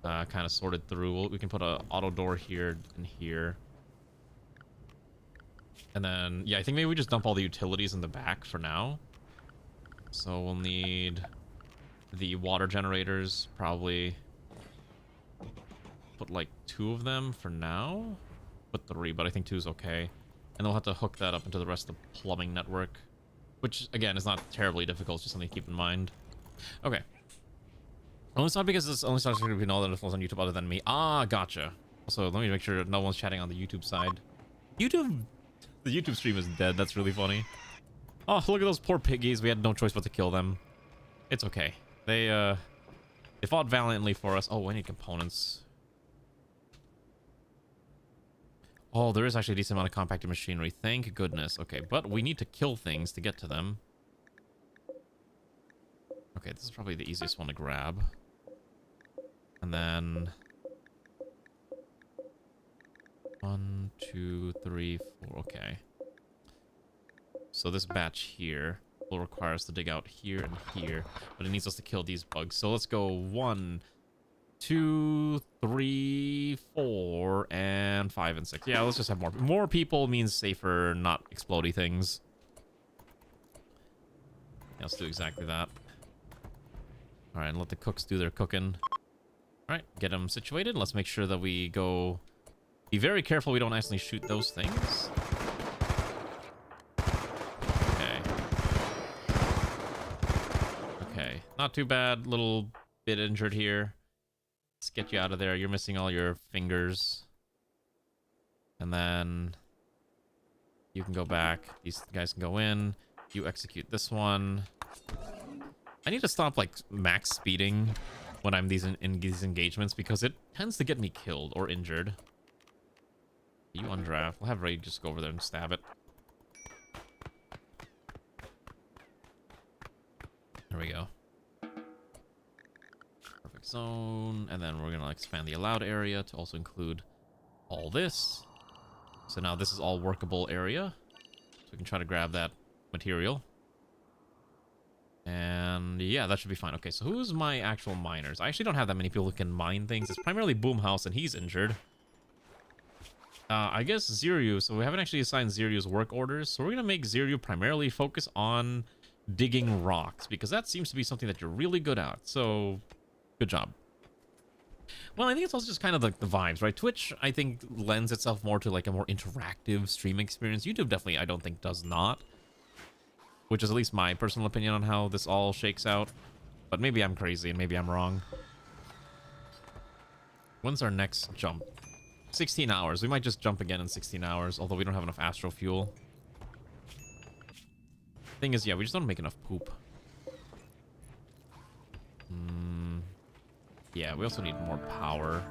kind of sorted through. We can put a auto door here and here. And then, yeah, I think maybe we just dump all the utilities in the back for now. So we'll need the water generators, probably put like 2 of them for now. Put 3, but I think 2 is okay. And we'll have to hook that up into the rest of the plumbing network, which again is not terribly difficult, it's just something to keep in mind. Okay. Well, it's not because this only starts to be all that influence on YouTube other than me. Ah, gotcha. Also, let me make sure no one's chatting on the YouTube side. The YouTube stream is dead. That's really funny. Oh, look at those poor piggies. We had no choice but to kill them. It's okay. They fought valiantly for us. Oh, I need components. Oh, there is actually a decent amount of compacted machinery. Thank goodness. Okay, but we need to kill things to get to them. Okay, this is probably the easiest one to grab. And then 1, 2, 3, 4. Okay. So this batch here will require us to dig out here and here, but it needs us to kill these bugs. So let's go 1, 2, 3, 4, and 5 and 6. Yeah, let's just have more. More people means safer, not explodey things. Yeah, let's do exactly that. All right, and let the cooks do their cooking. All right, get them situated. Let's make sure that we go. Be very careful we don't accidentally shoot those things. Okay, not too bad. Little bit injured here. Let's get you out of there. You're missing all your fingers. And then you can go back. These guys can go in. You execute this one. I need to stop like max speeding when I'm in these engagements because it tends to get me killed or injured. You undraft. We'll have Ray just go over there and stab it. There we go. Perfect zone. And then we're going to expand the allowed area to also include all this. So now this is all workable area. So we can try to grab that material. And yeah, that should be fine. Okay, so who's my actual miners? I actually don't have that many people who can mine things. It's primarily Boomhouse, and he's injured. I guess Ziryu. So we haven't actually assigned Ziryu's work orders. So we're going to make Ziryu primarily focus on digging rocks, because that seems to be something that you're really good at. So, good job. Well, I think it's also just kind of like the vibes, right? Twitch, I think, lends itself more to like a more interactive stream experience. YouTube definitely, I don't think, does not. Which is at least my personal opinion on how this all shakes out. But maybe I'm crazy and maybe I'm wrong. When's our next jump? 16 hours. We might just jump again in 16 hours, although we don't have enough astro fuel. Thing is, yeah, we just don't make enough poop. Yeah, we also need more power.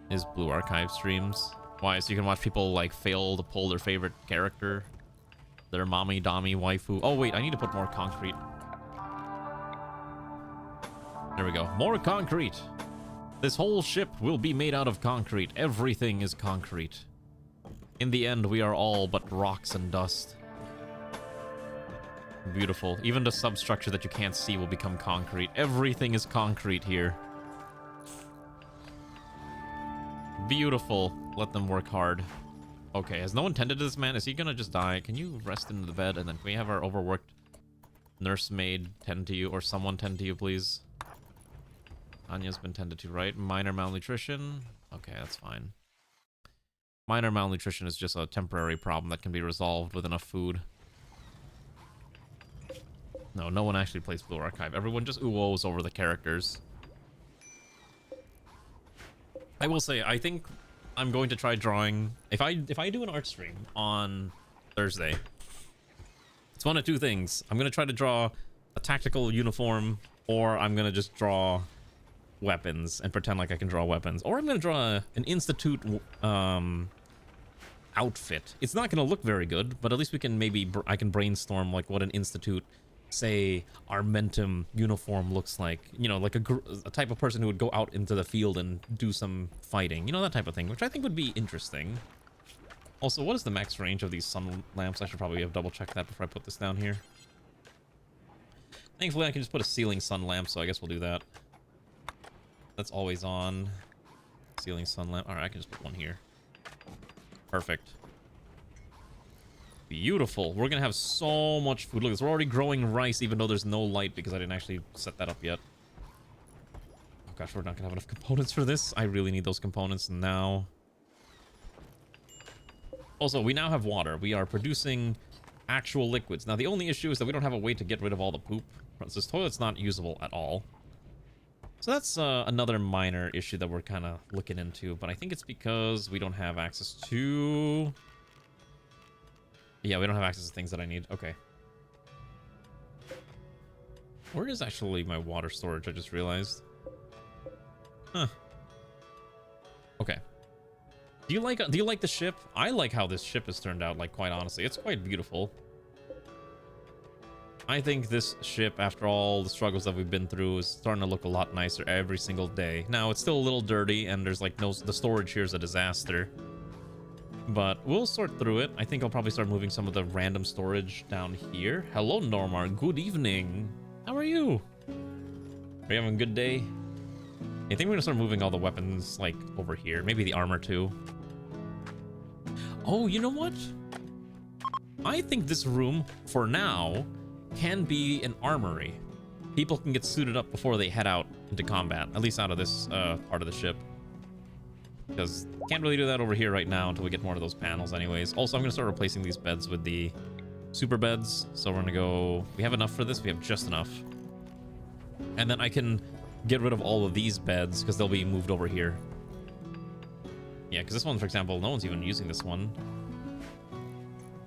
is Blue Archive streams. Why? So you can watch people like fail to pull their favorite character, their mommy, dommy, waifu. Oh wait, I need to put more concrete. There we go. More concrete. This whole ship will be made out of concrete. Everything is concrete. In the end, we are all but rocks and dust. Beautiful. Even the substructure that you can't see will become concrete. Everything is concrete here. Beautiful. Let them work hard. Okay, has no one tended to this man? Is he gonna just die? Can you rest in the bed, and then can we have our overworked nursemaid tend to you, or someone tend to you, please? Anya's been tended to, right? Minor malnutrition. Okay, that's fine. Minor malnutrition is just a temporary problem that can be resolved with enough food. No, no one actually plays Blue Archive. Everyone just ooh-ohs over the characters. I will say, I think I'm going to try drawing... If I do an art stream on Thursday, it's one of two things. I'm going to try to draw a tactical uniform, or I'm going to just draw weapons and pretend like I can draw weapons, or I'm gonna draw an institute outfit. It's not gonna look very good, but at least we can maybe I can brainstorm like what an institute, say, Armentum uniform looks like. You know, like a type of person who would go out into the field and do some fighting, you know, that type of thing, which I think would be interesting. Also, what is the max range of these sun lamps? I should probably have double checked that before I put this down here. Thankfully I can just put a ceiling sun lamp, so I guess we'll do that. That's always on. Ceiling sun lamp. Alright, I can just put one here. Perfect. Beautiful. We're gonna have so much food. Look, we're already growing rice even though there's no light because I didn't actually set that up yet. Oh gosh, we're not gonna have enough components for this. I really need those components now. Also, we now have water. We are producing actual liquids. Now, the only issue is that we don't have a way to get rid of all the poop. So this toilet's not usable at all. So that's another minor issue that we're kind of looking into, but I think it's because we don't have access to... Yeah, we don't have access to things that I need. Okay. Where is actually my water storage? I just realized. Huh. Okay. Do you like the ship? I like how this ship has turned out, like, quite honestly. It's quite beautiful. I think this ship, after all the struggles that we've been through, is starting to look a lot nicer every single day. Now, it's still a little dirty, and there's like no... The storage here is a disaster. But we'll sort through it. I think I'll probably start moving some of the random storage down here. Hello, Normar. Good evening. How are you? Are you having a good day? I think we're gonna start moving all the weapons, like, over here. Maybe the armor, too. Oh, you know what? I think this room, for now, can be an armory. People can get suited up before they head out into combat, at least out of this part of the ship. Because can't really do that over here right now until we get more of those panels anyways. Also, I'm going to start replacing these beds with the super beds. So we're going to go... We have enough for this. We have just enough. And then I can get rid of all of these beds because they'll be moved over here. Yeah, because this one, for example, no one's even using this one.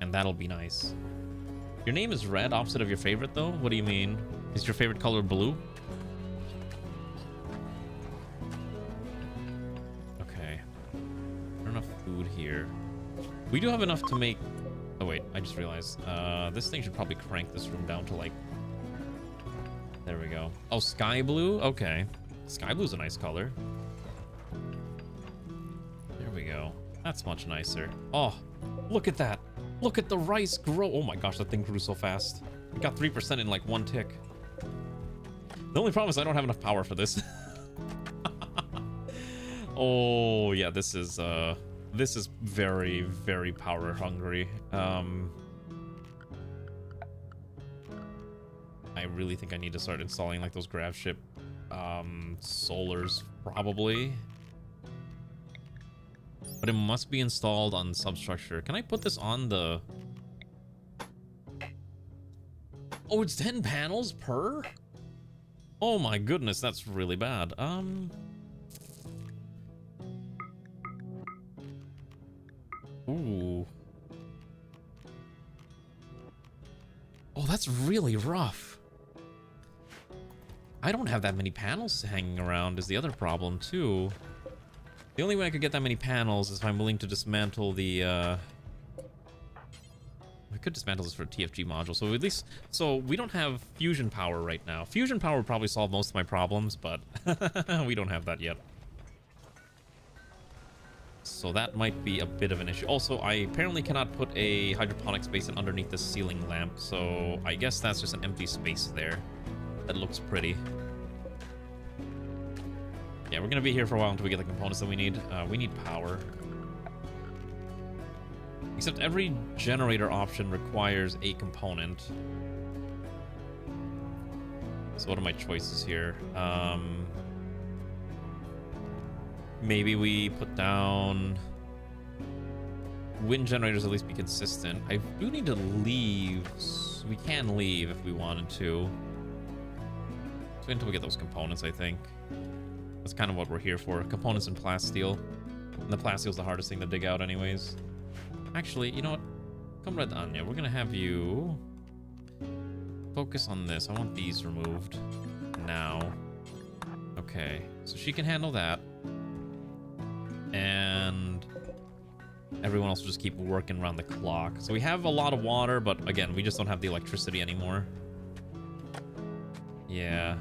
And that'll be nice. Your name is red, opposite of your favorite, though? What do you mean? Is your favorite color blue? Okay. Not enough food here. We do have enough to make... Oh, wait. I just realized. This thing should probably crank this room down to, like... There we go. Oh, sky blue? Okay. Sky blue's a nice color. There we go. That's much nicer. Oh, look at that. Look at the rice grow. Oh my gosh, that thing grew so fast. We got 3% in like one tick. The only problem is I don't have enough power for this. Oh yeah, this is very, very power hungry. I really think I need to start installing like those grav ship solars probably. But it must be installed on substructure. Can I put this on the... Oh, it's 10 panels per? Oh my goodness, that's really bad. Ooh. Oh, that's really rough. I don't have that many panels hanging around is the other problem, too. The only way I could get that many panels is if I'm willing to dismantle the, we could dismantle this for a TFG module, so at least... So, we don't have fusion power right now. Fusion power would probably solve most of my problems, but we don't have that yet. So that might be a bit of an issue. Also, I apparently cannot put a hydroponics basin underneath the ceiling lamp, so I guess that's just an empty space there. That looks pretty. Yeah, we're gonna be here for a while until we get the components that we need. We need power. Except every generator option requires a component. So what are my choices here? Maybe we put down wind generators, at least be consistent. I do need to leave. We can leave if we wanted to. So until we get those components, I think. That's kind of what we're here for. Components and plasteel. And the plasteel's the hardest thing to dig out anyways. Actually, you know what? Comrade Anya, we're gonna have you focus on this. I want these removed now. Okay, so she can handle that. And everyone else will just keep working around the clock. So we have a lot of water, but again, we just don't have the electricity anymore. Yeah.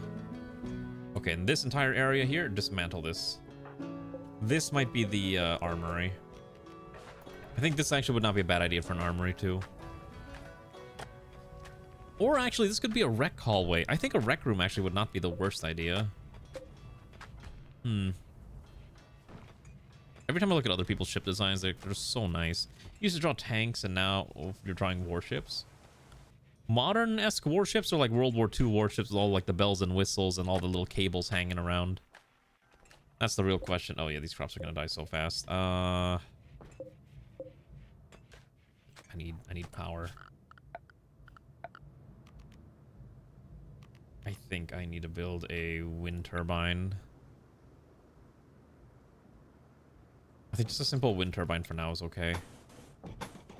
Okay, and this entire area here, dismantle this. This might be the armory. I think this actually would not be a bad idea for an armory, too. Or actually, this could be a rec hallway. I think a rec room actually would not be the worst idea. Every time I look at other people's ship designs, they're so nice. You used to draw tanks, and now you're drawing warships. Modern-esque warships are like World War II warships with all like the bells and whistles and all the little cables hanging around. That's the real question. Oh yeah, these crops are gonna die so fast. I need power. I think I need to build a wind turbine. I think just a simple wind turbine for now is okay.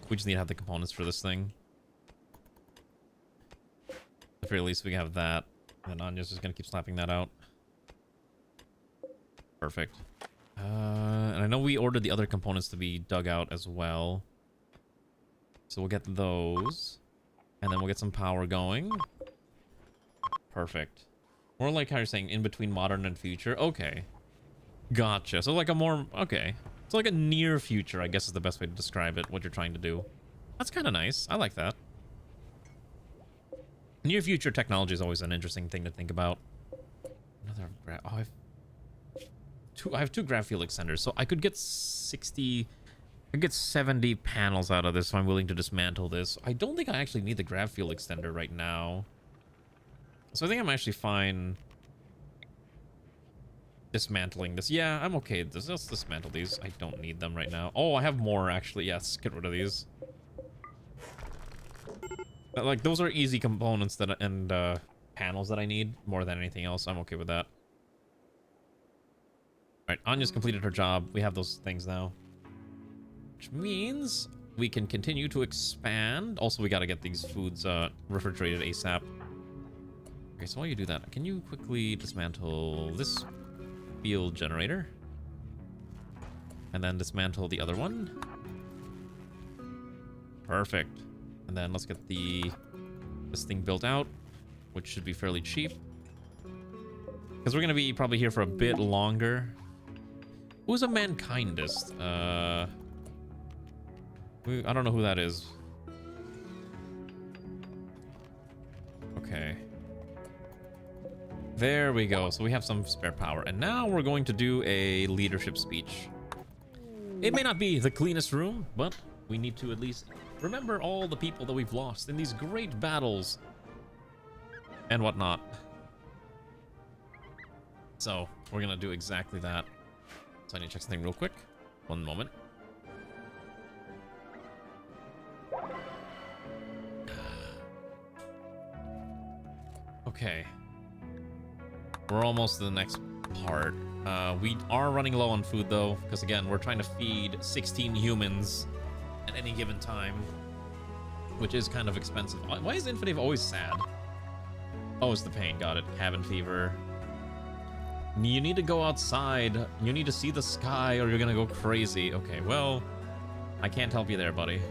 We just need to have the components for this thing. At the very least, we have that. And then Anya's just gonna keep slapping that out. Perfect. And I know we ordered the other components to be dug out as well. So we'll get those. And then we'll get some power going. Perfect. More like how you're saying in between modern and future. Okay. Gotcha. So like a more... Okay. So like a near future, I guess is the best way to describe it, what you're trying to do. That's kind of nice. I like that. Near future technology is always an interesting thing to think about. Another... Oh, I have two grav field extenders, so I could get 60... I could get 70 panels out of this if I'm willing to dismantle this. I don't think I actually need the grav field extender right now. So I think I'm actually fine dismantling this. Yeah, I'm okay with this. Let's dismantle these. I don't need them right now. Oh, I have more, actually. Yes, get rid of these. But, like, those are easy components that and panels that I need more than anything else. I'm okay with that. Alright, Anya's completed her job. We have those things now. Which means we can continue to expand. Also, we gotta get these foods refrigerated ASAP. Okay, so while you do that, can you quickly dismantle this field generator? And then dismantle the other one. Perfect. And then let's get this thing built out, which should be fairly cheap. Because we're gonna be probably here for a bit longer. Who's a mankindest? I don't know who that is. Okay. There we go. So we have some spare power. And now we're going to do a leadership speech. It may not be the cleanest room, but we need to at least remember all the people that we've lost in these great battles and whatnot. So we're going to do exactly that. So I need to check something real quick. One moment. Okay. We're almost to the next part. We are running low on food, though, because, again, we're trying to feed 16 humans at any given time, which is kind of expensive. Why is Infinite always sad? Oh, it's the pain. Got it. Cabin fever. You need to go outside. You need to see the sky or you're gonna go crazy. Okay, well, I can't help you there, buddy.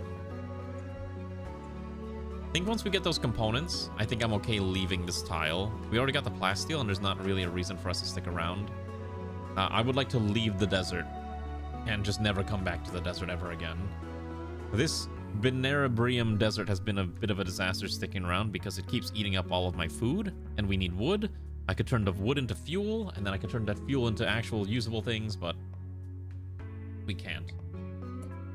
I think once we get those components, I think I'm okay leaving this tile. We already got the plasteel and there's not really a reason for us to stick around. I would like to leave the desert and just never come back to the desert ever again. This Binerabrium desert has been a bit of a disaster sticking around because it keeps eating up all of my food and we need wood. I could turn the wood into fuel and then I could turn that fuel into actual usable things, but we can't.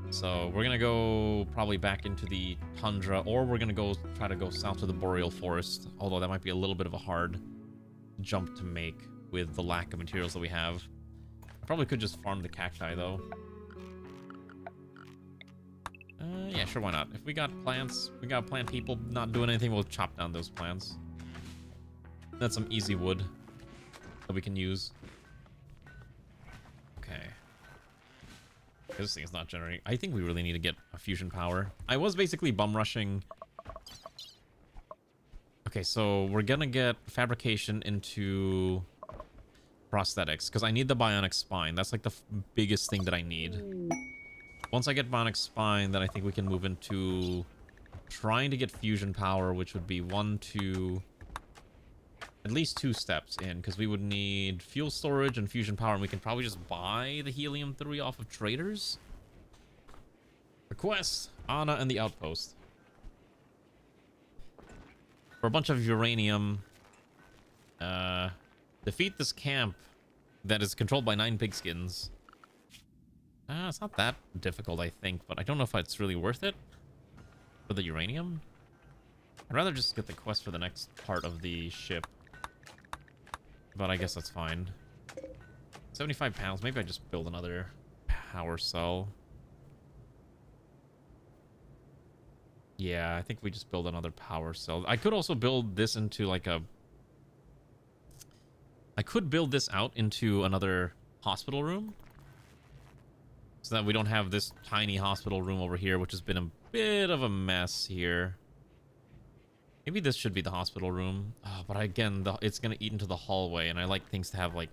So we're gonna go probably back into the tundra, or we're gonna go try to go south to the boreal forest, although that might be a little bit of a hard jump to make with the lack of materials that we have. I probably could just farm the cacti though. Yeah, sure, why not? If we got plants, we got plant people not doing anything, we'll chop down those plants. That's some easy wood that we can use. Okay. This thing is not generating. I think we really need to get a fusion power. I was basically bum rushing. Okay, so we're gonna get fabrication into prosthetics because I need the bionic spine. That's like the biggest thing that I need. Once I get bionic spine, then I think we can move into trying to get fusion power, which would be at least 2 steps in, because we would need fuel storage and fusion power, and we can probably just buy the helium-3 off of traders. Request Anna and the outpost. For a bunch of uranium, defeat this camp that is controlled by 9 pigskins. It's not that difficult, I think, but I don't know if it's really worth it for the uranium. I'd rather just get the quest for the next part of the ship. But I guess that's fine. 75 pounds. Maybe I just build another power cell. Yeah, I think we just build another power cell. I could also build this into like a... I could build this out into another hospital room. So that we don't have this tiny hospital room over here, which has been a bit of a mess here. Maybe this should be the hospital room. But again, it's going to eat into the hallway, and I like things to have, like...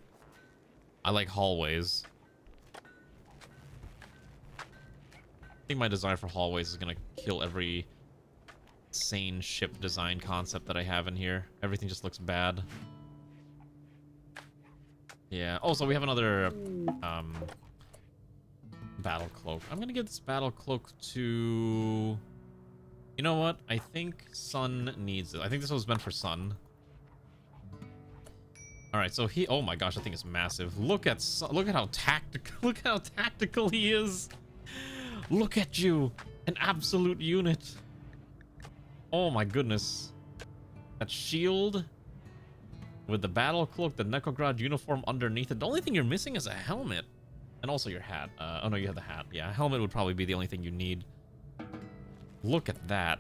I like hallways. I think my desire for hallways is going to kill every sane ship design concept that I have in here. Everything just looks bad. Yeah. Also, we have another battle cloak. I'm going to give this battle cloak to... You know what? I think Sun needs it. I think this was meant for Sun. All right, so he... Oh my gosh, I think it's massive. Look at how tactical. Look how tactical he is. Look at you, an absolute unit. Oh my goodness. That shield with the battle cloak, the NEKOGRAD uniform underneath it. The only thing you're missing is a helmet, and also your hat. Oh no, you have the hat. Yeah, a helmet would probably be the only thing you need. Look at that.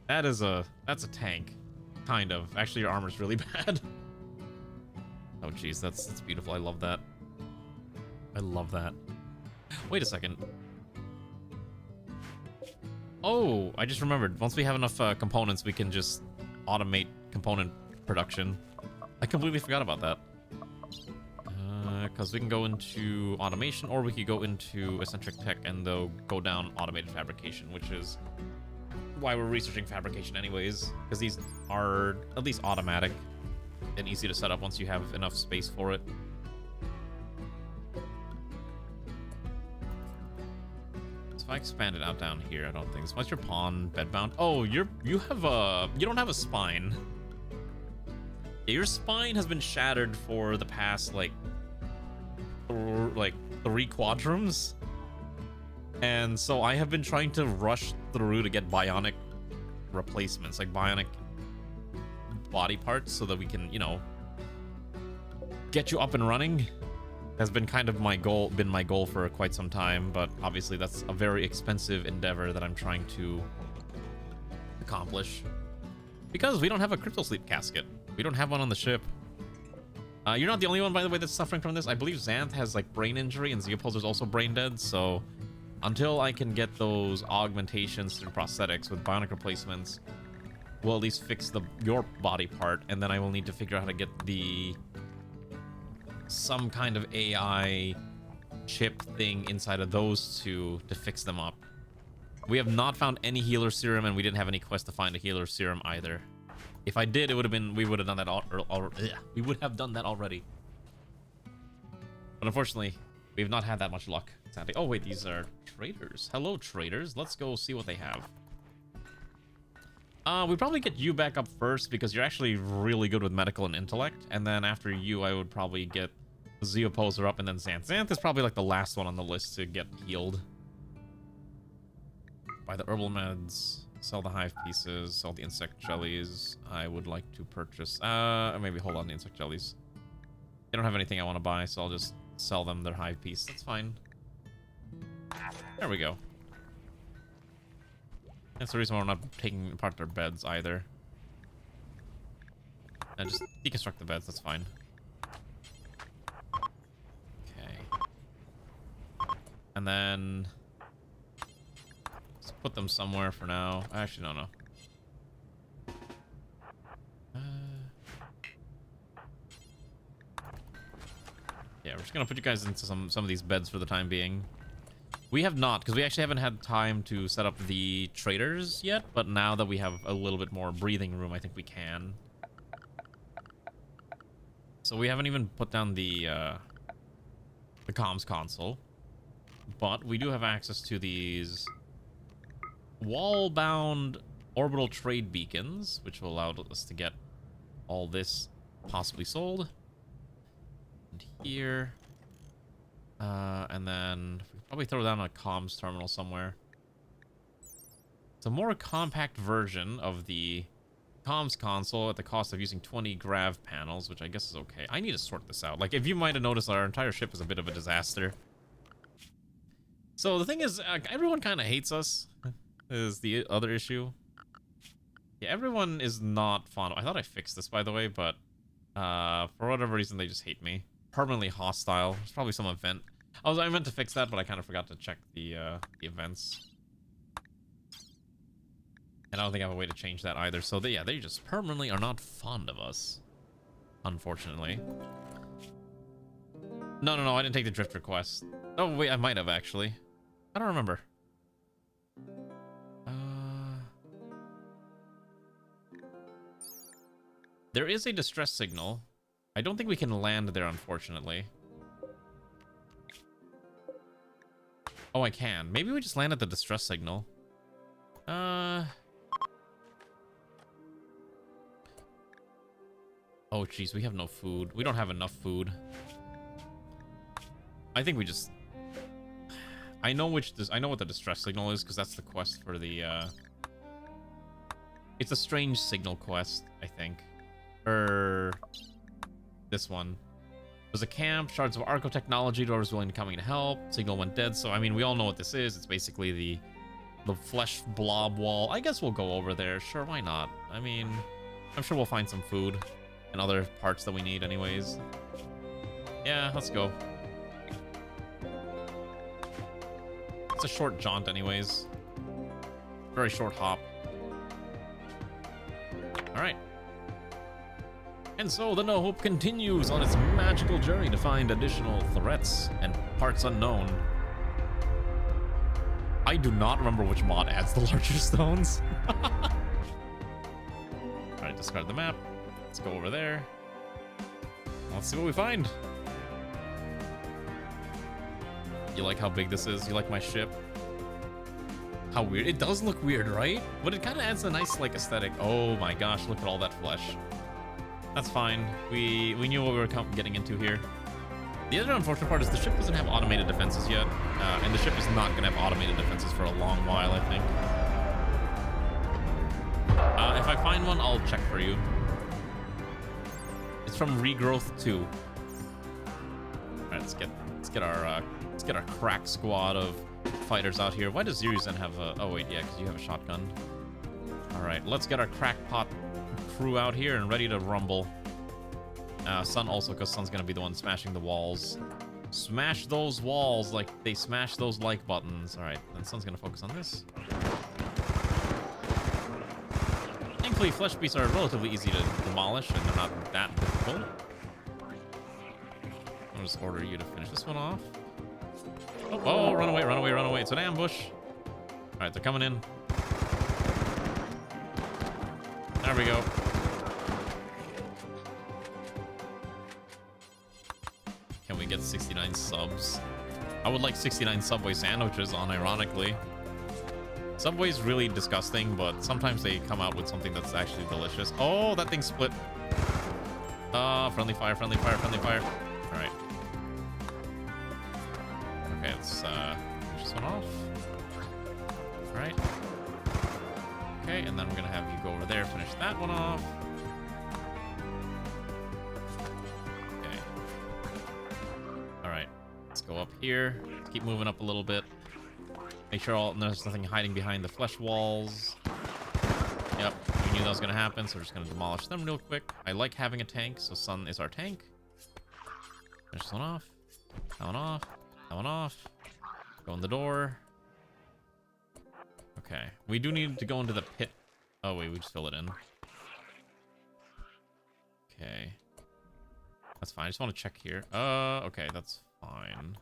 That's a tank. Kind of. Actually, your armor's really bad. Oh, jeez. That's beautiful. I love that. I love that. Wait a second. Oh, I just remembered. Once we have enough components, we can just automate component production. I completely forgot about that. Because we can go into automation, or we could go into eccentric tech and go down automated fabrication, which is why we're researching fabrication anyways, because these are at least automatic and easy to set up once you have enough space for it. So if I expand it out down here, I don't think so. What's your pawn bedbound? Oh, you don't have a spine. Yeah, your spine has been shattered for the past like 3 quadrums. And so I have been trying to rush through to get bionic replacements, like bionic body parts, so that we can, you know, get you up and running. Has been kind of my goal for quite some time, but obviously that's a very expensive endeavor that I'm trying to accomplish. Because we don't have a crypto sleep casket. We don't have one on the ship. You're not the only one, by the way, that's suffering from this. I believe Xanth has like brain injury and Zeopolster's also brain dead, so until I can get those augmentations through prosthetics with bionic replacements, we'll at least fix your body part, and then I will need to figure out how to get the some kind of AI chip thing inside of those two to fix them up. We have not found any healer serum, and we didn't have any quest to find a healer serum either. If I did, it would have been, we would have done that we would have done that already. But unfortunately, we've not had that much luck. Sadly. Oh wait, these are traders. Hello, traders. Let's go see what they have. We probably get you back up first because you're actually really good with medical and intellect. And then after you, I would probably get Zeoposer up and then Xanth. Xanth is probably like the last one on the list to get healed. Buy the herbal meds, sell the hive pieces, sell the insect jellies. I would like to purchase, maybe hold on the insect jellies. They don't have anything I want to buy, so I'll just sell them their hive piece. That's fine. There we go. That's the reason why we're not taking apart their beds either. And just deconstruct the beds, that's fine. Okay. And then let's put them somewhere for now. Actually, no. Yeah, we're just gonna put you guys into some of these beds for the time being. We have not, because we actually haven't had time to set up the traders yet, but now that we have a little bit more breathing room, I think we can. So we haven't even put down the comms console, but we do have access to these wall-bound orbital trade beacons, which will allow us to get all this possibly sold. And here, and then we probably throw down a comms terminal somewhere. It's a more compact version of the comms console at the cost of using 20 grav panels, which I guess is okay. I need to sort this out. Like, if you might have noticed, our entire ship is a bit of a disaster. So the thing is, everyone kind of hates us, is the other issue. Yeah, everyone is not fond of... I thought I fixed this, by the way, but for whatever reason, they just hate me. Permanently hostile. There's probably some event. I meant to fix that, but I kind of forgot to check the events. And I don't think I have a way to change that either. So they just permanently are not fond of us, unfortunately. No, I didn't take the drift request. Oh wait, I might have actually. I don't remember. There is a distress signal. I don't think we can land there, unfortunately. Oh, I can. Maybe we just land at the distress signal. Oh, jeez, we have no food. We don't have enough food. I think we just... I know what the distress signal is, because that's the quest for the, It's a strange signal quest, I think. This one. There's a camp, shards of Arco technology, doors willing to coming to help. Signal went dead, so I mean, we all know what this is. It's basically the flesh blob wall. I guess we'll go over there. Sure, why not? I mean, I'm sure we'll find some food and other parts that we need anyways. Yeah, let's go. It's a short jaunt anyways. Very short hop. Alright. And so the No Hope continues on its magical journey to find additional threats and parts unknown. I do not remember which mod adds the larger stones. Alright, discard the map. Let's go over there. Let's see what we find. You like how big this is? You like my ship? How weird. It does look weird, right? But it kind of adds a nice, like, aesthetic. Oh my gosh, look at all that flesh. That's fine. We knew what we were getting into here. The other unfortunate part is the ship doesn't have automated defenses yet. And the ship is not going to have automated defenses for a long while, I think. If I find one, I'll check for you. It's from Regrowth 2. Alright, let's get our crack squad of fighters out here. Why does Zirizen have a... Oh, wait, yeah, because you have a shotgun. Alright, let's get our crackpot crew out here and ready to rumble. Sun also, because Sun's going to be the one smashing the walls. Smash those walls like they smash those like buttons. Alright, then Sun's going to focus on this. Thankfully, flesh beasts are relatively easy to demolish, and they're not that difficult. I'll just order you to finish this one off. Oh, oh, run away, run away, run away. It's an ambush. All right, they're coming in. There we go. Can we get 69 subs? I would like 69 Subway sandwiches, unironically. Subway's really disgusting, but sometimes they come out with something that's actually delicious. Oh, that thing split. Friendly fire, friendly fire, friendly fire. All right. Okay, let's finish this one off. All right. Okay, and then we're gonna have you go over there, finish that one off. Okay. All right. Let's go up here. Let's keep moving up a little bit. Make sure there's nothing hiding behind the flesh walls. Yep, we knew that was going to happen, so we're just going to demolish them real quick. I like having a tank, so Sun is our tank. Finish this one off. That one off. That one off. Go in the door. Okay, we do need to go into the pit. Oh, wait, we just fill it in. Okay. That's fine. I just want to check here. Okay, that's fine.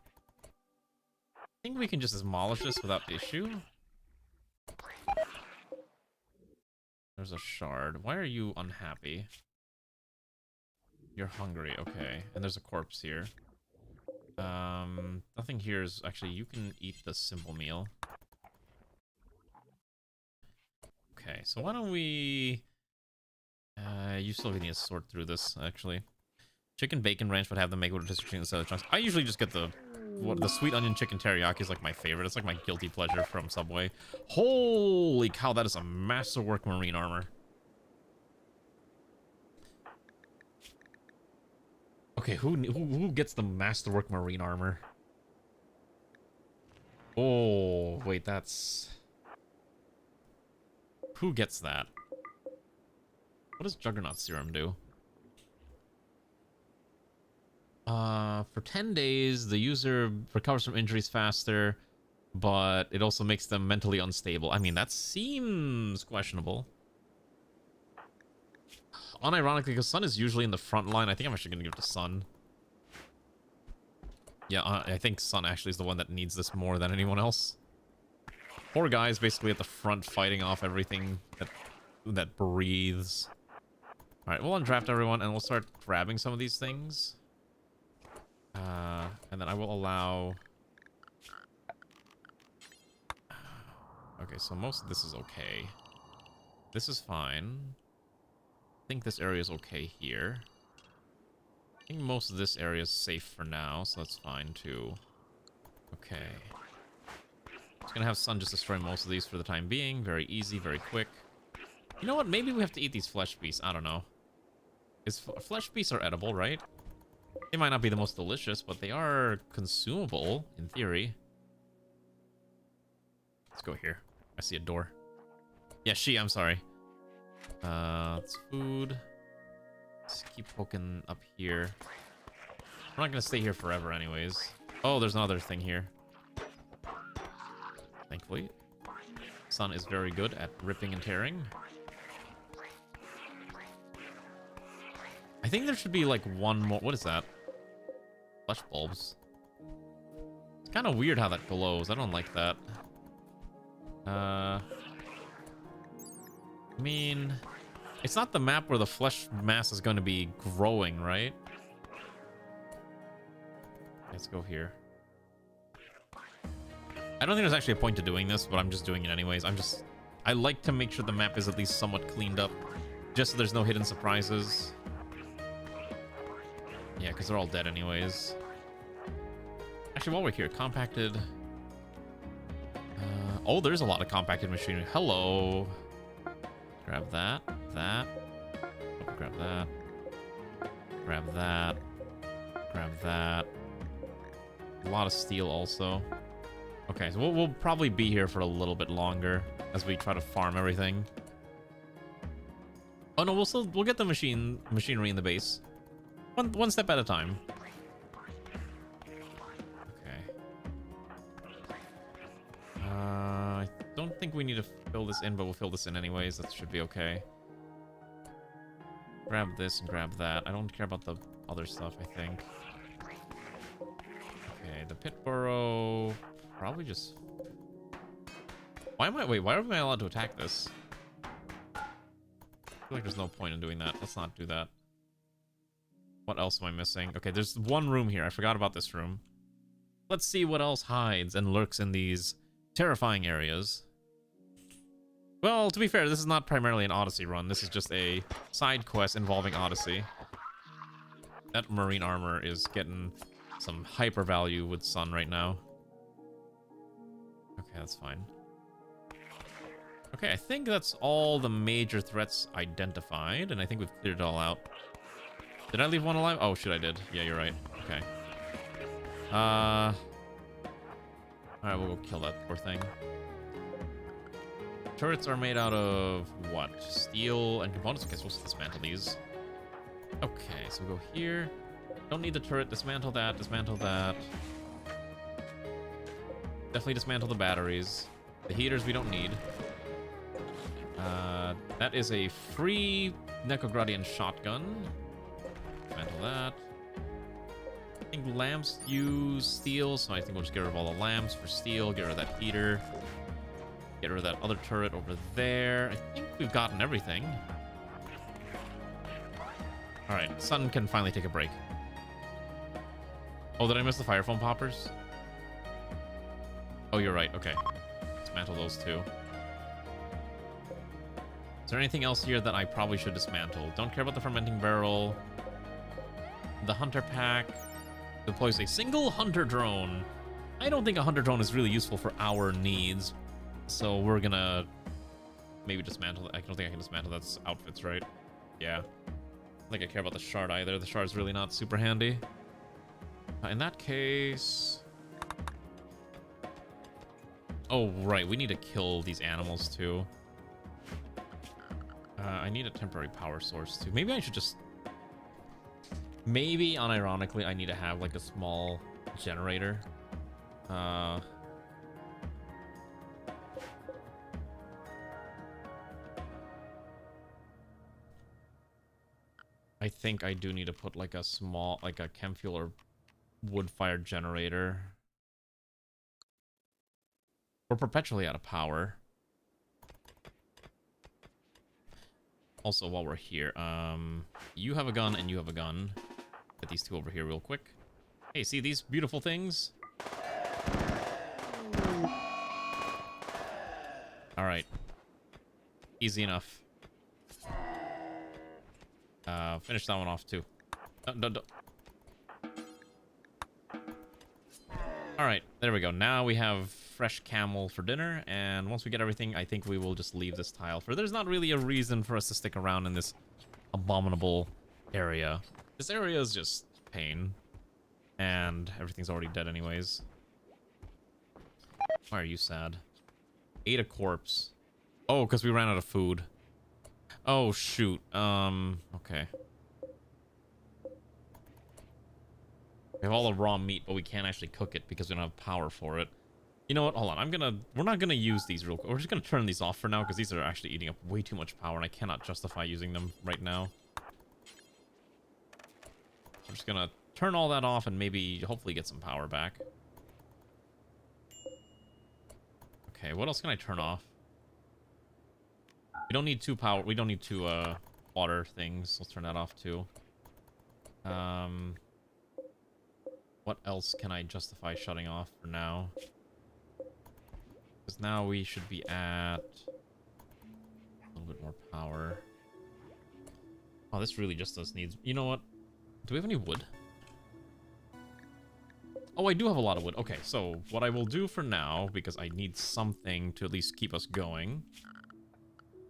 I think we can just demolish this without issue. There's a shard. Why are you unhappy? You're hungry, okay. And there's a corpse here. Nothing here is... Actually, you can eat the simple meal. Okay, so why don't we... you still need to sort through this, actually. Chicken bacon ranch would have them make what just chicken instead of chunks. I usually just get the sweet onion chicken teriyaki is like my favorite. It's like my guilty pleasure from Subway. Holy cow, that is a masterwork marine armor. Okay, who gets the masterwork marine armor? Oh, wait, that's... Who gets that? What does Juggernaut Serum do? For 10 days, the user recovers from injuries faster, but it also makes them mentally unstable. I mean, that seems questionable. Unironically, because Sun is usually in the front line, I think I'm actually going to give it to Sun. Yeah, I think Sun actually is the one that needs this more than anyone else. Poor guy's basically at the front fighting off everything that breathes. Alright, we'll undraft everyone, and we'll start grabbing some of these things. And then I will allow... Okay, so most of this is okay. This is fine. I think this area is okay here. I think most of this area is safe for now, so that's fine too. Okay. Just gonna have Sun just destroy most of these for the time being. Very easy, very quick. You know what? Maybe we have to eat these flesh beasts. I don't know. Flesh beasts are edible, right? They might not be the most delicious, but they are consumable, in theory. Let's go here. I see a door. Yeah, I'm sorry. It's food. Let's keep poking up here. We're not gonna stay here forever anyways. Oh, there's another thing here. Thankfully. Sun is very good at ripping and tearing. I think there should be like one more. What is that? Flesh bulbs. It's kind of weird how that glows. I don't like that. I mean, it's not the map where the flesh mass is going to be growing, right? Let's go here. I don't think there's actually a point to doing this, but I'm just doing it anyways. I like to make sure the map is at least somewhat cleaned up, just so there's no hidden surprises. Yeah, because they're all dead anyways. Actually, while we're here, compacted... oh, there's a lot of compacted machinery. Hello. Grab that. That. Oh, grab that. Grab that. Grab that. A lot of steel also. Okay, so we'll probably be here for a little bit longer as we try to farm everything. Oh no, we'll get the machinery in the base. One step at a time. Okay. I don't think we need to fill this in, but we'll fill this in anyways. That should be okay. Grab this and grab that. I don't care about the other stuff, I think. the pit burrow. Probably just... Why am I allowed to attack this? I feel like there's no point in doing that. Let's not do that. What else am I missing? Okay, there's one room here. I forgot about this room. Let's see what else hides and lurks in these terrifying areas. Well, to be fair, this is not primarily an Odyssey run. This is just a side quest involving Odyssey. That marine armor is getting some hyper value with Sun right now. Okay, that's fine. Okay, I think that's all the major threats identified, and I think we've cleared it all out. Did I leave one alive? Oh, shoot, I did. Yeah, you're right. Okay. Alright, we'll go kill that poor thing. Turrets are made out of what? Steel and components? Okay, so we'll dismantle these. Okay, so we'll go here. Don't need the turret. Dismantle that. Dismantle that. Definitely dismantle the batteries. The heaters we don't need. That is a free NEKOGRAD shotgun. Dismantle that. I think lamps use steel, so I think we'll just get rid of all the lamps for steel. Get rid of that heater. Get rid of that other turret over there. I think we've gotten everything. Alright, Sun can finally take a break. Oh, did I miss the fire foam poppers? Oh, you're right. Okay. Dismantle those too. Is there anything else here that I probably should dismantle? Don't care about the fermenting barrel. The hunter pack deploys a single hunter drone. I don't think a hunter drone is really useful for our needs. So we're gonna maybe dismantle it. I don't think I can dismantle that's outfits, right? Yeah. I don't think I care about the shard either. The shard's really not super handy. In that case... Oh, right. We need to kill these animals, too. I need a temporary power source, too. Maybe I should just... Maybe, unironically, I need to have, like, a small generator. I think I do need to put, like, a small... Like, a chem fuel or wood-fired generator. We're perpetually out of power. Also, while we're here, you have a gun and you have a gun. Get these two over here real quick. Hey, see these beautiful things? Alright. Easy enough. Finish that one off, too. Alright, there we go. Now we have fresh camel for dinner, and once we get everything, I think we will just leave this tile for... There's not really a reason for us to stick around in this abominable area. This area is just pain, and everything's already dead anyways. Why are you sad? Ate a corpse. Oh, because we ran out of food. Oh, shoot. Okay. We have all the raw meat, but we can't actually cook it because we don't have power for it. You know what? Hold on. We're not gonna use these real quick. We're just gonna turn these off for now because these are actually eating up way too much power and I cannot justify using them right now. I'm just gonna turn all that off and maybe hopefully get some power back. Okay, what else can I turn off? We don't need two power. We don't need two water things. Let's turn that off too. What else can I justify shutting off for now? Because now we should be at a little bit more power. Oh, this really just does needs... You know what? Do we have any wood? Oh, I do have a lot of wood. Okay, so what I will do for now, because I need something to at least keep us going,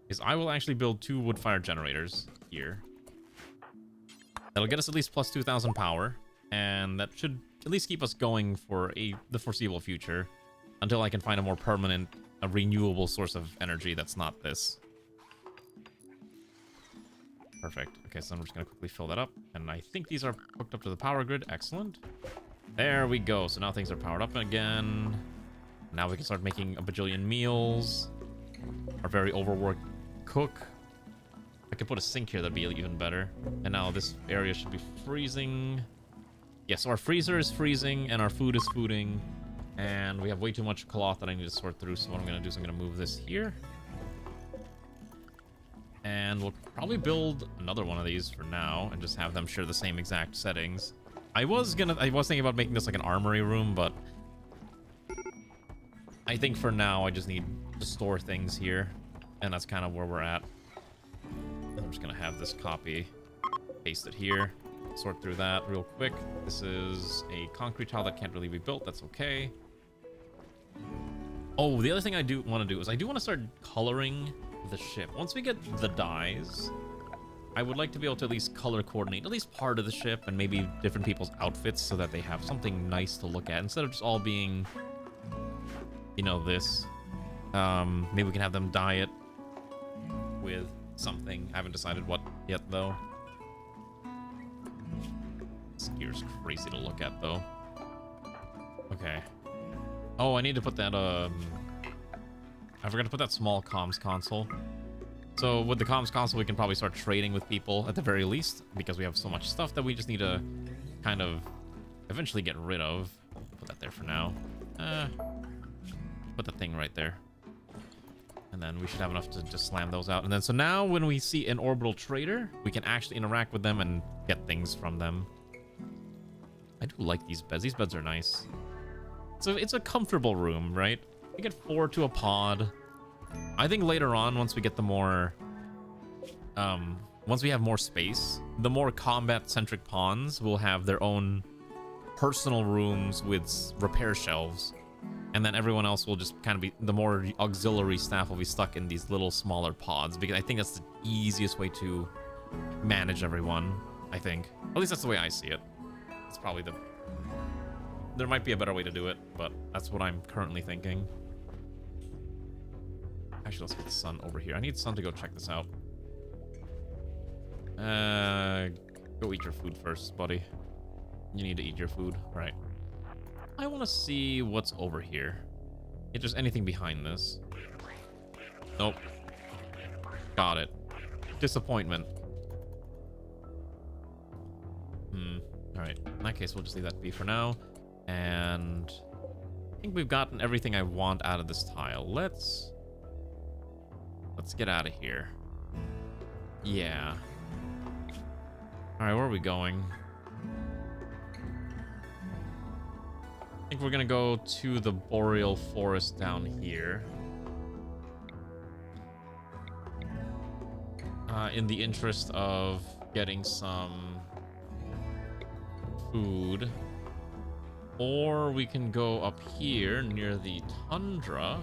is I will actually build 2 wood-fired generators here. That'll get us at least plus 2,000 power, and that should at least keep us going for the foreseeable future until I can find a more permanent, a renewable source of energy that's not this. Perfect. Okay, so I'm just going to quickly fill that up, and I think these are hooked up to the power grid. Excellent. There we go. So now things are powered up again. Now we can start making a bajillion meals. Our very overworked cook. If I could put a sink here, that'd be even better. And now this area should be freezing. Yeah, so our freezer is freezing, and our food is fooding, and we have way too much cloth that I need to sort through, so what I'm going to do is I'm going to move this here. And we'll probably build another one of these for now, and just have them share the same exact settings. I was thinking about making this like an armory room, but I think for now I just need to store things here, and that's kind of where we're at. I'm just going to have this copy, paste it here. Sort through that real quick. This is a concrete tile that can't really be built. That's okay. Oh, the other thing I do want to do is I do want to start coloring the ship. Once we get the dyes, I would like to be able to at least color coordinate at least part of the ship and maybe different people's outfits so that they have something nice to look at instead of just all being, you know, this. Maybe we can have them dye it with something. I haven't decided what yet, though. This gear's crazy to look at, though. Okay. Oh, I need to put that, I forgot to put that small comms console. So with the comms console, we can probably start trading with people at the very least, because we have so much stuff that we just need to kind of eventually get rid of. Put that there for now. Put the thing right there. And then we should have enough to just slam those out. And then, so now when we see an orbital trader, we can actually interact with them and get things from them. I do like these beds. These beds are nice. So it's a comfortable room, right? We get 4 to a pod. I think later on, once we get the more... once we have more space, the more combat-centric pawns will have their own personal rooms with repair shelves. And then everyone else will just kind of be... The more auxiliary staff will be stuck in these little smaller pods. Because I think that's the easiest way to manage everyone, I think. At least that's the way I see it. It's probably the... There might be a better way to do it, but that's what I'm currently thinking. Actually, let's get the sun over here. I need Sun to go check this out. Go eat your food first, buddy. You need to eat your food. Right. I want to see what's over here. If there's anything behind this. Nope. Got it. Disappointment. Alright, in that case, we'll just leave that be for now. And I think we've gotten everything I want out of this tile. Let's get out of here. Yeah. Alright, where are we going? I think we're gonna go to the boreal forest down here. In the interest of getting some food. Or we can go up here near the tundra.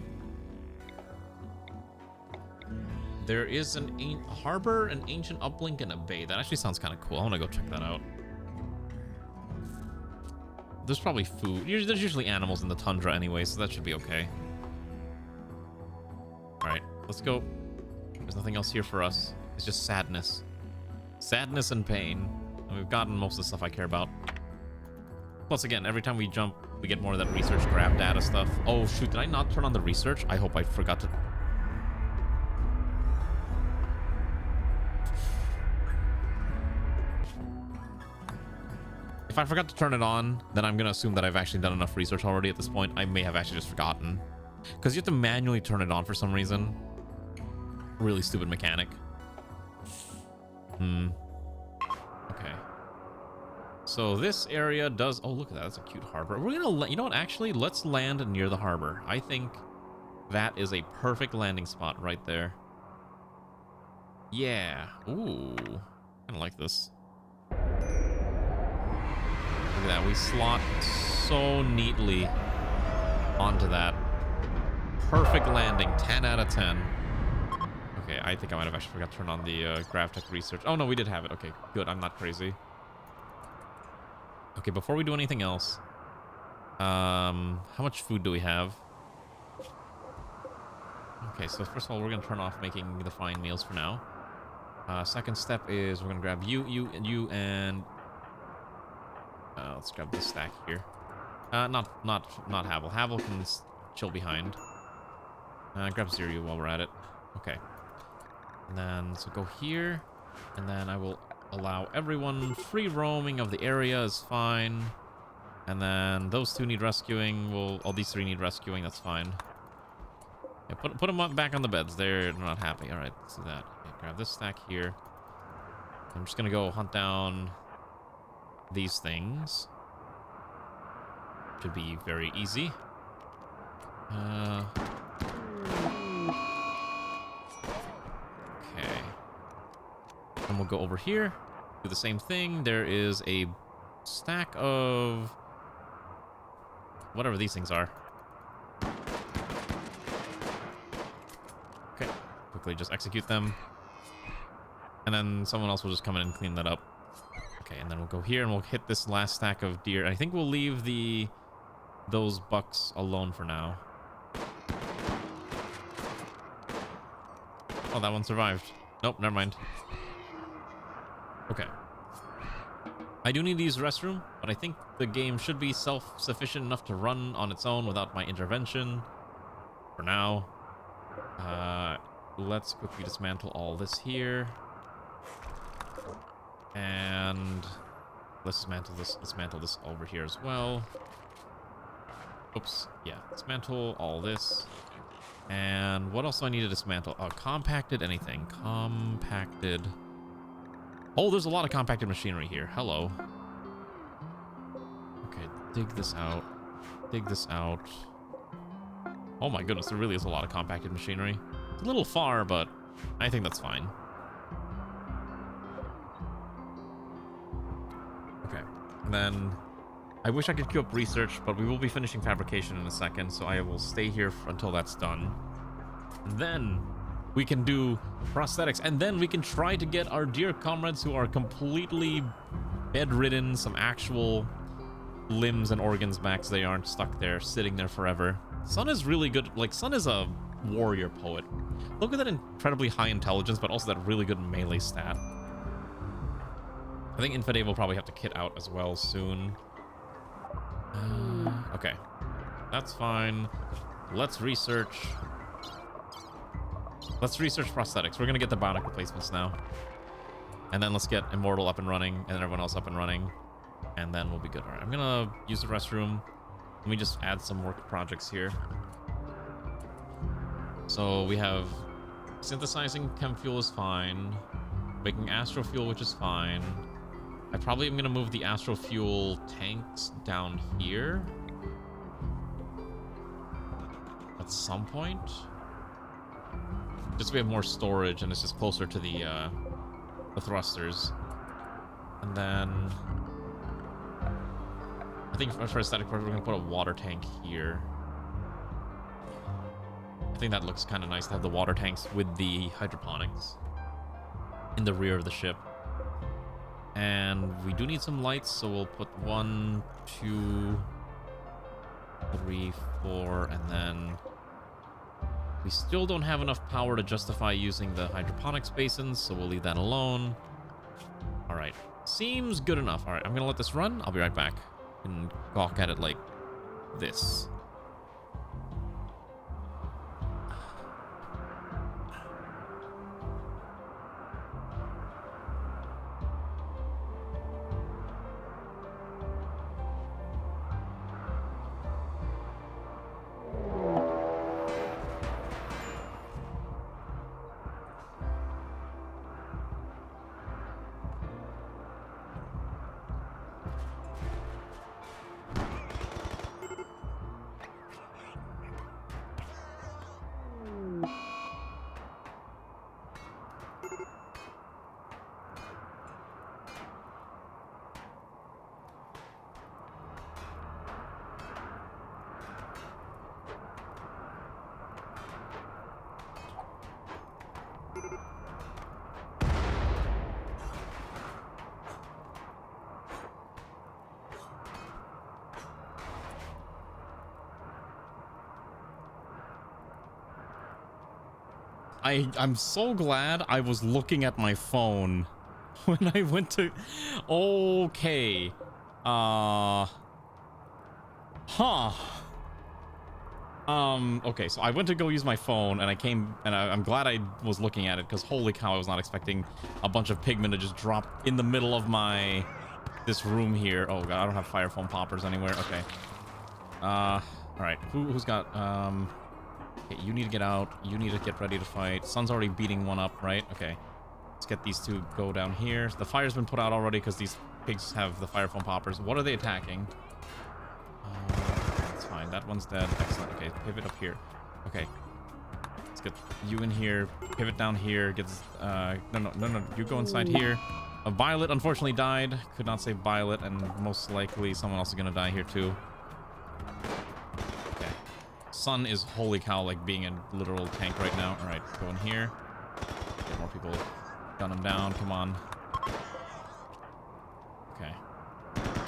There is a harbor, an ancient uplink, and a bay. That actually sounds kind of cool. I want to go check that out. There's probably food. There's usually animals in the tundra anyway, so that should be okay. Alright, let's go. There's nothing else here for us. It's just sadness. Sadness and pain. And we've gotten most of the stuff I care about. Plus, again, every time we jump, we get more of that research grab data stuff. Oh, shoot. Did I not turn on the research? I hope I forgot to... If I forgot to turn it on, then I'm going to assume that I've actually done enough research already at this point. I may have actually just forgotten. Because you have to manually turn it on for some reason. Really stupid mechanic. Okay. So this area does... Oh, look at that. That's a cute harbor. We're going to... You know what? Actually, let's land near the harbor. I think that is a perfect landing spot right there. Yeah. Ooh. I kind of like this. Look at that. We slot so neatly onto that. Perfect landing. 10 out of 10. Okay, I think I might have actually forgot to turn on the GravTech research. Oh, no, we did have it. Okay, good. I'm not crazy. Okay, before we do anything else, how much food do we have? Okay, so first of all, we're going to turn off making the fine meals for now. Second step is we're going to grab you, and... let's grab this stack here. Not Havel. Havel can chill behind. Grab Ziryu while we're at it. Okay. And then, so go here, and then I will allow everyone free roaming of the area is fine. And then those two need rescuing. Well, all these three need rescuing. That's fine. Yeah, put them up back on the beds. They're not happy. All right, let's do that. Okay, grab this stack here. I'm just gonna go hunt down these things. Should be very easy. Okay. And we'll go over here. Do the same thing. There is a stack of whatever these things are. Okay. Quickly just execute them. And then someone else will just come in and clean that up. Okay, and then we'll go here and we'll hit this last stack of deer. I think we'll leave those bucks alone for now. Oh, that one survived. Nope, never mind. Okay. I do need to use the restroom, but I think the game should be self-sufficient enough to run on its own without my intervention. For now. Let's quickly dismantle all this here. And let's dismantle this over here as well. Oops, yeah, dismantle all this. And what else do I need to dismantle? Compacted anything. Compacted. Oh, there's a lot of compacted machinery here. Hello. Okay, dig this out. Dig this out. Oh my goodness, there really is a lot of compacted machinery. It's a little far, but I think that's fine. Okay, and then I wish I could queue up research, but we will be finishing fabrication in a second, so I will stay here until that's done. And then we can do prosthetics, and then we can try to get our dear comrades who are completely bedridden some actual limbs and organs back so they aren't stuck there, sitting there forever. Sun is really good. Like, Sun is a warrior poet. Look at that incredibly high intelligence, but also that really good melee stat. I think Infidei will probably have to kit out as well soon. Okay. That's fine. Let's research. Let's research prosthetics. We're gonna get the bionic replacements now. And then let's get Immortal up and running, and everyone else up and running. And then we'll be good. Alright, I'm gonna use the restroom. Let me just add some work projects here. So we have synthesizing chem fuel is fine. Making astro fuel, which is fine. I probably am gonna move the astro fuel tanks down here at some point. Just so we have more storage and it's just closer to the thrusters. And then I think for aesthetic purpose, we're gonna put a water tank here. I think that looks kind of nice to have the water tanks with the hydroponics in the rear of the ship. And we do need some lights, so we'll put 1, 2, 3, 4, and then we still don't have enough power to justify using the hydroponics basins, so we'll leave that alone. All right, seems good enough. All right, I'm gonna let this run. I'll be right back and gawk at it like this. I'm so glad I was looking at my phone when I went to... Okay. Huh. Okay, so I went to go use my phone, and I came, and I'm glad I was looking at it, because holy cow, I was not expecting a bunch of pigmen to just drop in the middle of this room here. Oh god, I don't have fire foam poppers anywhere. Okay. Alright, who's got, okay, you need to get out, you need to get ready to fight. Sun's already beating one up, right? Okay. Let's get these two go down here. The fire's been put out already, because these pigs have the fire foam poppers. What are they attacking? That's fine. That one's dead. Excellent. Okay, pivot up here. Okay. Let's get you in here. Pivot down here. Gets no. You go inside here. Violet unfortunately died. Could not save Violet, and most likely someone else is gonna die here too. Okay. Sun is holy cow like being a literal tank right now. All right, go in here. Get more people. Gun them down. Come on. Okay.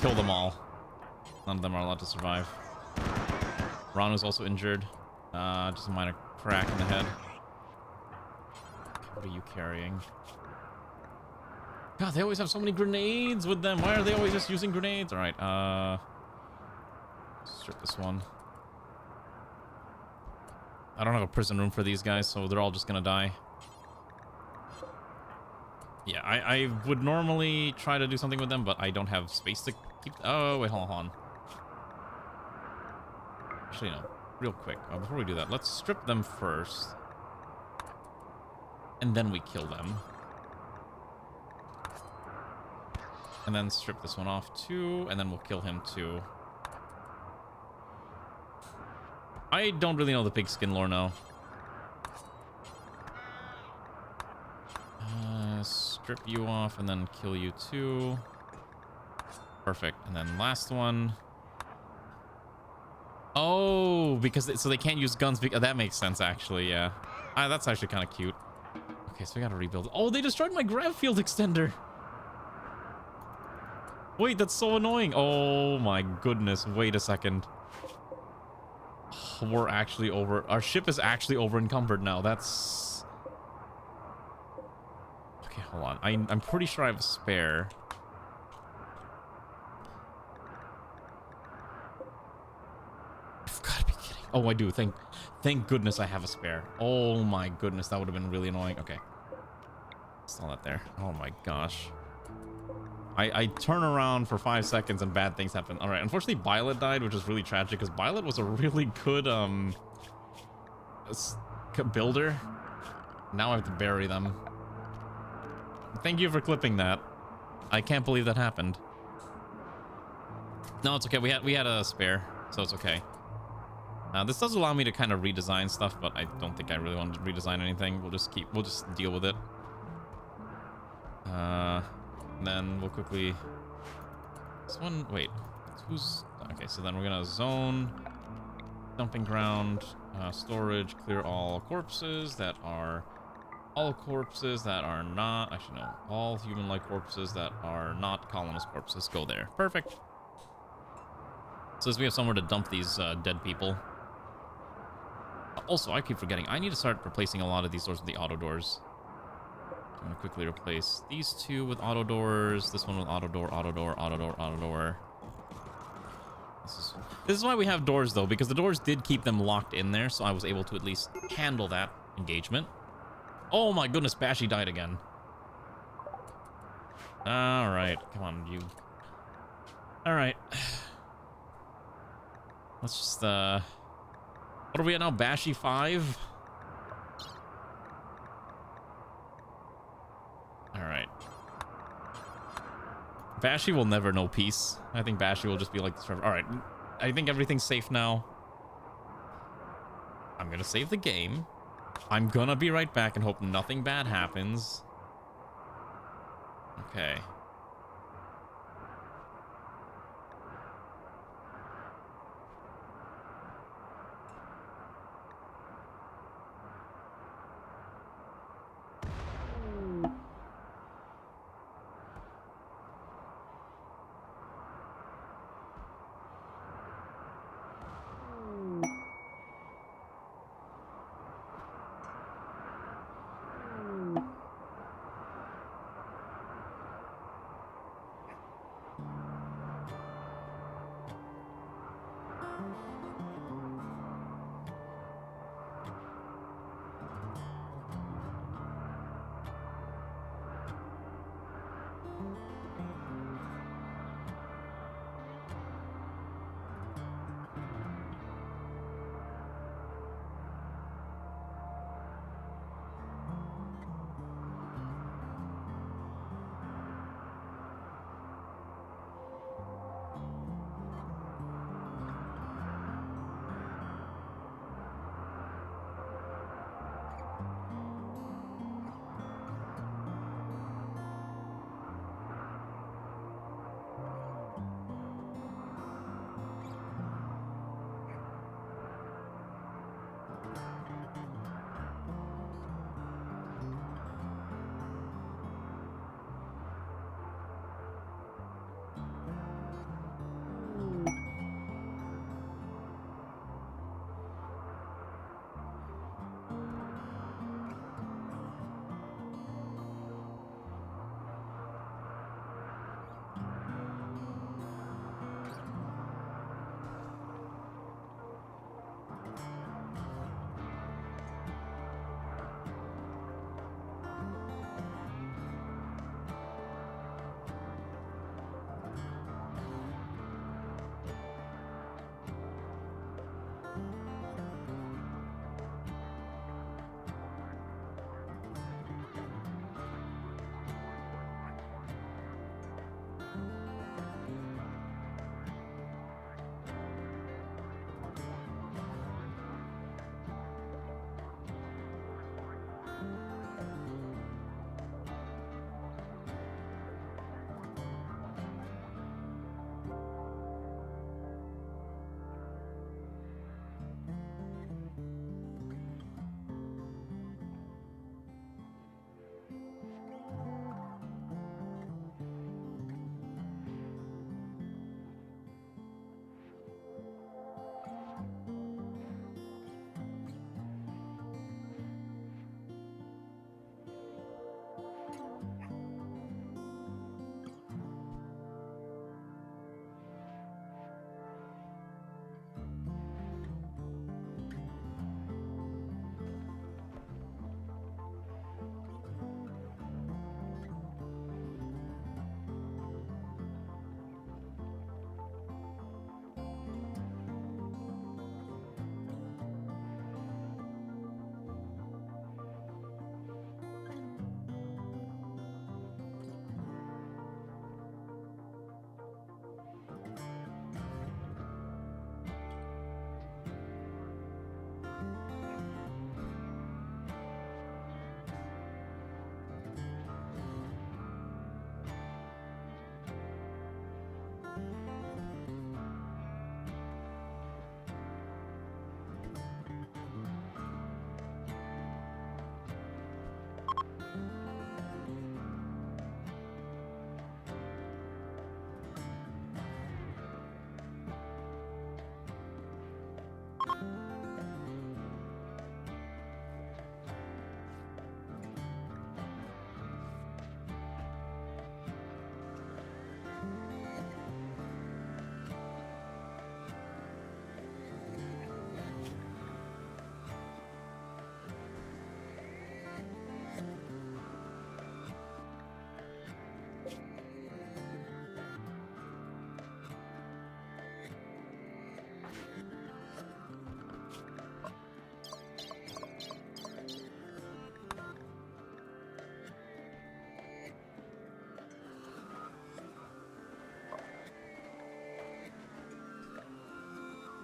Kill them all. None of them are allowed to survive. Ranu's also injured. Just a minor crack in the head. What are you carrying? God, they always have so many grenades with them. Why are they always just using grenades? All right. Strip this one. I don't have a prison room for these guys, so they're all just gonna die. Yeah, I would normally try to do something with them, but I don't have space to keep... Oh, wait, hold on. Actually, no. Real quick. Before we do that, let's strip them first. And then we kill them. And then strip this one off, too. And then we'll kill him, too. I don't really know the pigskin lore now. Strip you off and then kill you too. Perfect. And then last one. Oh, because so they can't use guns. That makes sense, actually. Yeah, that's actually kind of cute. Okay, so we gotta rebuild. Oh, they destroyed my grav field extender. Wait, that's so annoying. Oh my goodness. Wait a second. Oh, we're actually over. Our ship is actually over encumbered now. That's... Okay, hold on. I'm pretty sure I have a spare. You've got to be kidding. Oh, I do. Thank goodness I have a spare. Oh my goodness, that would have been really annoying. Okay. Install that there. Oh my gosh. I turn around for 5 seconds and bad things happen. All right. Unfortunately, Violet died, which is really tragic because Violet was a really good builder. Now I have to bury them. Thank you for clipping that. I can't believe that happened. No, it's okay. We had a spare, so it's okay. This does allow me to kind of redesign stuff, but I don't think I really want to redesign anything. We'll just deal with it. Then we'll quickly... This one... Wait. Who's... Okay, so then we're gonna zone... Dumping ground... storage... Clear all corpses that are... All corpses that are not... Actually, no. All human-like corpses that are not colonist corpses. Go there. Perfect. So as we have somewhere to dump these dead people. Also, I keep forgetting. I need to start replacing a lot of these doors with the auto doors. I'm going to quickly replace these two with auto doors. This one with auto door, auto door, auto door, auto door. This is why we have doors, though, because the doors did keep them locked in there, so I was able to at least handle that engagement. Oh my goodness, Bashy died again. Alright, come on, you. Alright. Let's just, what are we at now? Bashy 5? Alright. Bashy will never know peace. I think Bashy will just be like this forever. Alright, I think everything's safe now. I'm gonna save the game. I'm gonna be right back and hope nothing bad happens. Okay.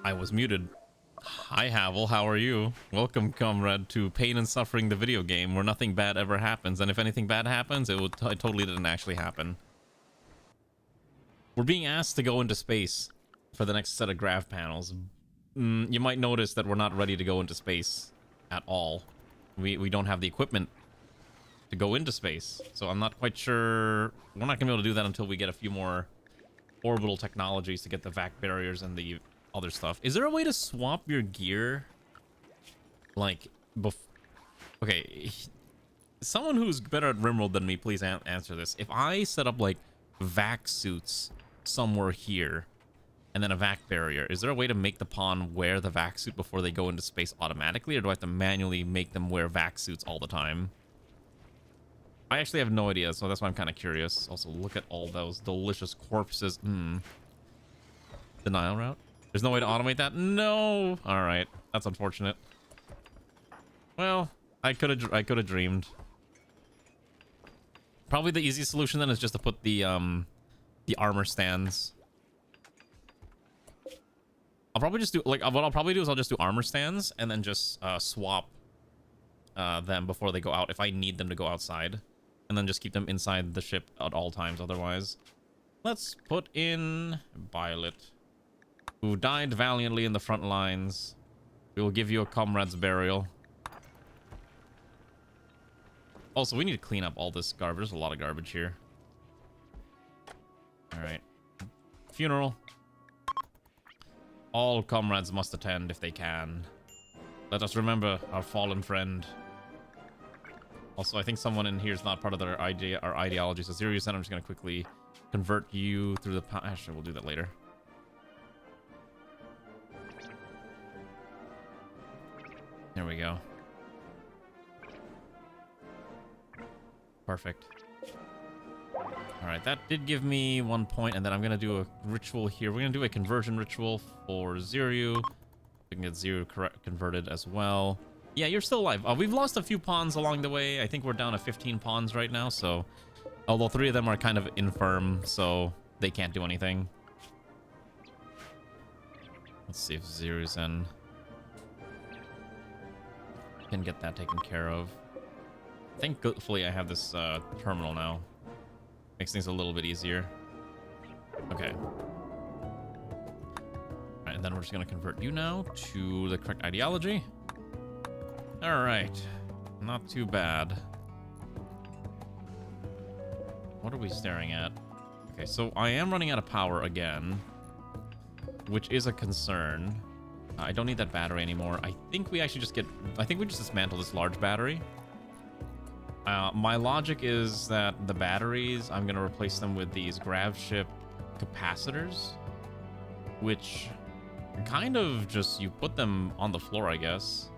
I was muted. Hi, Havel. How are you? Welcome, comrade, to Pain and Suffering, the video game, where nothing bad ever happens. And if anything bad happens, it totally didn't actually happen. We're being asked to go into space for the next set of grav panels. You might notice that we're not ready to go into space at all. We don't have the equipment to go into space. So I'm not quite sure. We're not going to be able to do that until we get a few more orbital technologies to get the vac barriers and the other stuff. Is there a way to swap your gear? Like, okay. Someone who's better at Rimworld than me, please answer this. If I set up, like, vac suits somewhere here, and then a vac barrier, is there a way to make the pawn wear the vac suit before they go into space automatically, or do I have to manually make them wear vac suits all the time? I actually have no idea, so that's why I'm kind of curious. Also, look at all those delicious corpses. Denial route? There's no way to automate that? No! Alright, that's unfortunate. Well, I could have dreamed. Probably the easiest solution then is just to put the armor stands. I'll probably just do, like, what I'll probably do is I'll just do armor stands and then just swap them before they go out if I need them to go outside. And then just keep them inside the ship at all times otherwise. Let's put in Violet, who died valiantly in the front lines. We will give you a comrade's burial. Also, we need to clean up all this garbage. There's a lot of garbage here. Alright. Funeral. All comrades must attend if they can. Let us remember our fallen friend. Also, I think someone in here is not part of their ideology. So 0%, I'm just going to quickly convert you through the... Actually, we'll do that later. There we go. Perfect. Alright, that did give me 1 point, and then I'm going to do a ritual here. We're going to do a conversion ritual for Ziryu. We can get Ziryu converted as well. Yeah, you're still alive. We've lost a few pawns along the way. I think we're down to 15 pawns right now, so... Although 3 of them are kind of infirm, so they can't do anything. Let's see if Ziryu's in. Can get that taken care of. Thankfully, I have this terminal now. Makes things a little bit easier. Okay. Alright, and then we're just going to convert you now to the correct ideology. Alright. Not too bad. What are we staring at? Okay, so I am running out of power again, which is a concern. I don't need that battery anymore. I think we actually just get... I think we just dismantle this large battery. My logic is that the batteries, I'm going to replace them with these grav ship capacitors, which kind of just, you put them on the floor, I guess.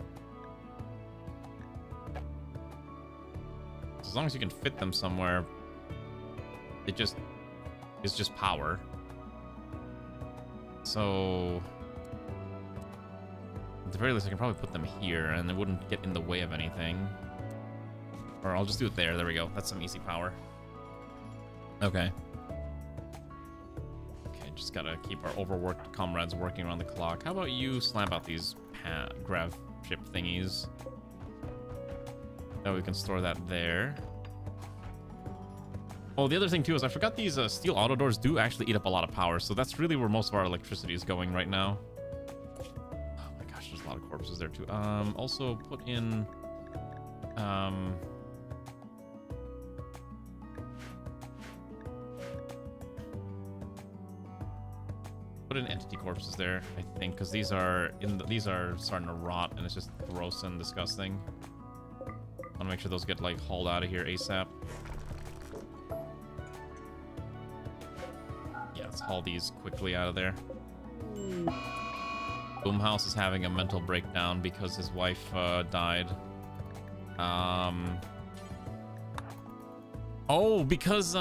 As long as you can fit them somewhere, it's just power. So at the very least, I can probably put them here and it wouldn't get in the way of anything. Or I'll just do it there. There we go. That's some easy power. Okay. Okay, just gotta keep our overworked comrades working around the clock. How about you slam out these grav ship thingies? Now we can store that there. Oh, the other thing too is I forgot these steel auto doors do actually eat up a lot of power, so that's really where most of our electricity is going right now. Oh my gosh, there's a lot of corpses there too. Also put in put in entity corpses there, I think, because these are starting to rot and it's just gross and disgusting. I want to make sure those get like hauled out of here ASAP. Yeah, let's haul these quickly out of there. Boomhouse is having a mental breakdown because his wife died. Oh, because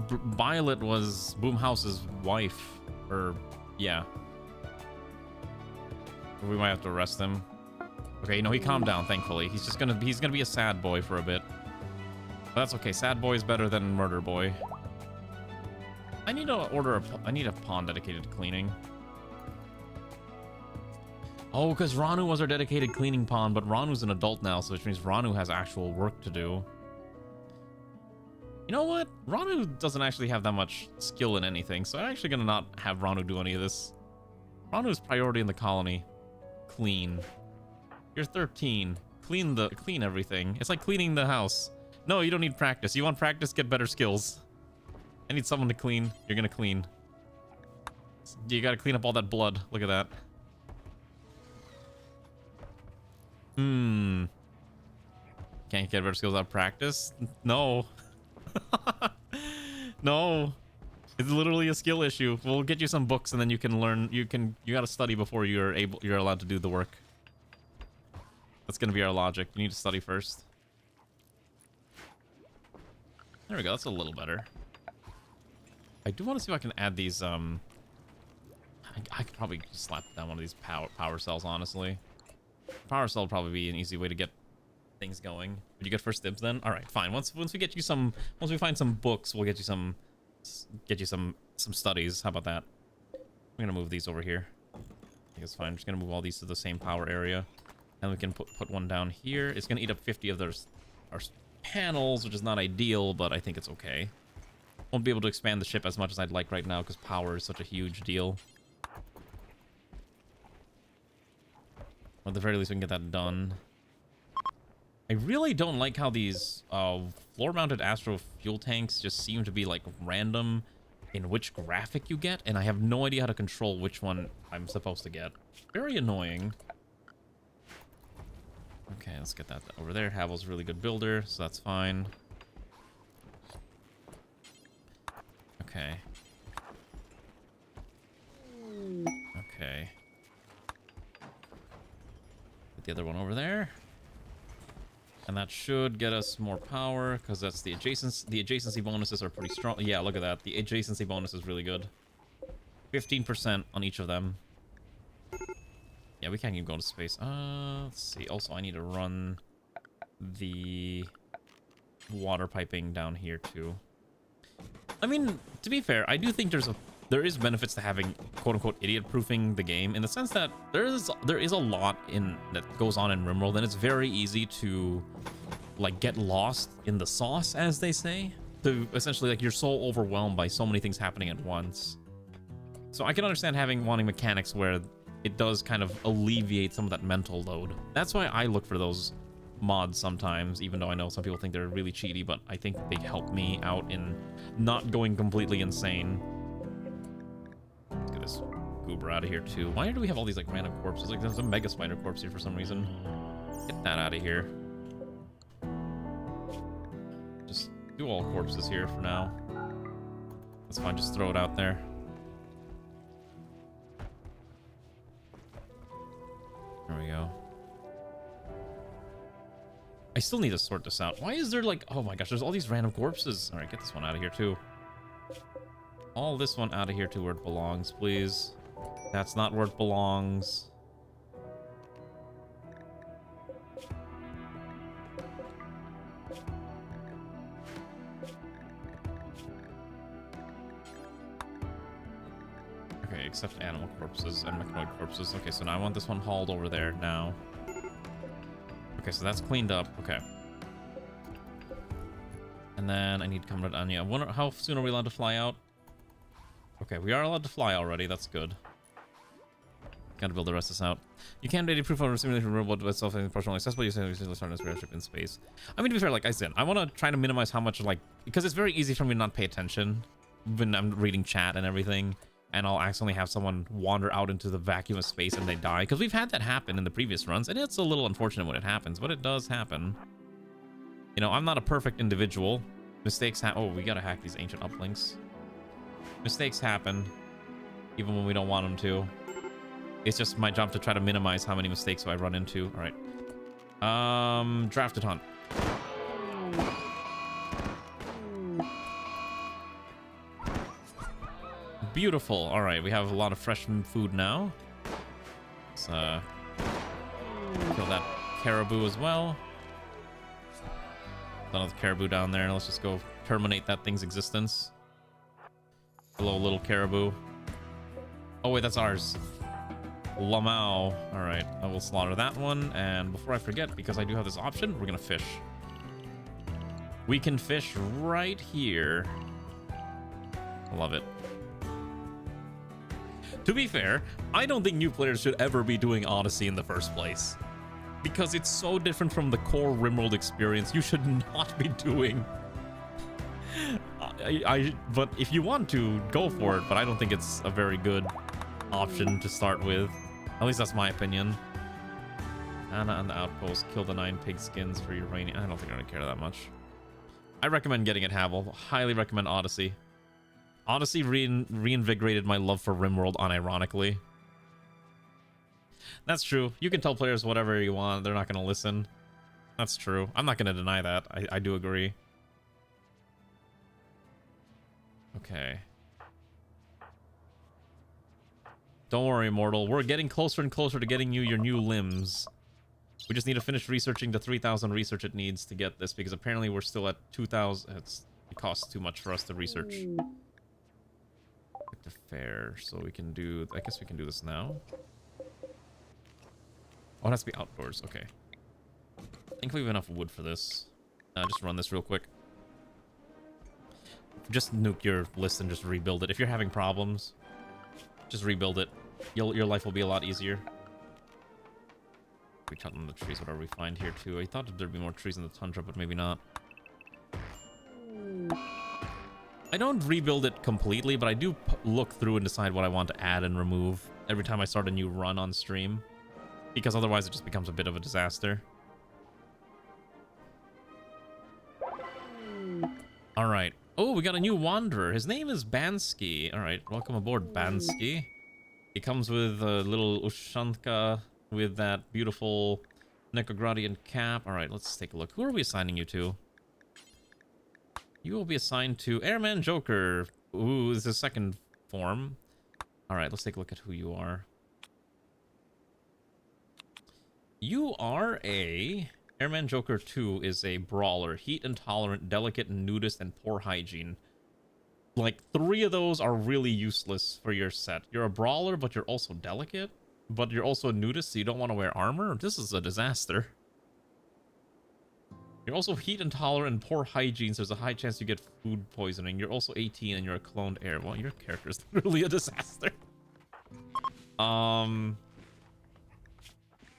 Violet was Boomhouse's wife. Or, yeah. We might have to arrest him. Okay, no, he calmed down, thankfully. He's gonna be a sad boy for a bit. But that's okay. Sad boy is better than murder boy. I need to order I need a pawn dedicated to cleaning. Oh, because Ranu was our dedicated cleaning pawn, but Ranu's an adult now, so which means Ranu has actual work to do. You know what? Ranu doesn't actually have that much skill in anything, so I'm actually gonna not have Ranu do any of this. Ranu's priority in the colony. Clean. You're 13. Clean everything. It's like cleaning the house. No, you don't need practice. You want practice, get better skills. I need someone to clean. You're gonna clean. You gotta clean up all that blood. Look at that. Can't get better skills out of practice? No. No. It's literally a skill issue. We'll get you some books and then you can learn. You gotta study before you're allowed to do the work. That's gonna be our logic. You need to study first. There we go. That's a little better. I do want to see if I can add these. I could probably slap down one of these power cells. Honestly, power cell would probably be an easy way to get things going. Would you get first dibs then? All right, fine. Once we get you some, once we find some books, we'll get you some studies. How about that? I'm gonna move these over here. I think it's fine. I'm just gonna move all these to the same power area, and we can put one down here. It's gonna eat up 50 of our panels, which is not ideal, but I think it's okay. Won't be able to expand the ship as much as I'd like right now because power is such a huge deal. At the very least, we can get that done. I really don't like how these floor-mounted astro fuel tanks just seem to be like random in which graphic you get, and I have no idea how to control which one I'm supposed to get. Very annoying. Okay, let's get that over there. Havel's a really good builder, so that's fine. Okay. Okay. Put the other one over there. And that should get us more power, because that's the adjacency bonuses are pretty strong. Yeah, look at that. The adjacency bonus is really good. 15% on each of them. Yeah, we can't even go to space. Let's see. Also, I need to run the water piping down here too. I mean, to be fair, I do think there is benefits to having quote-unquote idiot-proofing the game, in the sense that there is a lot that goes on in Rimworld, and it's very easy to like get lost in the sauce, as they say. To essentially, like, you're so overwhelmed by so many things happening at once. So I can understand wanting mechanics where it does kind of alleviate some of that mental load. That's why I look for those mods sometimes, even though I know some people think they're really cheaty, but I think they help me out in not going completely insane. Let's get this goober out of here too. Why do we have all these like random corpses? Like there's a mega spider corpse here for some reason. Get that out of here. Just do all corpses here for now. That's fine, just throw it out there. There we go. I still need to sort this out. Why is there like, oh my gosh, there's all these random corpses. All right, get this one out of here too. All this one out of here to where it belongs, please. That's not where it belongs. Okay, except animal corpses and mechanoid corpses. Okay, so now I want this one hauled over there now. Okay, so that's cleaned up. Okay. And then I need to come to Anya. I wonder how soon are we allowed to fly out? Okay, we are allowed to fly already. That's good. Gotta build the rest of this out. You can't data proof of a simulation robot with itself and partially accessible. You say start a spaceship in space. I mean, to be fair, like I said, I want to try to minimize how much, like, because it's very easy for me to not pay attention when I'm reading chat and everything, and I'll accidentally have someone wander out into the vacuum of space and they die. Because we've had that happen in the previous runs, and it's a little unfortunate when it happens, but it does happen. You know, I'm not a perfect individual. Mistakes happen. Oh, we gotta hack these ancient uplinks. Mistakes happen, even when we don't want them to. It's just my job to try to minimize how many mistakes I run into. All right. Drafted hunt. Beautiful. All right, we have a lot of fresh food now. Let's kill that caribou as well. Another caribou down there. Let's just go terminate that thing's existence. Hello, little caribou. Oh wait, that's ours. Lamau. Alright, I will slaughter that one. And before I forget, because I do have this option, we're gonna fish. We can fish right here. Love it. To be fair, I don't think new players should ever be doing Odyssey in the first place. Because it's so different from the core Rimworld experience. You should not be doing... But if you want to, go for it. But I don't think it's a very good option to start with. At least that's my opinion. Anna and the Outpost. Kill the 9 pigskins for uranium. I don't think I really care that much. I recommend getting it, Havel. Highly recommend Odyssey. Odyssey reinvigorated my love for Rimworld unironically. That's true. You can tell players whatever you want. They're not going to listen. That's true. I'm not going to deny that. I do agree. Okay. Don't worry, Immortal. We're getting closer and closer to getting you your new limbs. We just need to finish researching the 3,000 research it needs to get this, because apparently we're still at 2,000. It costs too much for us to research. Get to fair, so we can do... I guess we can do this now. Oh, it has to be outdoors. Okay. I think we have enough wood for this. Just run this real quick. Just nuke your list and just rebuild it. If you're having problems, just rebuild it. Your life will be a lot easier. We cut on the trees, whatever we find here too. I thought there'd be more trees in the tundra, but maybe not. I don't rebuild it completely, but I do look through and decide what I want to add and remove every time I start a new run on stream. Because otherwise it just becomes a bit of a disaster. Alright. Oh, we got a new wanderer. His name is Bansky. Alright, welcome aboard, Bansky. He comes with a little Ushanka with that beautiful NEKOGRADian cap. Alright, let's take a look. Who are we assigning you to? You will be assigned to Airman Joker, who is the second form. Alright, let's take a look at who you are. You are a... Airman Joker 2 is a brawler. Heat intolerant, delicate, nudist, and poor hygiene. Like, 3 of those are really useless for your set. You're a brawler, but you're also delicate. But you're also a nudist, so you don't want to wear armor. This is a disaster. You're also heat intolerant and poor hygiene, so there's a high chance you get food poisoning. You're also 18 and you're a cloned heir. Well, your character is literally a disaster.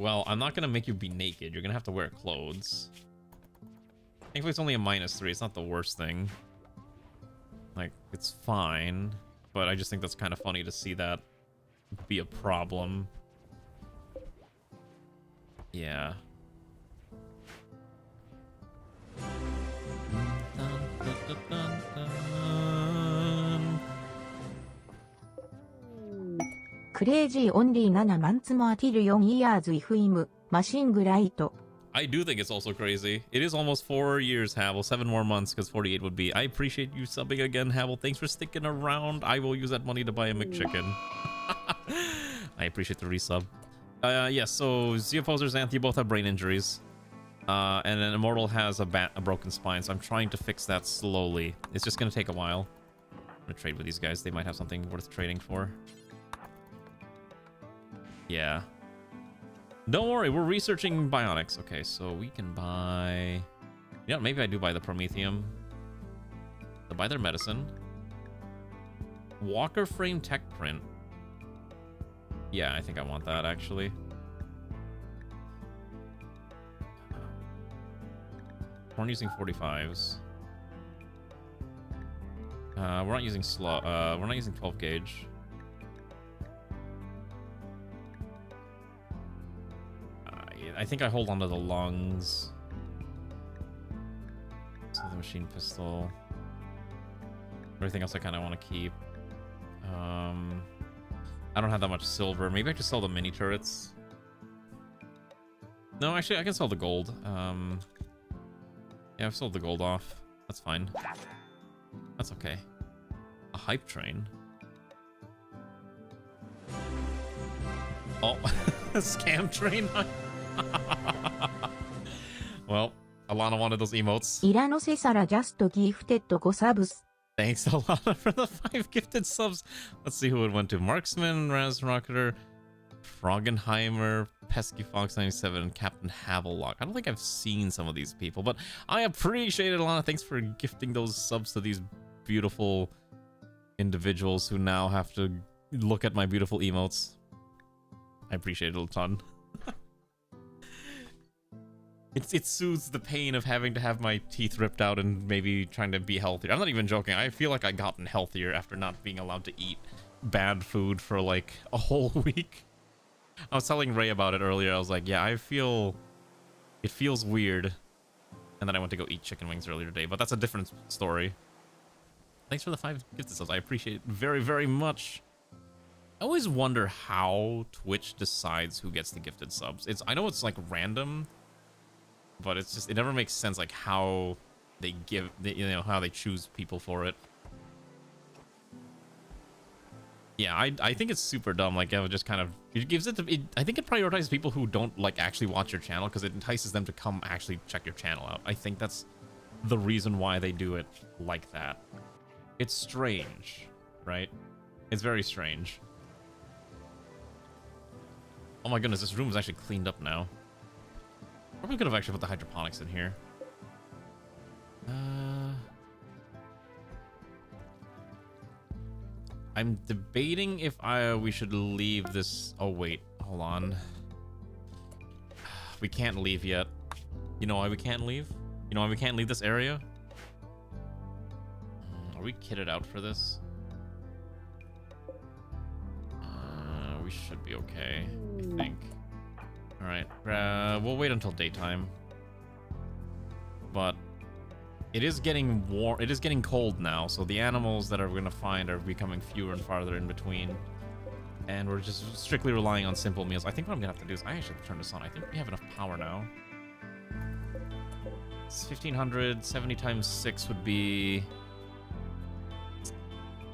Well, I'm not going to make you be naked. You're going to have to wear clothes. Thankfully, it's only a -3. It's not the worst thing. Like, it's fine. But I just think that's kind of funny to see that be a problem. Yeah. Crazy only 7 months more till 4 years if him machine right. I do think it's also crazy. It is almost 4 years, Havel. 7 more months, because 48 would be. I appreciate you subbing again, Havel. Thanks for sticking around. I will use that money to buy a McChicken. I appreciate the resub. Yes, so Zeoposer, Xanth, you both have brain injuries. And then Immortal has a broken spine, so I'm trying to fix that slowly. It's just going to take a while. I'm going to trade with these guys. They might have something worth trading for. Yeah. Don't worry, we're researching bionics. Okay, so we can buy... Yeah, maybe I do buy the Prometheum. To buy their medicine. Walker frame tech print. Yeah, I think I want that, actually. We're not using 45s. We're not using we're not using 12 gauge. I think I hold on to the lungs. So the machine pistol. Everything else I kind of want to keep. I don't have that much silver. Maybe I just sell the mini turrets. No, actually, I can sell the gold. Yeah, I've sold the gold off. That's fine. That's okay. A hype train. Oh, a scam train. Well, Alana wanted those emotes. Iranose Sara just gifted 5 subs. Thanks, Alana, for the 5 gifted subs. Let's see who it went to. Marksman, Raz Rocketer, Froggenheimer, Pesky Fox 97, and Captain Havelock. I don't think I've seen some of these people, but I appreciate it a lot. Thanks for gifting those subs to these beautiful individuals who now have to look at my beautiful emotes. I appreciate it a ton. It soothes the pain of having to have my teeth ripped out and maybe trying to be healthier. I'm not even joking. I feel like I gotten healthier after not being allowed to eat bad food for like a whole week. I was telling Ray about it earlier. I was like, yeah, it feels weird. And then I went to go eat chicken wings earlier today, but that's a different story. Thanks for the 5 gifted subs. I appreciate it very, very much. I always wonder how Twitch decides who gets the gifted subs. I know it's like random, but it's just, it never makes sense like how they how they choose people for it. Yeah, I think it's super dumb. Like, it just kind of, it gives it, I think it prioritizes people who don't like actually watch your channel because it entices them to come actually check your channel out. I think that's the reason why they do it like that. It's strange, right? It's very strange. Oh my goodness, this room is actually cleaned up now. Probably could have actually put the hydroponics in here. I'm debating if we should leave this. Oh wait, hold on. We can't leave yet. You know why we can't leave? You know why we can't leave this area? Are we kitted out for this? We should be okay, I think. All right, we'll wait until daytime. But it is getting warm. It is getting cold now, so the animals that we're gonna find are becoming fewer and farther in between. And we're just strictly relying on simple meals. I think what I'm gonna have to do is I actually have to turn this on. I think we have enough power now. It's 1500. 70 times 6 would be.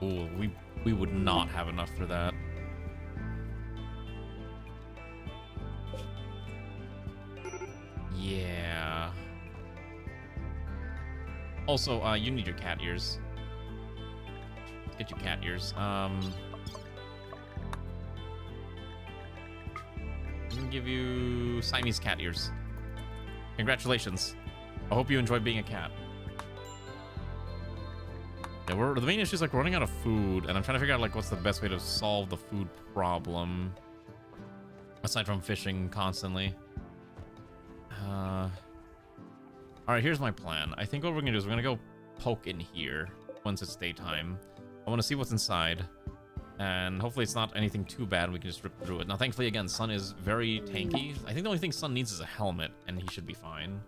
Ooh, we would not have enough for that. Yeah. Also, you need your cat ears. Let's get your cat ears. I'm gonna give you Siamese cat ears. Congratulations. I hope you enjoyed being a cat. Yeah, the main issue is like we're running out of food, and I'm trying to figure out like what's the best way to solve the food problem. Aside from fishing constantly. Alright, here's my plan. I think what we're gonna do is we're gonna go poke in here once it's daytime. I want to see what's inside. And hopefully it's not anything too bad and we can just rip through it. Now, thankfully, again, Sun is very tanky. I think the only thing Sun needs is a helmet, and he should be fine.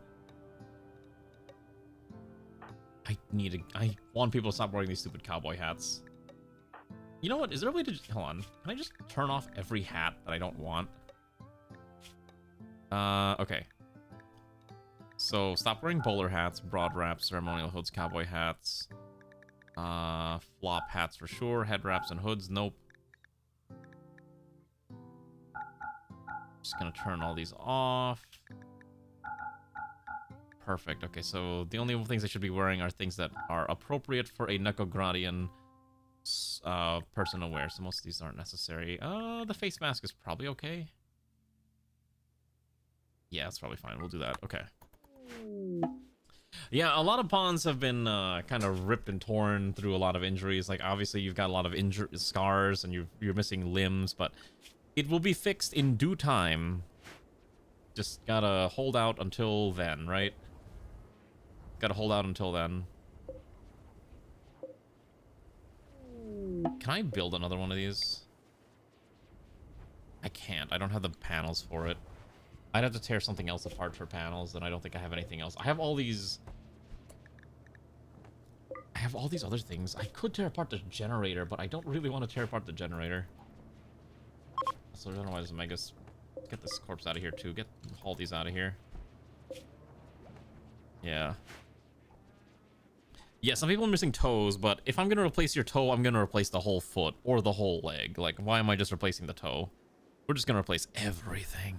I want people to stop wearing these stupid cowboy hats. You know what? Is there a way to hold on. Can I just turn off every hat that I don't want? Okay. So, stop wearing bowler hats, broad wraps, ceremonial hoods, cowboy hats. Flop hats for sure. Head wraps and hoods, nope. Just gonna turn all these off. Perfect. Okay, so the only things I should be wearing are things that are appropriate for a NEKOGRADian person to wear. So most of these aren't necessary. The face mask is probably okay. Yeah, it's probably fine. We'll do that. Okay. Yeah, a lot of pawns have been kind of ripped and torn through a lot of injuries. Like, obviously, you've got a lot of scars and you're missing limbs, but it will be fixed in due time. Just gotta hold out until then, right? Gotta hold out until then. Can I build another one of these? I can't. I don't have the panels for it. I'd have to tear something else apart for panels, and I don't think I have anything else. I have all these other things. I could tear apart the generator, but I don't really want to tear apart the generator. So otherwise, Megas, get this corpse out of here too. Haul these out of here. Yeah. Yeah, some people are missing toes, but if I'm gonna replace your toe, I'm gonna replace the whole foot or the whole leg. Like, why am I just replacing the toe? We're just gonna replace everything.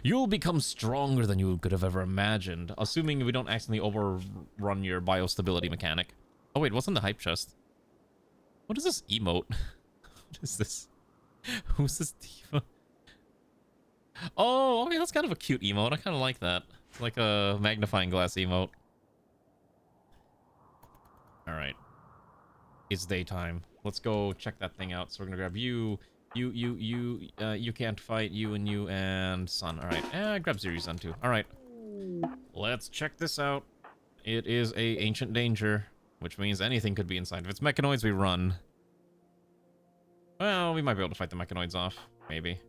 You'll become stronger than you could have ever imagined, assuming we don't accidentally overrun your biostability mechanic. Oh wait, what's in the hype chest? What is this emote? What is this? Who's this diva? Oh, okay, that's kind of a cute emote. I kind of like that. It's like a magnifying glass emote. All right. It's daytime. Let's go check that thing out. So we're gonna grab you. You can't fight. You and Sun. All right. Grab Ziri Sun too. All right. Let's check this out. It is a ancient danger, which means anything could be inside. If it's mechanoids, we run. Well, we might be able to fight the mechanoids off. Maybe.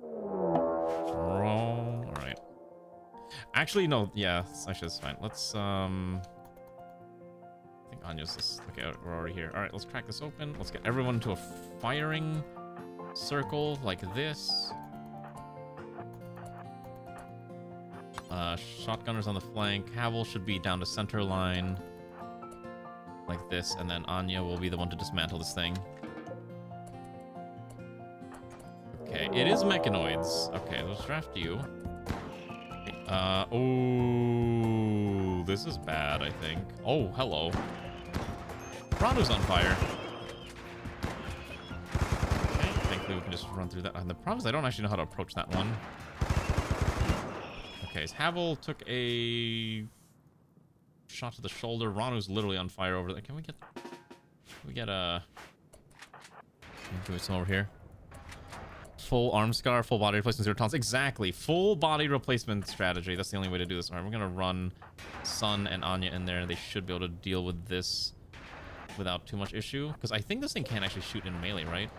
All right. Actually, no. Yeah, actually, that's fine. Let's I think Anya's just... Okay, we're already here. All right, let's crack this open. Let's get everyone to a firing circle like this. Shotgunners on the flank. Havel should be down to center line like this, and then Anya will be the one to dismantle this thing. Okay, it is mechanoids. Okay, let's draft you. Oh, this is bad, I think. Oh, hello. Ranu's on fire. Okay, thankfully we can just run through that. And the problem is I don't actually know how to approach that one. Okay, so Havel took a shot to the shoulder. Ranu's literally on fire over there. Can we get a... Can we some over here? Full arm scar, full body replacement, 0 taunts. Exactly. Full body replacement strategy. That's the only way to do this. All right, we're going to run Sun and Anya in there. They should be able to deal with this without too much issue. Because I think this thing can actually shoot in melee, right?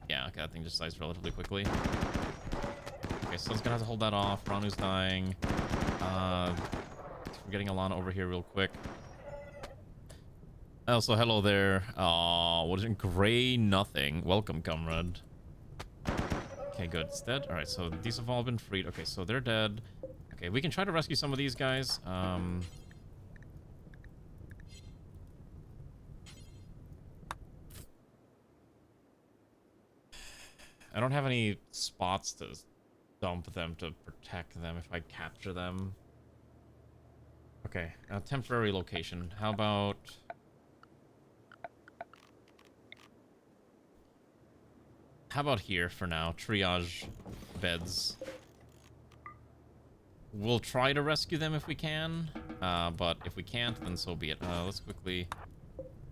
Yeah, okay, that thing just dies relatively quickly. Okay, Sun's going to have to hold that off. Ranu's dying. We're getting Alana over here real quick. Also, hello there. Oh, what is it? Gray nothing. Welcome, comrade. Okay, good. It's dead. All right, so these have all been freed. Okay, so they're dead. Okay, we can try to rescue some of these guys. I don't have any spots to dump them to protect them if I capture them. Okay, temporary location. How about... How about here for now? Triage beds. We'll try to rescue them if we can, but if we can't, then so be it. Let's quickly...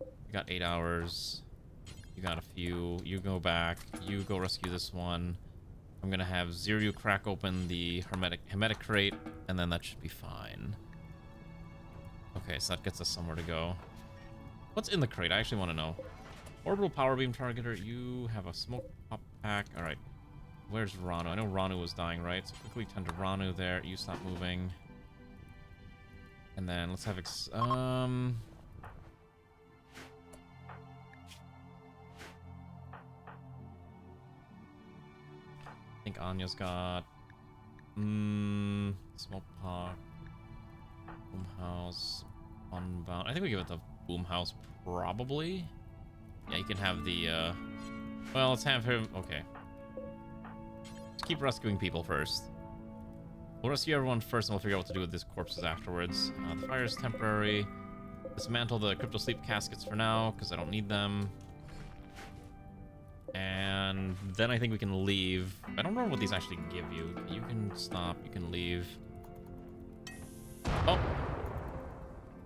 We got 8 hours. You got a few. You go back. You go rescue this one. I'm gonna have Ziryu crack open the hermetic crate, and then that should be fine. Okay, so that gets us somewhere to go. What's in the crate? I actually want to know. Orbital power beam targeter. You have a smoke pop pack. All right. Where's Ranu? I know Ranu was dying, right? So quickly tend to Ranu there. You stop moving. And then let's have I think Anya's got smoke pop, boom house, unbound. I think we give it the boom house probably. Yeah, you can have the well, let's have him. Okay, let's keep rescuing people first. We'll rescue everyone first, and we'll figure out what to do with these corpses afterwards. The fire is temporary. Dismantle the crypto sleep caskets for now because I don't need them. And then I think we can leave. I don't know what these actually give you. You can stop. You can leave. Oh.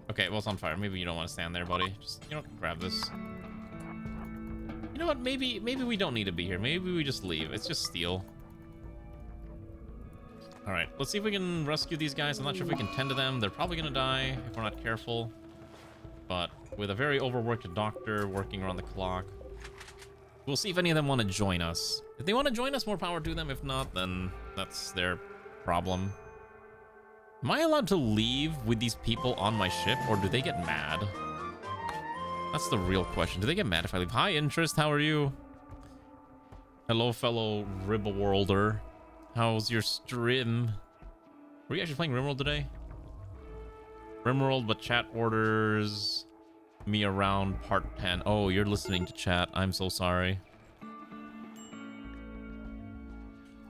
Okay, well, it's on fire. Maybe you don't want to stand there, buddy. Just, you know, grab this. You know what? Maybe we don't need to be here. Maybe we just leave. It's just steel. All right, let's see if we can rescue these guys. I'm not sure if we can tend to them. They're probably going to die if we're not careful. But with a very overworked doctor working around the clock, we'll see if any of them want to join us. If they want to join us, more power to them. If not, then that's their problem. Am I allowed to leave with these people on my ship, or do they get mad? That's the real question. Do they get mad if I leave? Hi, Interest. How are you? Hello, fellow Rimworlder. How's your stream? Were you actually playing Rimworld today? Rimworld, but chat orders me around part 10. Oh, you're listening to chat. I'm so sorry.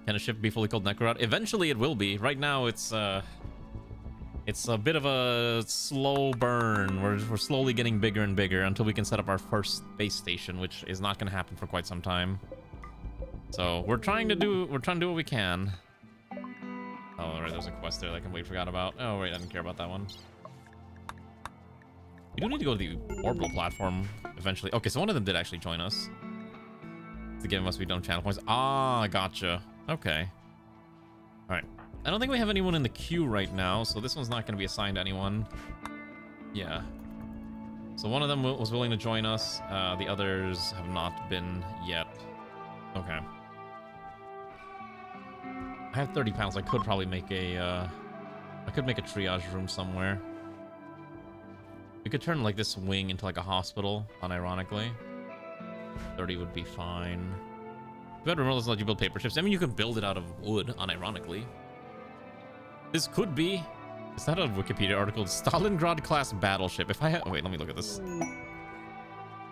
Can a ship be fully called NEKOGRAD? Eventually it will be. Right now it's a bit of a slow burn. We're slowly getting bigger and bigger until we can set up our first base station, which is not going to happen for quite some time. So we're trying to do what we can. Oh, right, there's a quest there that I completely forgot about. Oh wait, I didn't care about that one. We do need to go to the orbital platform eventually. Okay, so one of them did actually join us. The game must be done channel points. Ah, gotcha. Okay. Alright. I don't think we have anyone in the queue right now, so this one's not going to be assigned to anyone. Yeah. So one of them was willing to join us. The others have not been yet. Okay. I have 30 pounds. I could probably make a, I could make a triage room somewhere. We could turn, like, this wing into, like, a hospital, unironically. 30 would be fine. But Rimworld doesn't let you build paper ships. I mean, you could build it out of wood, unironically. This could be... Is that a Wikipedia article? Stalingrad-class battleship. If I had... Wait, let me look at this.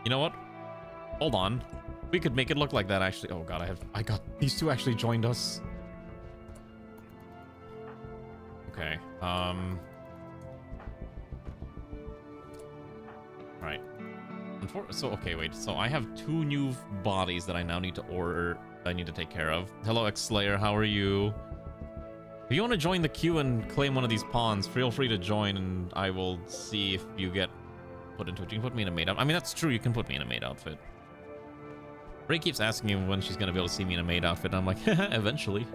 You know what? Hold on. We could make it look like that, actually. Oh, God, I got... These two actually joined us. Okay, Right. So, okay, wait. So I have 2 new bodies that I now need to order. I need to take care of. Hello, X-Slayer. How are you? If you want to join the queue and claim one of these pawns, feel free to join, and I will see if you get put into it. You can put me in a maid outfit. I mean, that's true. You can put me in a maid outfit. Ray keeps asking me when she's going to be able to see me in a maid outfit, and I'm like, eventually.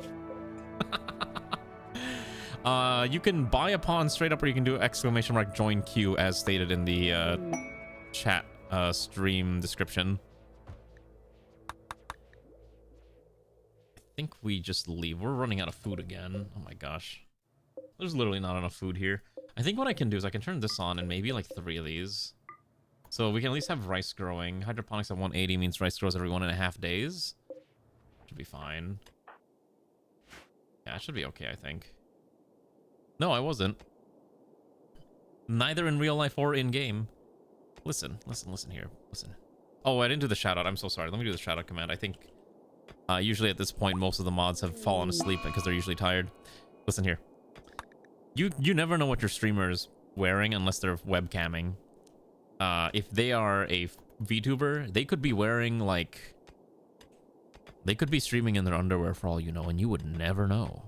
You can buy a pawn straight up, or you can do ! join queue as stated in the chat stream description. I think we just leave. We're running out of food again. Oh my gosh. There's literally not enough food here. I think what I can do is I can turn this on and maybe like 3 of these. So we can at least have rice growing. Hydroponics at 180 means rice grows every 1.5 days. Should be fine. Yeah, it should be okay, I think. No, I wasn't. Neither in real life or in game. Listen here. Listen. Oh, I didn't do the shout out. I'm so sorry. Let me do the shout out command. I think usually at this point most of the mods have fallen asleep because they're usually tired. Listen here. You never know what your streamer is wearing unless they're webcamming. If they are a VTuber, they could be wearing like... They could be streaming in their underwear for all you know, and you would never know.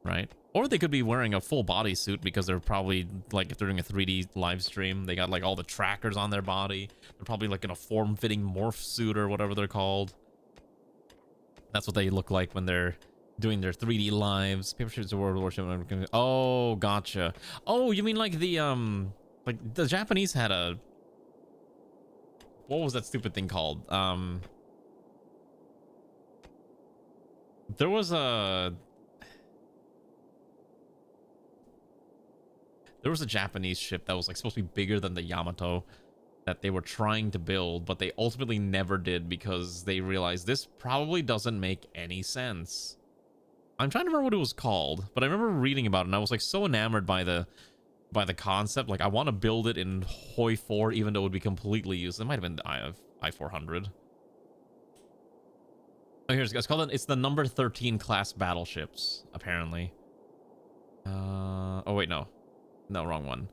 Right? Or they could be wearing a full bodysuit because they're probably, like, if they're doing a 3D live stream, they got, like, all the trackers on their body. They're probably, like, in a form-fitting morph suit or whatever they're called. That's what they look like when they're doing their 3D lives. Paper Ships of World Warship. Oh, gotcha. Oh, you mean like the, like, the Japanese had a... What was that stupid thing called? There was a... There was a Japanese ship that was like supposed to be bigger than the Yamato that they were trying to build, but they ultimately never did because they realized this probably doesn't make any sense. I'm trying to remember what it was called, but I remember reading about it and I was like so enamored by the concept. Like I want to build it in Hoi 4 even though it would be completely useless. It might have been I-400. Oh, here's it's called it's the number 13 class battleships, apparently. Oh wait, no. No, wrong one.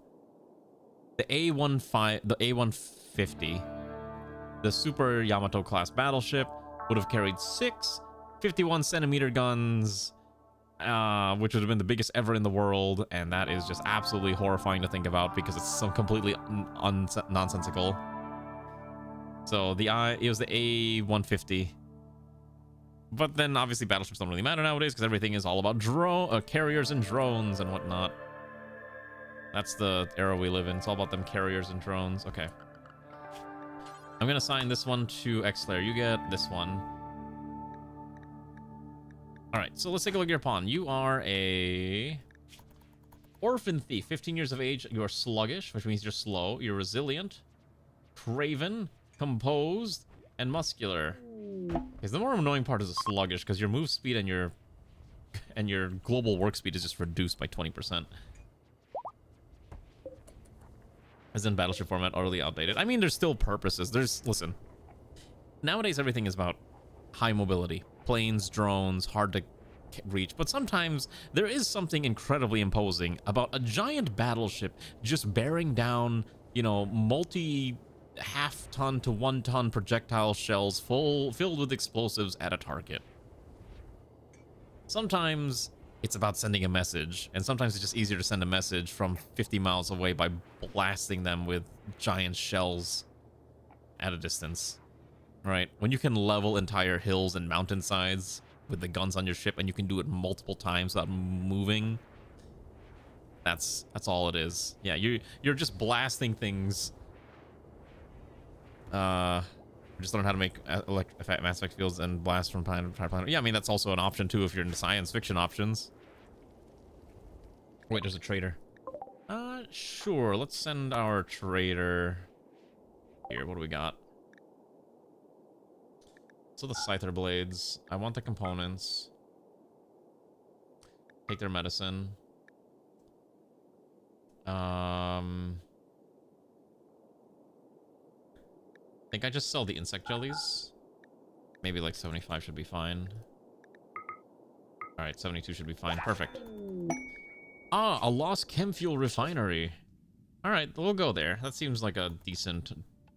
The A150, the Super Yamato class battleship, would have carried 6 51-centimeter guns, which would have been the biggest ever in the world, and that is just absolutely horrifying to think about because it's so completely nonsensical. So it was the A150. But then obviously battleships don't really matter nowadays because everything is all about carriers and drones and whatnot. That's the era we live in. It's all about them carriers and drones. Okay. I'm going to assign this one to X-Slayer. You get this one. All right, so let's take a look at your pawn. You are a orphan thief, 15 years of age. You are sluggish, which means you're slow. You're resilient, craven, composed, and muscular. Because the more annoying part is the sluggish, because your move speed and your global work speed is just reduced by 20%. As in battleship format, utterly outdated. I mean, there's still purposes. Listen. Nowadays, everything is about high mobility. Planes, drones, hard to reach. But sometimes there is something incredibly imposing about a giant battleship just bearing down, you know, half-ton to 1-ton projectile shells filled with explosives at a target. Sometimes it's about sending a message, and sometimes it's just easier to send a message from 50 miles away by blasting them with giant shells at a distance. Right? When you can level entire hills and mountainsides with the guns on your ship, and you can do it multiple times without moving, that's all it is. Yeah, you're just blasting things. Just learn how to make mass effect fields and blast from planet to planet. Yeah, I mean, that's also an option too if you're into science fiction options. Wait, there's a trader. Sure, let's send our trader here. What do we got? So the scyther blades. I want the components. Take their medicine. I think I just sell the insect jellies. Maybe like 75 should be fine. Alright, 72 should be fine. Perfect. Ah, a lost chem fuel refinery. Alright, we'll go there. That seems like a decent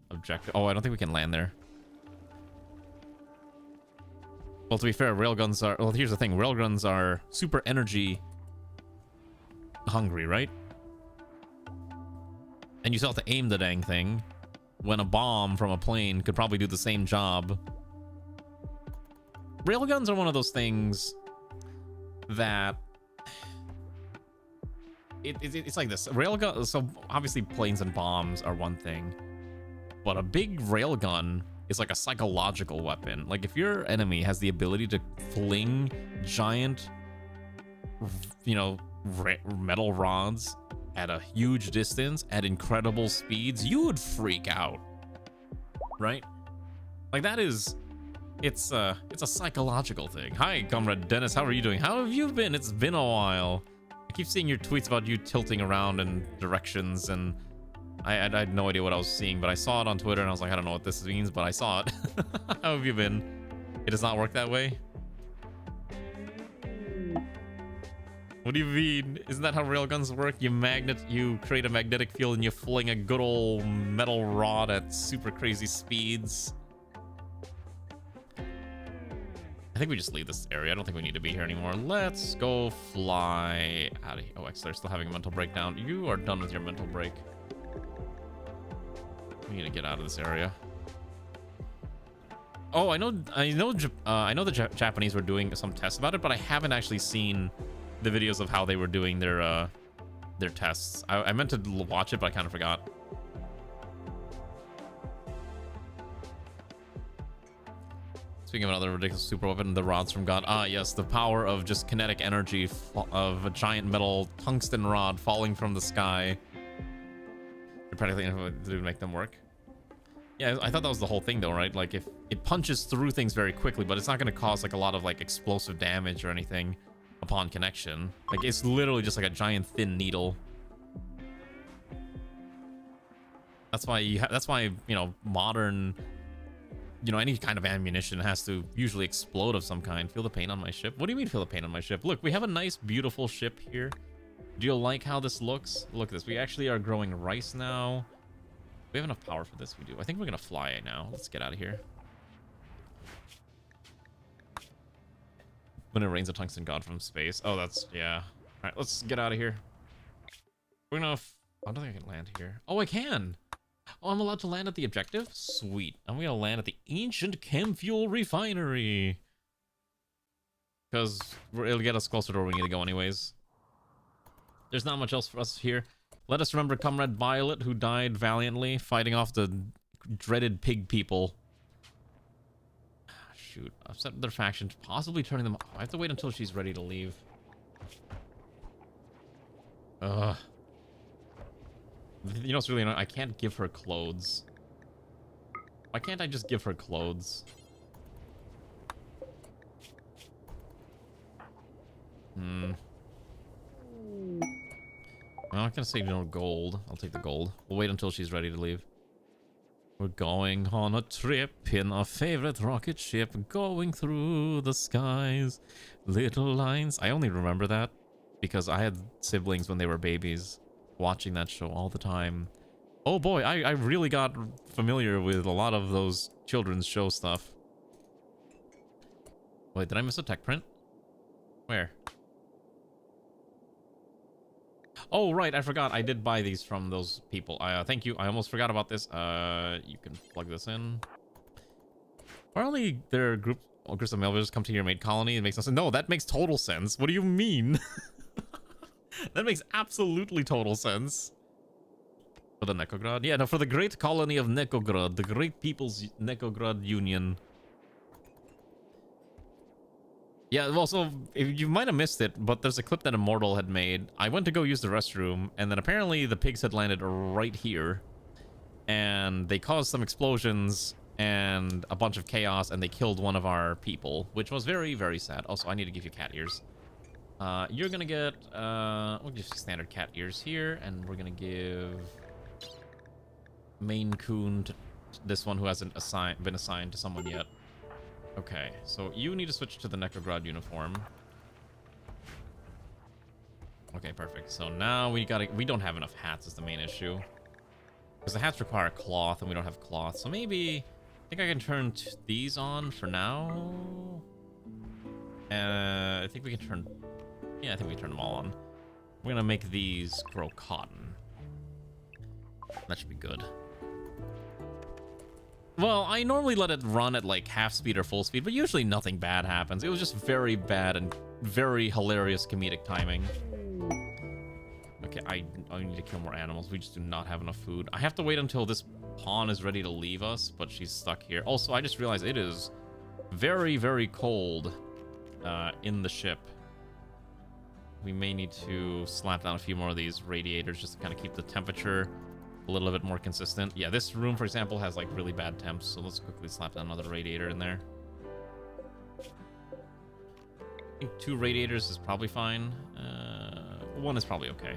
objective. Oh, I don't think we can land there. Well, to be fair, railguns are... Well, here's the thing. Railguns are super energy hungry, right? And you still have to aim the dang thing, when a bomb from a plane could probably do the same job. Railguns are one of those things that... It's like this. Railgun... So, obviously, planes and bombs are one thing. But a big railgun is like a psychological weapon. Like, if your enemy has the ability to fling giant, you know, metal rods at a huge distance at incredible speeds, you would freak out, right? Like, that is... It's a psychological thing. Hi, Comrade Dennis. How are you doing? How have you been? It's been a while. I keep seeing your tweets about you tilting around in directions, and I had no idea what I was seeing, but I saw it on Twitter, and I was like, I don't know what this means, but I saw it. How have you been? It does not work that way? What do you mean? Isn't that how railguns work? You create a magnetic field, and you fling a good old metal rod at super crazy speeds. I think we just leave this area. I don't think we need to be here anymore. Let's go fly out of here. Oh, Xler still having a mental breakdown. You are done with your mental break. We need to get out of this area. Oh, I know the Japanese were doing some tests about it, but I haven't actually seen the videos of how they were doing their tests. I meant to watch it, but I kind of forgot. Speaking of another ridiculous super weapon, the rods from God. Ah, yes, the power of just kinetic energy of a giant metal tungsten rod falling from the sky. You're practically able to make them work. Yeah, I thought that was the whole thing, though, right? Like, if it punches through things very quickly, but it's not going to cause like a lot of like explosive damage or anything upon connection. Like, it's literally just like a giant thin needle. That's why you know, modern, you know, any kind of ammunition has to usually explode of some kind. Feel the pain on my ship? What do you mean feel the pain on my ship? Look, we have a nice, beautiful ship here. Do you like how this looks? Look at this. We actually are growing rice now. We have enough power for this. We do. I think we're going to fly it now. Let's get out of here. When it rains a tungsten god from space. Oh, that's... yeah. All right, let's get out of here. We're going to... I don't think I can land here. Oh, I can! Oh, I'm allowed to land at the objective? Sweet. I'm going to land at the ancient chem fuel refinery. Because it'll get us closer to where we need to go anyways. There's not much else for us here. Let us remember Comrade Violet, who died valiantly, fighting off the dreaded pig people. Shoot. Upset their faction, possibly turning them... I have to wait until she's ready to leave. Ugh. You know what's really annoying? I can't give her clothes. Why can't I just give her clothes? I'm not gonna say no gold. I'll take the gold. We'll wait until she's ready to leave. We're going on a trip in our favorite rocket ship, going through the skies. Little lines. I only remember that because I had siblings when they were babies, watching that show all the time. Oh boy, I really got familiar with a lot of those children's show stuff. Wait, did I miss a tech print? Where? Oh, right, I forgot. I did buy these from those people. Thank you. I almost forgot about this. You can plug this in. Why only their groups of male visitors come to your maid colony? It makes no sense. No, that makes total sense. What do you mean? That makes absolutely total sense. For the NEKOGRAD? Yeah, no, for the great colony of NEKOGRAD. The Great People's NEKOGRAD Union. Yeah, well, so you might have missed it, but there's a clip that Immortal had made. I went to go use the restroom, and then apparently the pigs had landed right here. And they caused some explosions and a bunch of chaos, and they killed one of our people, which was very, very sad. Also, I need to give you cat ears. You're gonna get, we'll give standard cat ears here, and we're gonna give Maine Coon to this one who hasn't been assigned to someone yet. Okay, so you need to switch to the NEKOGRAD uniform. Okay, perfect. So now we don't have enough hats is the main issue. Because the hats require cloth and we don't have cloth. So maybe, I think I can turn these on for now. I think we can turn, yeah, I think we can turn them all on. We're gonna make these grow cotton. That should be good. Well, I normally let it run at like half speed or full speed, but usually nothing bad happens. It was just very bad and very hilarious comedic timing. Okay, I need to kill more animals. We just do not have enough food. I have to wait until this pawn is ready to leave us, but she's stuck here. Also, I just realized it is very, very cold in the ship. We may need to slap down a few more of these radiators just to kind of keep the temperature a little bit more consistent. Yeah, this room, for example, has like really bad temps, so let's quickly slap down another radiator in there. I think 2 radiators is probably fine. 1 is probably okay.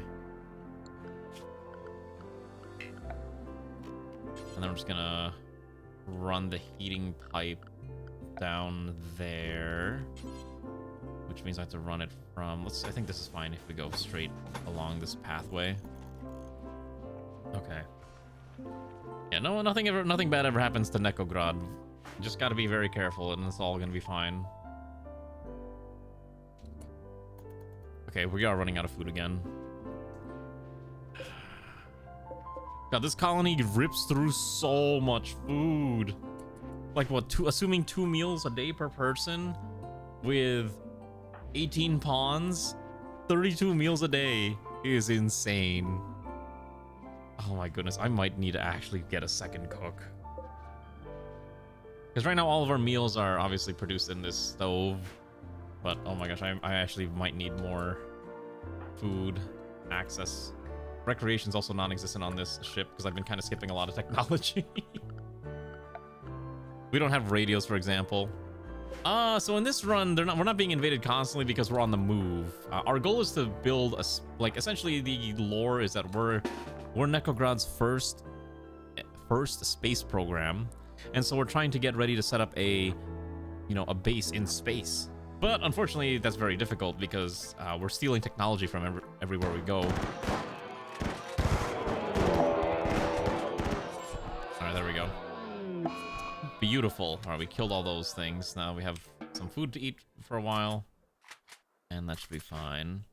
And then I'm just gonna run the heating pipe down there, which means I have to run it from, I think this is fine if we go straight along this pathway. Okay. Yeah, no, nothing bad ever happens to NEKOGRAD. You just gotta be very careful and it's all gonna be fine. Okay, we are running out of food again. God, this colony rips through so much food. Like what, assuming 2 meals a day per person with 18 pawns, 32 meals a day is insane. Oh my goodness, I might need to actually get a second cook. Because right now all of our meals are obviously produced in this stove. But oh my gosh, I actually might need more food access. Recreation's also non-existent on this ship because I've been kind of skipping a lot of technology. We don't have radios, for example. So in this run, we're not being invaded constantly because we're on the move. Our goal is to build essentially the lore is that we're NEKOGRAD's first space program, and so we're trying to get ready to set up a base in space. But unfortunately, that's very difficult because we're stealing technology from everywhere we go. All right, there we go. Beautiful. All right, we killed all those things. Now we have some food to eat for a while, and that should be fine.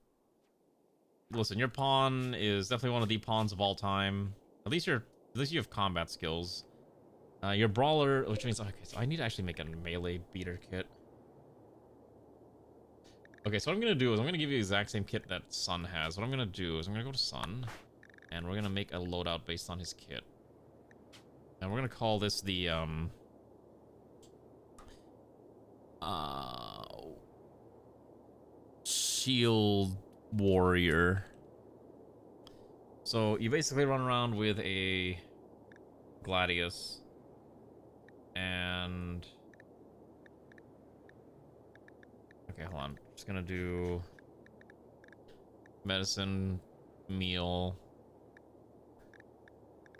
Listen, your pawn is definitely one of the pawns of all time. At least you have combat skills. Your brawler, which means okay, so I need to actually make a melee beater kit. Okay, so what I'm gonna do is I'm gonna give you the exact same kit that Sun has. What I'm gonna do is I'm gonna go to Sun, and we're gonna make a loadout based on his kit. And we're gonna call this the Shield Warrior. So you basically run around with a Gladius and okay, hold on. Just gonna do medicine, meal,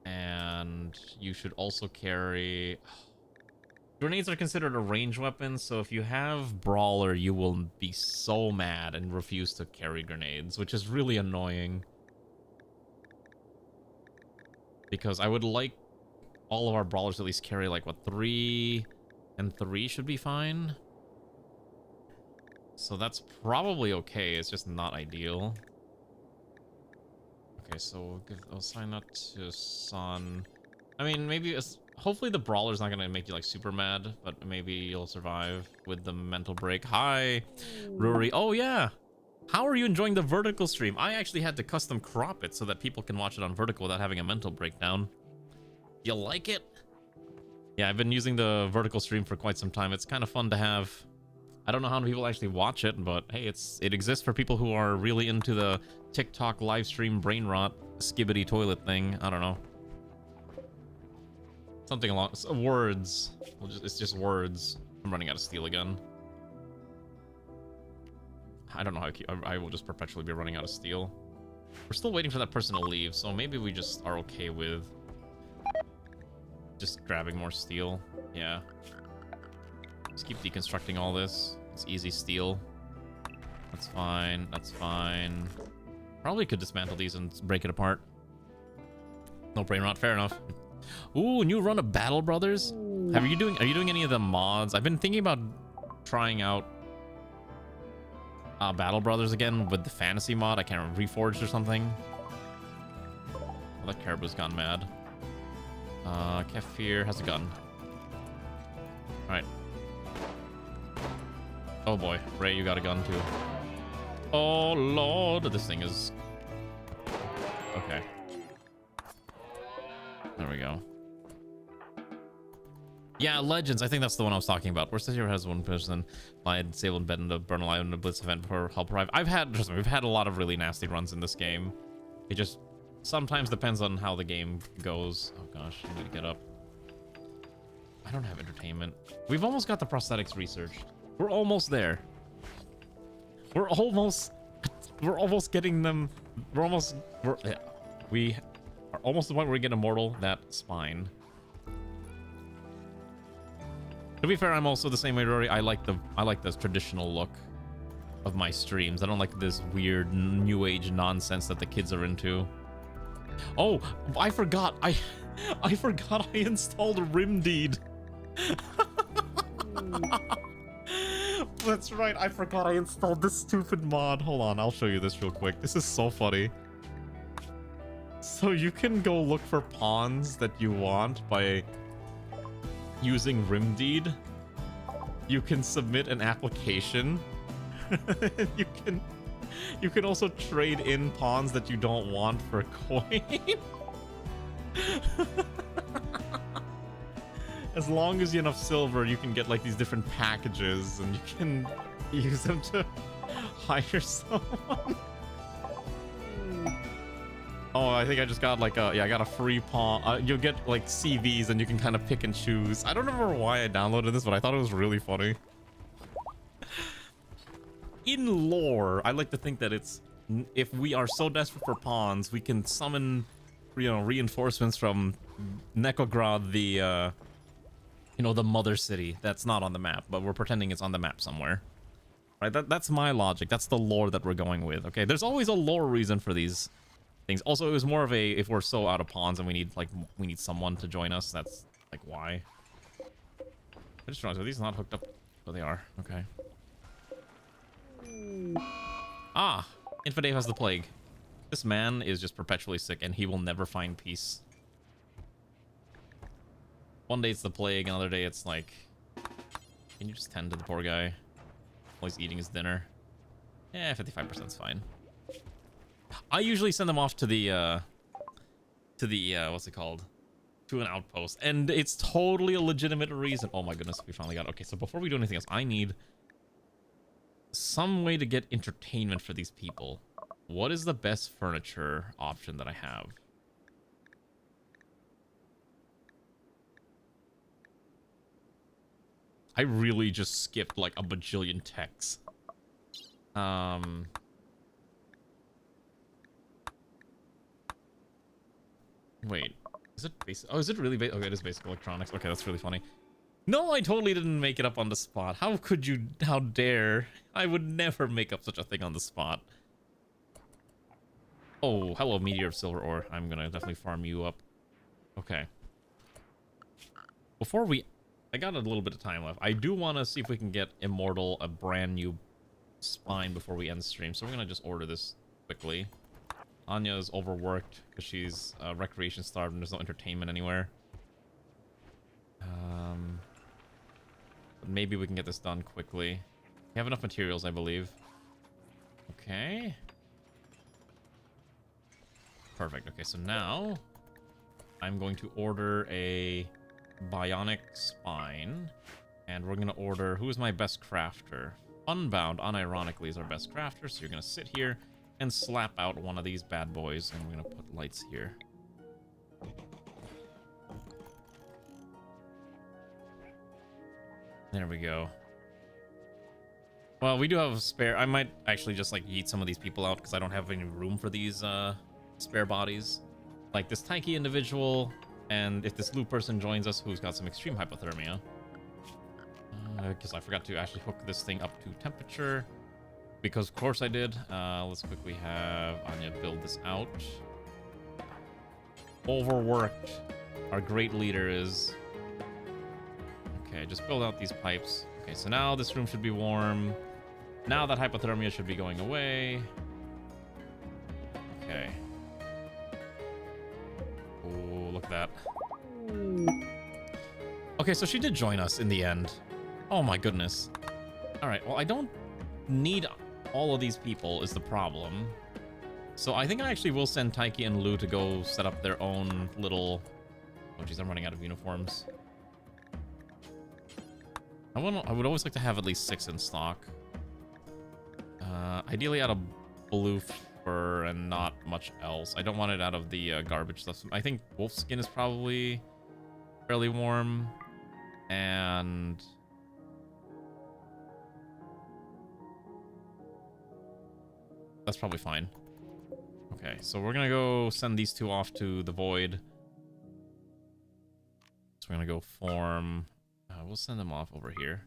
and you should also carry grenades are considered a range weapon, so if you have Brawler, you will be so mad and refuse to carry grenades, which is really annoying. because I would like all of our brawlers to at least carry like, what, 3 and 3 should be fine. So that's probably okay. It's just not ideal. Okay, so I'll assign that to Sun. I mean, maybe hopefully the brawler's not gonna make you like super mad, but maybe you'll survive with the mental break. Hi, Rory. Oh yeah. How are you enjoying the vertical stream? I actually had to custom crop it so that people can watch it on vertical without having a mental breakdown. You like it? Yeah, I've been using the vertical stream for quite some time. It's kind of fun to have. I don't know how many people actually watch it, but hey, it exists for people who are really into the TikTok live stream brain rot skibidi toilet thing. I don't know. Something along words. It's just words. I'm running out of steel again. I don't know how I will just perpetually be running out of steel. We're still waiting for that person to leave, so maybe we just are okay with just grabbing more steel. Yeah. Just keep deconstructing all this. It's easy steel. That's fine. That's fine. Probably could dismantle these and break it apart. No brain rot. Fair enough. Ooh, new run of Battle Brothers. Are you doing any of the mods? I've been thinking about trying out Battle Brothers again with the fantasy mod. I can't remember, Reforged or something. Oh, that Caribou's gone mad. Kefir has a gun. Alright. Oh boy, Ray, you got a gun too. Oh lord, this thing is... Okay. There we go. Yeah, Legends. I think that's the one I was talking about. Worst hero has one person lied, disabled, bed in the burn alive in a blitz event before help arrive. Trust me, we've had a lot of really nasty runs in this game. It just sometimes depends on how the game goes. Oh gosh, I need to get up. I don't have entertainment. We've almost got the prosthetics researched. We're almost there. We're almost getting them. We are almost to the point where we get immortal that spine. To be fair, I'm also the same way, Rory. I like the traditional look of my streams. I don't like this weird new age nonsense that the kids are into. Oh, I forgot. I forgot I installed Rimdeed. That's right. I forgot I installed this stupid mod. Hold on, I'll show you this real quick. This is so funny. So you can go look for pawns that you want by using Rimdeed. You can submit an application. You can also trade in pawns that you don't want for a coin. As long as you have enough silver, you can get like these different packages and you can use them to hire someone. Oh, I think I just got like I got a free pawn. You'll get like CVs and you can kind of pick and choose. I don't remember why I downloaded this, but I thought it was really funny. In lore, I like to think that it's, if we are so desperate for pawns, we can summon, reinforcements from NEKOGRAD, the, the mother city that's not on the map, but we're pretending it's on the map somewhere. Right? That's my logic. That's the lore that we're going with. Okay, there's always a lore reason for these things. Also, it was more of a, if we're so out of pawns and we need someone to join us, that's like why. I just realized, are these not hooked up? Oh, they are. Okay. Ah, Infidave has the plague. This man is just perpetually sick and he will never find peace. One day it's the plague, another day it's like, can you just tend to the poor guy while he's eating his dinner? Yeah, 55% is fine. I usually send them off to the what's it called? To an outpost, and it's totally a legitimate reason. Oh my goodness, we finally got it. Okay, so before we do anything else, I need some way to get entertainment for these people. What is the best furniture option that I have? I really just skipped like a bajillion texts. Wait, is it basic? Oh, is it really basic? Okay, it is basic electronics. Okay, that's really funny. No, I totally didn't make it up on the spot. How could you? How dare? I would never make up such a thing on the spot. Oh, hello, Meteor of Silver Ore. I'm gonna definitely farm you up. Okay. Before we... I got a little bit of time left. I do want to see if we can get Immortal a brand new spine before we end stream. So we're going to just order this quickly. Anya's overworked because she's recreation starved and there's no entertainment anywhere. But maybe we can get this done quickly. We have enough materials, I believe. Okay. Perfect. Okay, so now I'm going to order a bionic spine. And we're going to order... Who is my best crafter? Unbound, unironically, is our best crafter. So you're going to sit here and slap out one of these bad boys. And we're going to put lights here. There we go. Well, we do have a spare. I might actually just like yeet some of these people out because I don't have any room for these spare bodies. Like this tanky individual, and if this loop person joins us who's got some extreme hypothermia. Because I forgot to actually hook this thing up to temperature. Because of course I did. Let's quickly have Anya build this out. Overworked. Our great leader is... Okay, just build out these pipes. Okay, so now this room should be warm. Now that hypothermia should be going away. Okay. Oh, look at that. Okay, so she did join us in the end. Oh my goodness. Alright, well I don't need all of these people is the problem. So I think I actually will send Taiki and Lu to go set up their own little... Oh jeez, I'm running out of uniforms. I would always like to have at least 6 in stock. Ideally out of blue fur and not much else. I don't want it out of the garbage stuff. I think wolf skin is probably fairly warm. And... that's probably fine. Okay, so we're gonna go send these two off to the void. So we're gonna go form... we'll send them off over here.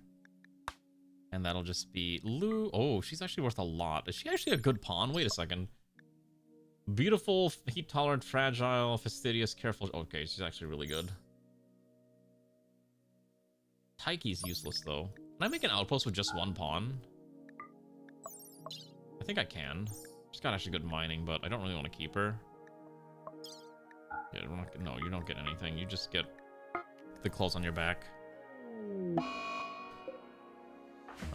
And that'll just be Lu. Oh, she's actually worth a lot. Is she actually a good pawn? Wait a second. Beautiful, heat-tolerant, fragile, fastidious, careful. Okay, she's actually really good. Taiki's useless, though. Can I make an outpost with just 1 pawn? I think I can. She's got actually good mining, but I don't really want to keep her. Yeah, we're not, no, you don't get anything. You just get the clothes on your back.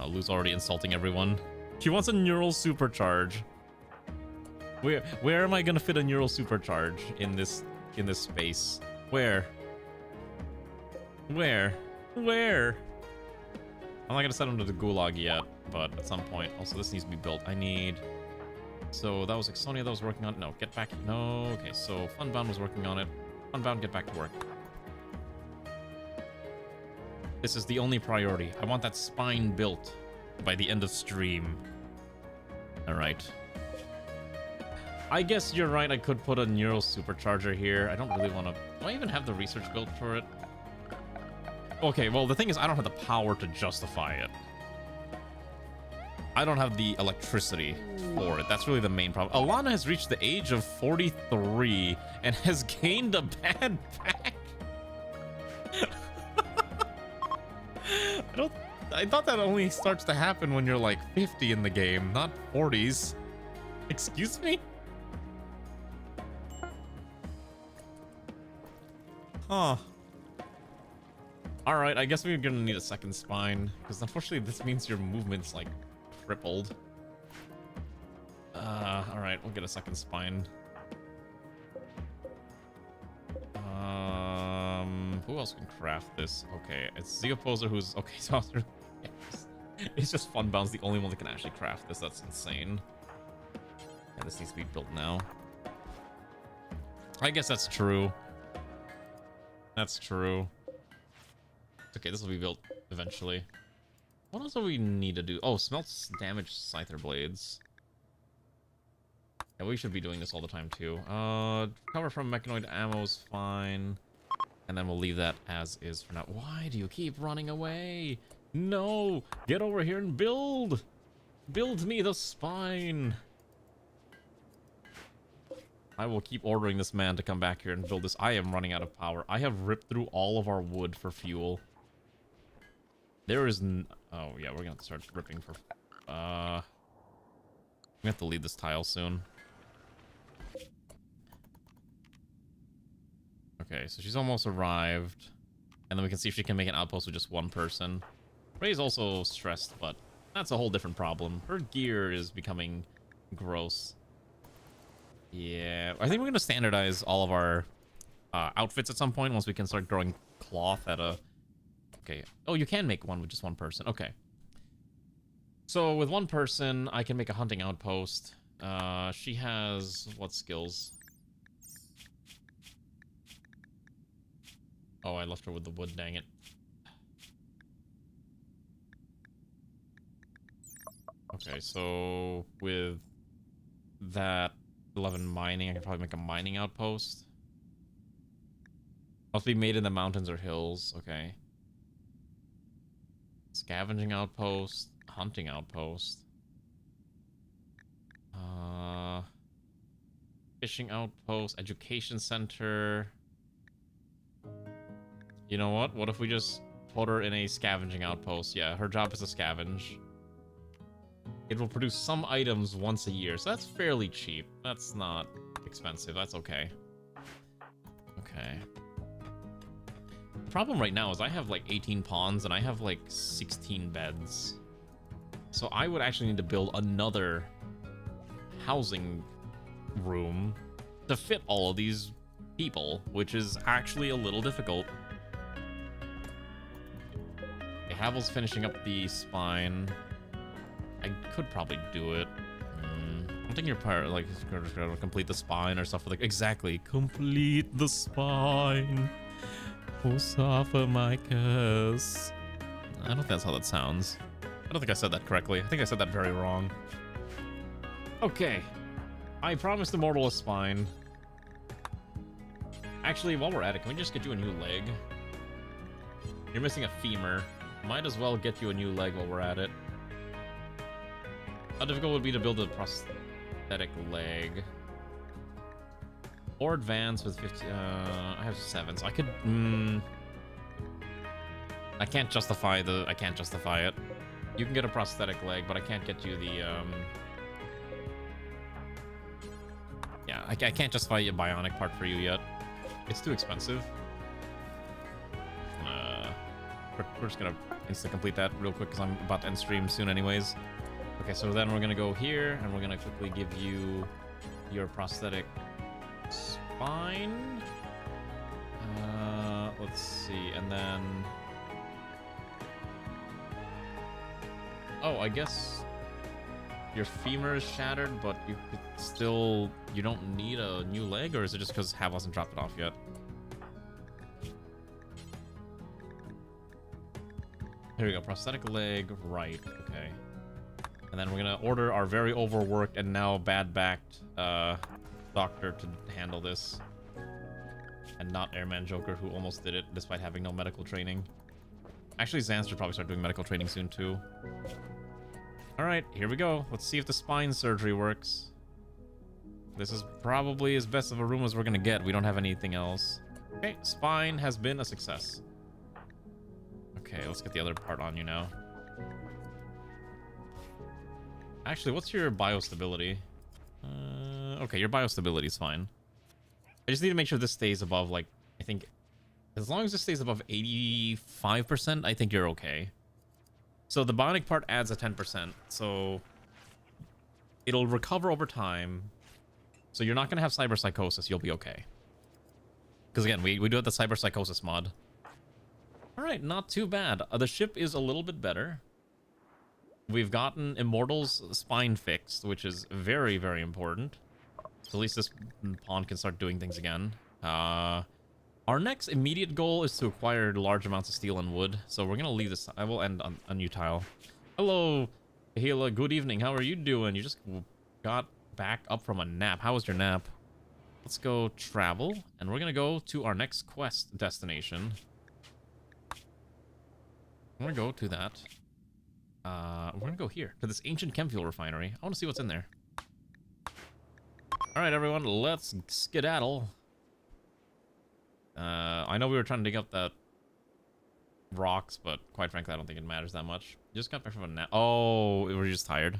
Lu's already insulting everyone. She wants a neural supercharge. Where am I gonna fit a neural supercharge in this space? Where? I'm not gonna send him to the gulag yet, but at some point. Also, this needs to be built. I need... So that was Exonia that was working on it. No, get back. No, okay, so Funbound was working on it. Funbound, get back to work. This is the only priority. I want that spine built by the end of stream. Alright. I guess you're right, I could put a neural supercharger here. I don't really want to... Do I even have the research built for it? Okay, well, the thing is, I don't have the power to justify it. I don't have the electricity for it. That's really the main problem. Alana has reached the age of 43 and has gained a bad back. I thought that only starts to happen when you're like 50 in the game, not 40s. Excuse me? Huh. Alright, I guess we're gonna need a second spine, because unfortunately this means your movement's like crippled. Alright, we'll get a second spine. Who else can craft this? Okay, it's Zeoposer who's... Okay, so it's just Funbound's the only one that can actually craft this. That's insane. Yeah, this needs to be built now. I guess that's true. That's true. Okay, this will be built eventually. What else do we need to do? Oh, smelts damaged scyther blades. Yeah, we should be doing this all the time too. Cover from mechanoid ammo is fine. And then we'll leave that as is for now. Why do you keep running away? No! Get over here and build! Build me the spine! I will keep ordering this man to come back here and build this. I am running out of power. I have ripped through all of our wood for fuel. There is oh, yeah, we're gonna have to start ripping for... we have to leave this tile soon. Okay, so she's almost arrived. And then we can see if she can make an outpost with just one person. Ray's also stressed, but that's a whole different problem. Her gear is becoming gross. Yeah, I think we're going to standardize all of our outfits at some point once we can start growing cloth at a... Okay. Oh, you can make one with just one person. Okay. So with one person, I can make a hunting outpost. She has... what skills? Oh, I left her with the wood, dang it. Okay, so with that 11 mining, I can probably make a mining outpost. Must be made in the mountains or hills. Okay. Scavenging outpost, hunting outpost. Fishing outpost, education center. You know what? What if we just put her in a scavenging outpost? Yeah, her job is to scavenge. It will produce some items once a year, so that's fairly cheap. That's not expensive. That's okay. Okay. The problem right now is I have like 18 pawns and I have like 16 beds. So I would actually need to build another housing room to fit all of these people, which is actually a little difficult. Okay, Havel's finishing up the spine. I could probably do it. I'm thinking you're part like complete the spine or stuff like exactly. Complete the spine. Oh, suffer my curse. I don't think that's how that sounds. I don't think I said that correctly. I think I said that very wrong. Okay. I promised Immortal a spine. Actually, while we're at it, can we just get you a new leg? You're missing a femur. Might as well get you a new leg while we're at it. How difficult would it be to build a prosthetic leg? Or advance with 50... I have 7, so I could... I can't justify the... I can't justify it. You can get a prosthetic leg, but I can't get you the... Yeah, I can't justify a bionic part for you yet. It's too expensive. We're just gonna insta-complete that real quick because I'm about to end stream soon anyways. Okay, so then we're gonna go here and we're gonna quickly give you your prosthetic spine. Let's see, and then... Oh, I guess your femur is shattered, but you could still... You don't need a new leg, or is it just because Hav hasn't dropped it off yet? Here we go, prosthetic leg, right, okay. And then we're gonna order our very overworked and now bad-backed doctor to handle this. And not Airman Joker, who almost did it despite having no medical training. Actually, Xan should probably start doing medical training soon too. Alright, here we go. Let's see if the spine surgery works. This is probably as best of a room as we're gonna get. We don't have anything else. Okay, spine has been a success. Okay, let's get the other part on you now. Actually, what's your biostability? Okay, your biostability is fine. I just need to make sure this stays above, like, I think... As long as this stays above 85%, I think you're okay. So the bionic part adds a 10%, so... It'll recover over time. So you're not going to have cyberpsychosis, you'll be okay. Because again, we do have the cyberpsychosis mod. Alright, not too bad. The ship is a little bit better. We've gotten Immortal's spine fixed, which is very, very important. So at least this pawn can start doing things again. Our next immediate goal is to acquire large amounts of steel and wood. So we're going to leave this. I will end on a new tile. Hello, Hila. Good evening. How are you doing? You just got back up from a nap. How was your nap? Let's go travel. And we're going to go to our next quest destination. I'm going to go to that. We're going to go here. To this ancient chem fuel refinery. I want to see what's in there. All right, everyone, let's skedaddle. I know we were trying to dig up that rocks, but quite frankly, I don't think it matters that much. Just got back from a nap. Oh, we were just tired.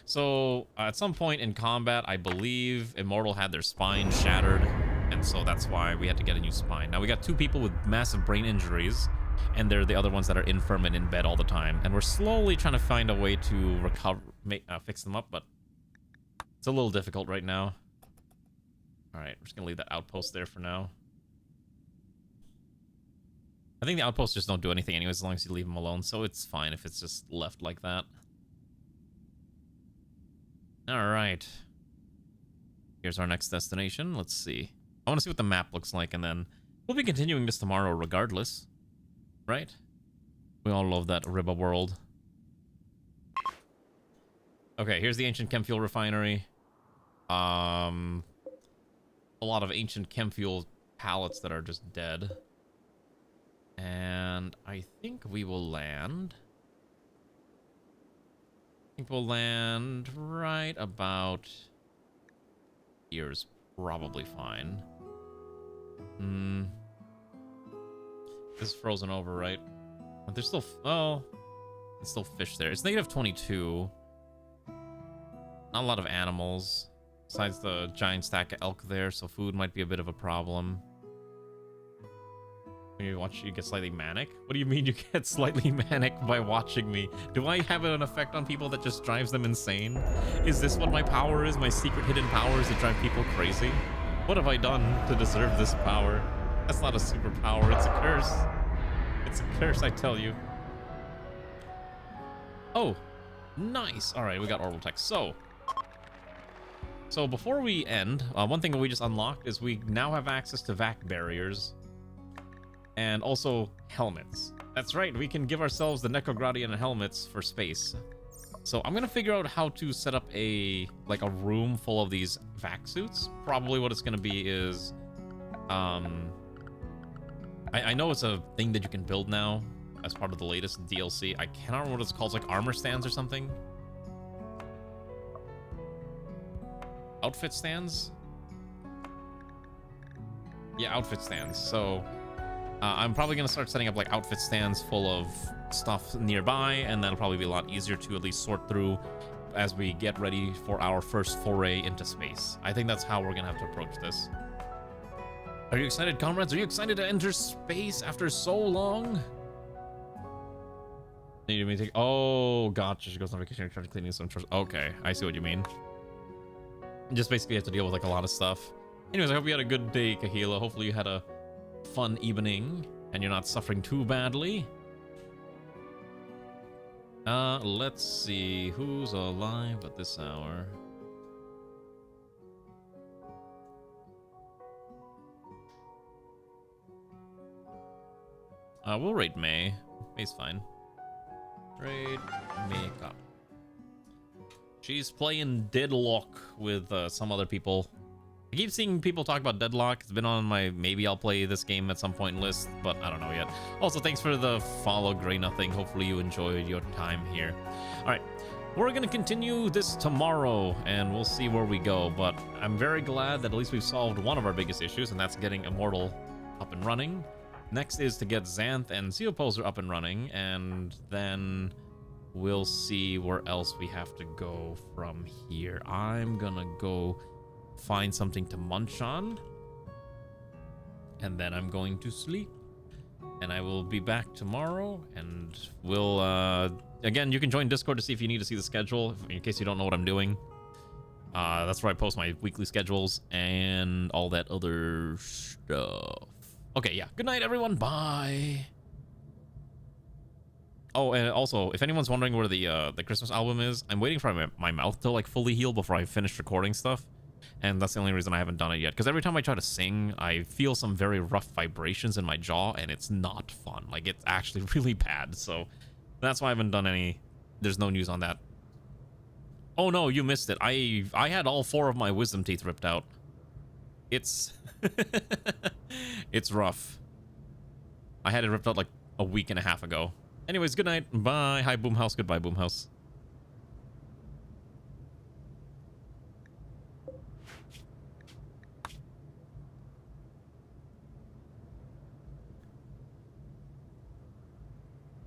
So, at some point in combat, I believe Immortal had their spine shattered, and so that's why we had to get a new spine. Now, we got 2 people with massive brain injuries, and they're the other ones that are infirm and in bed all the time. And we're slowly trying to find a way to recover, fix them up, but it's a little difficult right now. Alright, we're just gonna leave that outpost there for now. I think the outposts just don't do anything anyways, as long as you leave them alone, so it's fine if it's just left like that. Alright. Here's our next destination. Let's see. I want to see what the map looks like, and then we'll be continuing this tomorrow regardless. Right? We all love that Riba world. Okay, here's the ancient chem fuel refinery. A lot of ancient chem fuel pallets that are just dead. And I think we will land... we'll land right about here's probably fine. This is frozen over, right? But there's still there's still fish there. It's negative 22. Not a lot of animals besides the giant stack of elk there, so food might be a bit of a problem. When you watch, you get slightly manic. What do you mean you get slightly manic by watching me? Do I have an effect on people that just drives them insane? Is this what my power is? My secret hidden power is to drive people crazy? What have I done to deserve this power? That's not a superpower, it's a curse. It's a curse, I tell you. Oh, nice. All right, we got orbital tech. So before we end, one thing that we just unlocked is we now have access to vac barriers. And also helmets. That's right, we can give ourselves the NEKOGRAD helmets for space. So I'm gonna figure out how to set up a room full of these vac suits. Probably what it's gonna be is, I know it's a thing that you can build now as part of the latest DLC. I cannot remember what it's called. It's like armor stands or something. Outfit stands? Yeah, outfit stands. So I'm probably going to start setting up like outfit stands full of stuff nearby, and that'll probably be a lot easier to at least sort through as we get ready for our first foray into space. I think that's how we're going to have to approach this. Are you excited, comrades? Are you excited to enter space after so long? Need me to take... Oh, gotcha. She goes on vacation, trying to clean some chores. Okay, I see what you mean. Just basically have to deal with like a lot of stuff. Anyways, I hope you had a good day, Kahila. Hopefully you had a fun evening and you're not suffering too badly. Let's see who's alive at this hour. We'll raid May. May's fine. Raid Makeup. She's playing Deadlock with some other people. I keep seeing people talk about Deadlock. It's been on my maybe I'll play this game at some point list, but I don't know yet. Also, thanks for the follow, Grey Nothing. Hopefully you enjoyed your time here. All right, we're going to continue this tomorrow, and we'll see where we go. But I'm very glad that at least we've solved one of our biggest issues, and that's getting Immortal up and running. Next is to get Xanth and Xeoposer up and running, and then we'll see where else we have to go from here. I'm gonna go find something to munch on, and then I'm going to sleep. And I will be back tomorrow, and we'll, again, you can join Discord to see if you need to see the schedule, in case you don't know what I'm doing. That's where I post my weekly schedules and all that other stuff. Okay, yeah. Good night, everyone. Bye. Oh, and also, if anyone's wondering where the Christmas album is, I'm waiting for my mouth to like fully heal before I finish recording stuff. And that's the only reason I haven't done it yet. Because every time I try to sing, I feel some very rough vibrations in my jaw, and it's not fun. Like, it's actually really bad. So that's why I haven't done any. There's no news on that. Oh no, you missed it. I had all 4 of my wisdom teeth ripped out. It's it's rough. I had it ripped out like a week and a half ago. Anyways, good night. Bye. Hi, Boomhouse. Goodbye, Boomhouse.